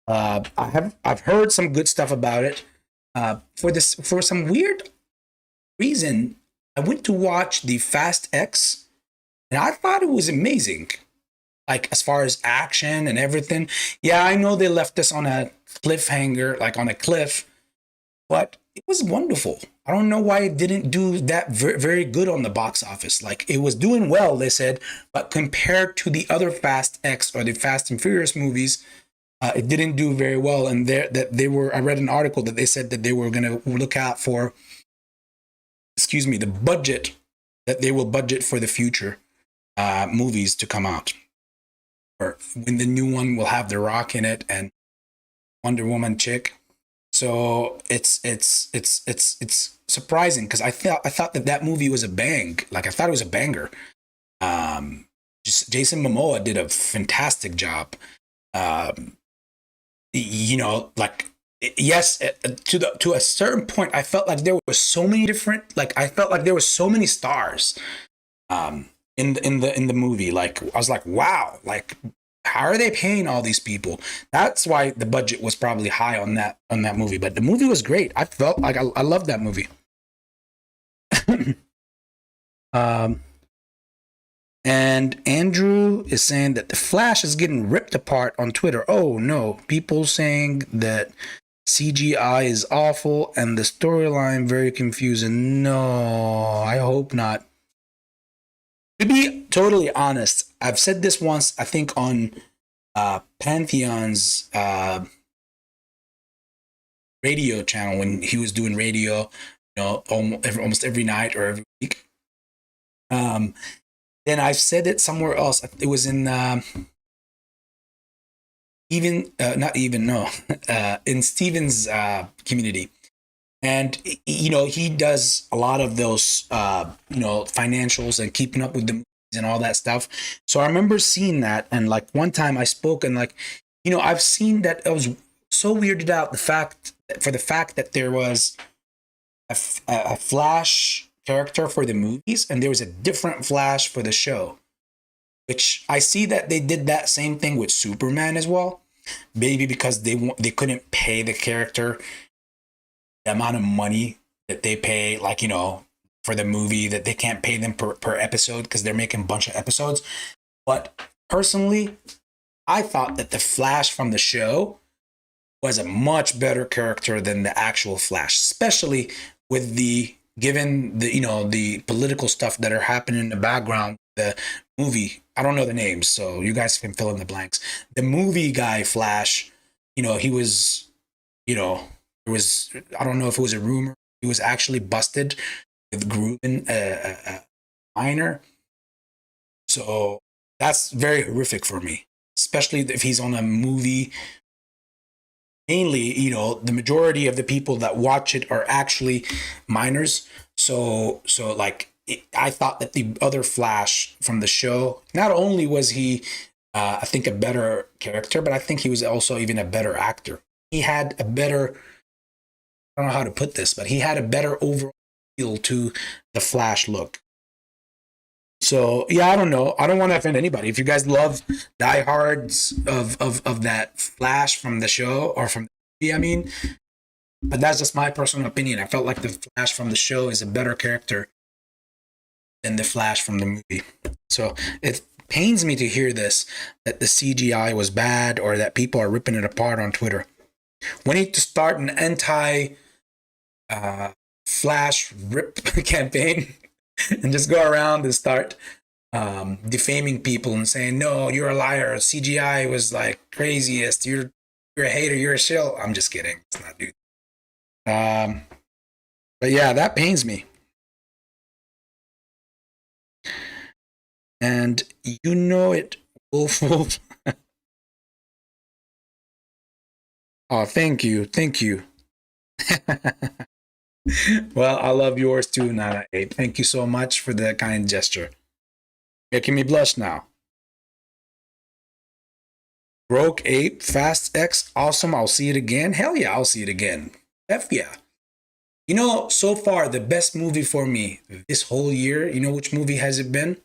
I've heard some good stuff about it. For some weird reason, I went to watch the Fast X, and I thought it was amazing. Like as far as action and everything. Yeah, I know they left us on a cliffhanger, like on a cliff, but it was wonderful. I don't know why it didn't do that very good on the box office. Like it was doing well, they said, but compared to the other Fast X or the Fast and Furious movies, it didn't do very well. And I read an article that they said that they were going to look out for, the budget that they will budget for the future movies to come out, or when the new one will have The Rock in it and Wonder Woman chick. So it's surprising, because I thought that movie was a bang. Like I thought it was a banger. Just Jason Momoa did a fantastic job. Like yes, to a certain point, I felt like there was so many different. Like I felt like there was so many stars. In the movie, like I was like, wow, like how are they paying all these people? That's why the budget was probably high on that movie. But the movie was great. I felt like I loved that movie. And Andrew is saying that the Flash is getting ripped apart on Twitter. Oh no, people saying that CGI is awful and the storyline very confusing. No, I hope not. To be totally honest, I've said this once, I think on Pantheon's radio channel when he was doing radio, almost every night or every week. Then I've said it somewhere else. It was in in Steven's community. And, he does a lot of those, financials and keeping up with the movies and all that stuff. So I remember seeing that, and like one time I spoke, and like, I've seen that. I was so weirded out the fact that there was a Flash character for the movies, and there was a different Flash for the show. Which I see that they did that same thing with Superman as well. Maybe because they couldn't pay the character the amount of money that they pay, like, for the movie, that they can't pay them per episode because they're making a bunch of episodes. But personally, I thought that the Flash from the show was a much better character than the actual Flash, especially with given the political stuff that are happening in the background. The movie, I don't know the names, so you guys can fill in the blanks. The movie guy Flash, he was, there was, I don't know if it was a rumor, he was actually busted with grooming a minor. So that's very horrific for me, especially if he's on a movie. Mainly, the majority of the people that watch it are actually minors. So like, I thought that the other Flash from the show, not only was he, I think, a better character, but I think he was also even a better actor. He had a better, I don't know how to put this, but he had a better overall feel to the Flash look. So yeah, I don't know. I don't want to offend anybody. If you guys love diehards of that Flash from the show or from the movie, I mean, but that's just my personal opinion. I felt like the Flash from the show is a better character than the Flash from the movie. So it pains me to hear this, that the CGI was bad or that people are ripping it apart on Twitter. We need to start an anti Flash rip campaign and just go around and start defaming people and saying, no, you're a liar. CGI was like craziest. You're a hater. You're a shill. I'm just kidding. It's not dude. But yeah, that pains me. And you know it, Wolf Wolf. Oh, thank you. Thank you. Well, I love yours too, Nana Ape. Thank you so much for the kind gesture. Making me blush now. Broke Ape, Fast X, awesome. I'll see it again. Hell yeah, I'll see it again. F yeah. So far, the best movie for me this whole year, which movie has it been?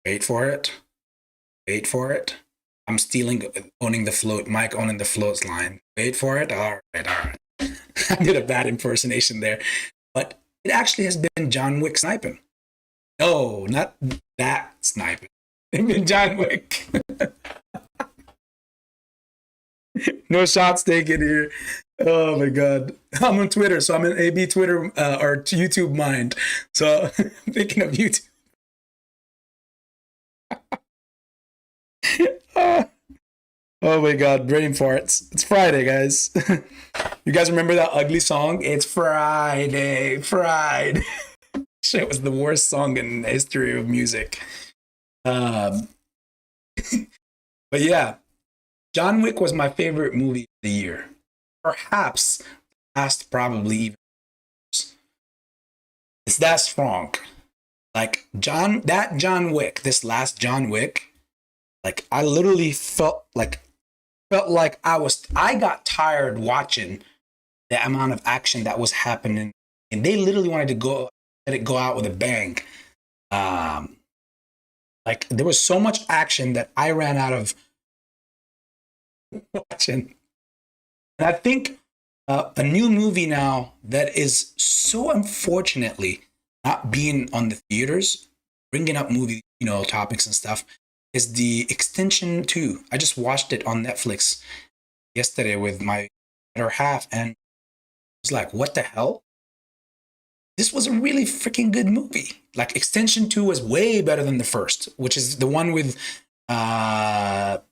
Wait for it. Wait for it. I'm owning the float. Mike owning the floats line. Wait for it. All right. I did a bad impersonation there. But it actually has been John Wick sniping. No, not that sniping. It's been John Wick. No shots taken here. Oh my God. I'm on Twitter, so I'm in AB Twitter or YouTube mind. So thinking of YouTube. Oh my God, brain farts. It's Friday, guys. You guys remember that ugly song? It's Friday. Shit was the worst song in the history of music. But yeah, John Wick was my favorite movie of the year. Perhaps last probably even. It's that strong. Like John Wick, this last John Wick, like I literally felt like I got tired watching the amount of action that was happening, and they literally wanted to let it go out with a bang. Like there was so much action that I ran out of watching. And I think a new movie now that is so unfortunately not being on the theaters, bringing up movie topics and stuff, is the Extension 2. I just watched it on Netflix yesterday with my better half, and I was like, what the hell? This was a really freaking good movie. Like Extension 2 was way better than the first, which is the one with Hemsworth,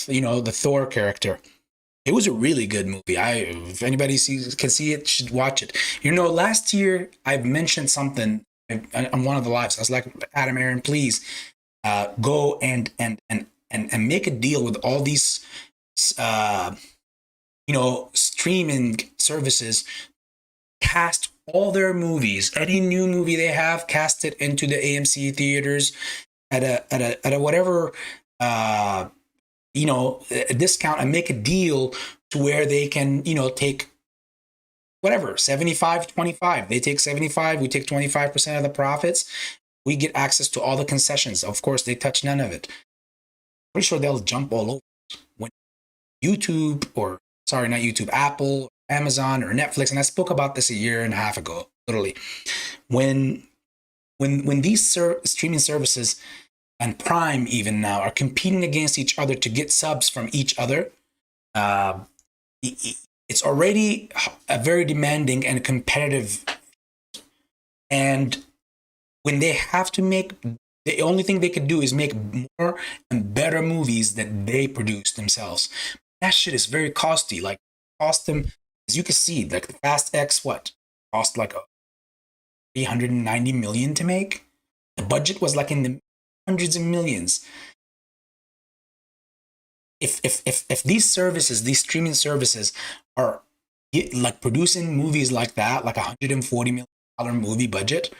the Thor character. It was a really good movie. If anybody can see it, should watch it. Last year I've mentioned something on one of the lives. I was like, Adam, Aaron, please go and make a deal with all these streaming services, cast all their movies, any new movie they have, cast it into the AMC theaters at a whatever a discount, and make a deal to where they can take whatever 75-25. They take 75, we take 25% of the profits. We get access to all the concessions. Of course, they touch none of it. Pretty sure they'll jump all over when YouTube, or sorry, not YouTube, Apple, Amazon, or Netflix. And I spoke about this a year and a half ago, literally. When these streaming services and Prime even now are competing against each other to get subs from each other, it's already a very demanding and competitive. And when they have to make, the only thing they could do is make more and better movies that they produce themselves. That shit is very costly. Like, cost them, as you can see, like the Fast X, cost like 390 million to make. The budget was like in the hundreds of millions. If these services, these streaming services, are like producing movies like that, like $140 million movie budget,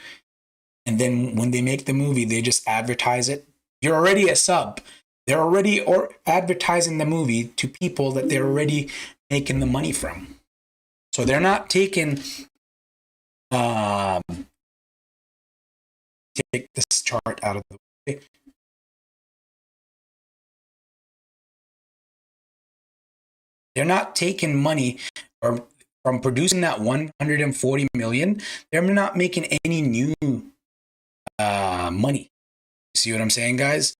and then when they make the movie, they just advertise it. You're already a sub. They're already advertising the movie to people that they're already making the money from. So they're not taking. Take this chart out of the way. They're not taking money from producing that 140 million. They're not making any new money. See what I'm saying, guys?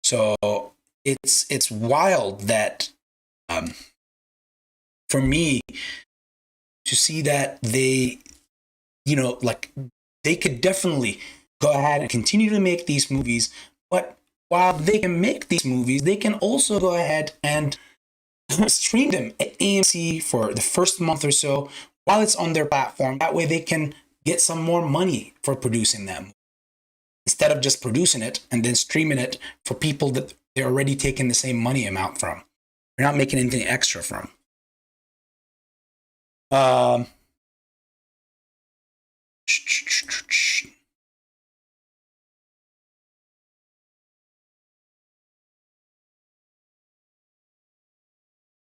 So it's wild that for me to see that they, like, they could definitely go ahead and continue to make these movies, but while they can make these movies, they can also go ahead and stream them at AMC for the first month or so while it's on their platform. That way they can get some more money for producing them, instead of just producing it and then streaming it for people that they're already taking the same money amount from. They're not making anything extra from.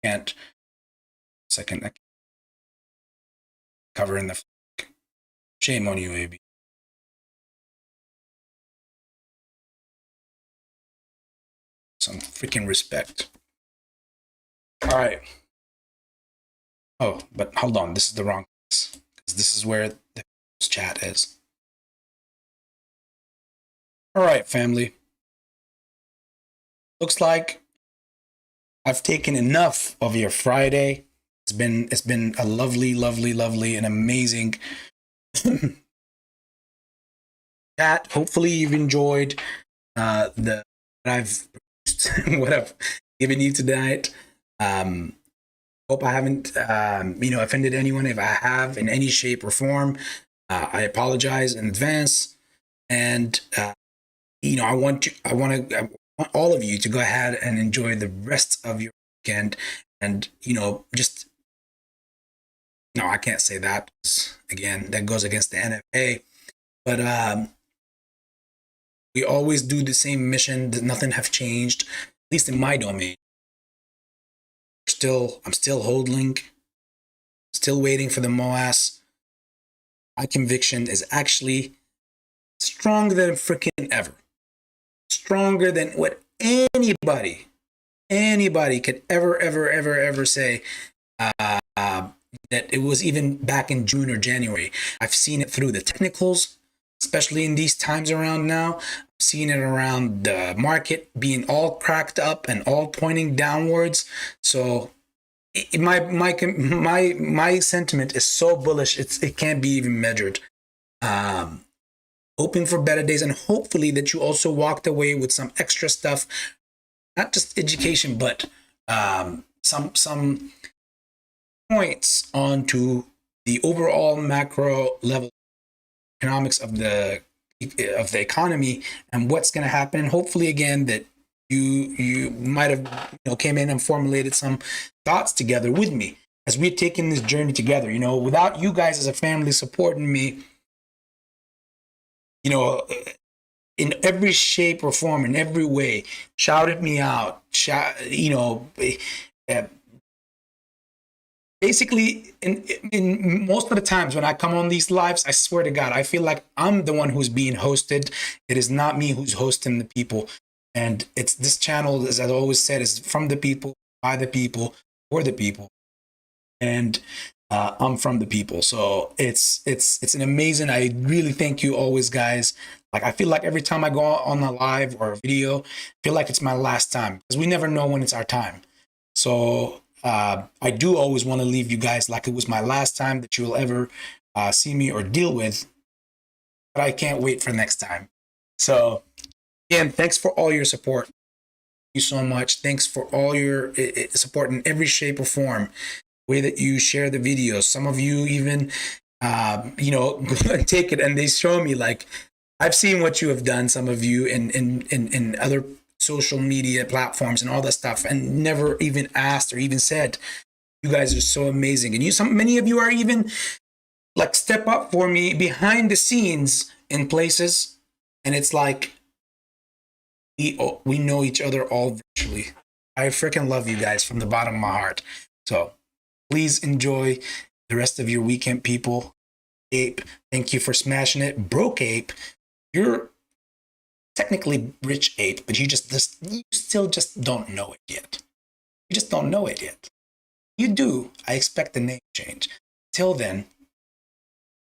Can't. Second, I can't. Covering the flag. Shame on you, AB. Some freaking respect. All right. Oh, but hold on. This is the wrong place, because this is where the chat is. All right, family. Looks like I've taken enough of your Friday. It's been a lovely, lovely, lovely, and amazing chat. Hopefully, you've enjoyed what I've given you tonight. Hope I haven't offended anyone. If I have in any shape or form, I apologize in advance. And I want all of you to go ahead and enjoy the rest of your weekend. And I can't say that, again, that goes against the NFA. But we always do the same mission. Nothing have changed, at least in my domain. I'm still holding, still waiting for the MOAS. My conviction is actually stronger than freaking ever. Stronger than what anybody could ever say that it was, even back in June or January. I've seen it through the technicals, especially in these times around now. I've seen it around the market being all cracked up and all pointing downwards. So my sentiment is so bullish, it can't be even measured. Hoping for better days, and hopefully that you also walked away with some extra stuff, not just education, but some points onto the overall macro level economics of the economy and what's going to happen. And hopefully, again, that you might have came in and formulated some thoughts together with me. as we're taking this journey together. You know, without you guys as a family supporting me, you know, in every shape or form, in every way, shouted me out, uh, basically, in most of the times when I come on these lives, I swear to God, I feel like I'm the one who's being hosted. It is not me who's hosting the people. And it's this channel, as I always said, is from the people, by the people, for the people. And I'm from the people. So it's an amazing. I really thank you always, guys. Like, I feel like every time I go on a live or a video, I feel like it's my last time, because we never know when it's our time. So I do always want to leave you guys like it was my last time that you will ever see me or deal with. But I can't wait for next time. So again, thanks for all your support. Thank you so much. Thanks for all your support in every shape or form. Way that you share the videos. Some of you even, take it and they show me, like, I've seen what you have done. Some of you in other social media platforms and all that stuff, and never even asked or even said, you guys are so amazing. And many of you are even like step up for me behind the scenes in places. And it's like, we know each other all virtually. I freaking love you guys from the bottom of my heart. So please enjoy the rest of your weekend, people. Ape, thank you for smashing it. Broke Ape, you're technically rich Ape, but you still just don't know it yet. You just don't know it yet. You do. I expect the name change. Till then,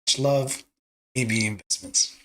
much love, AB Investments.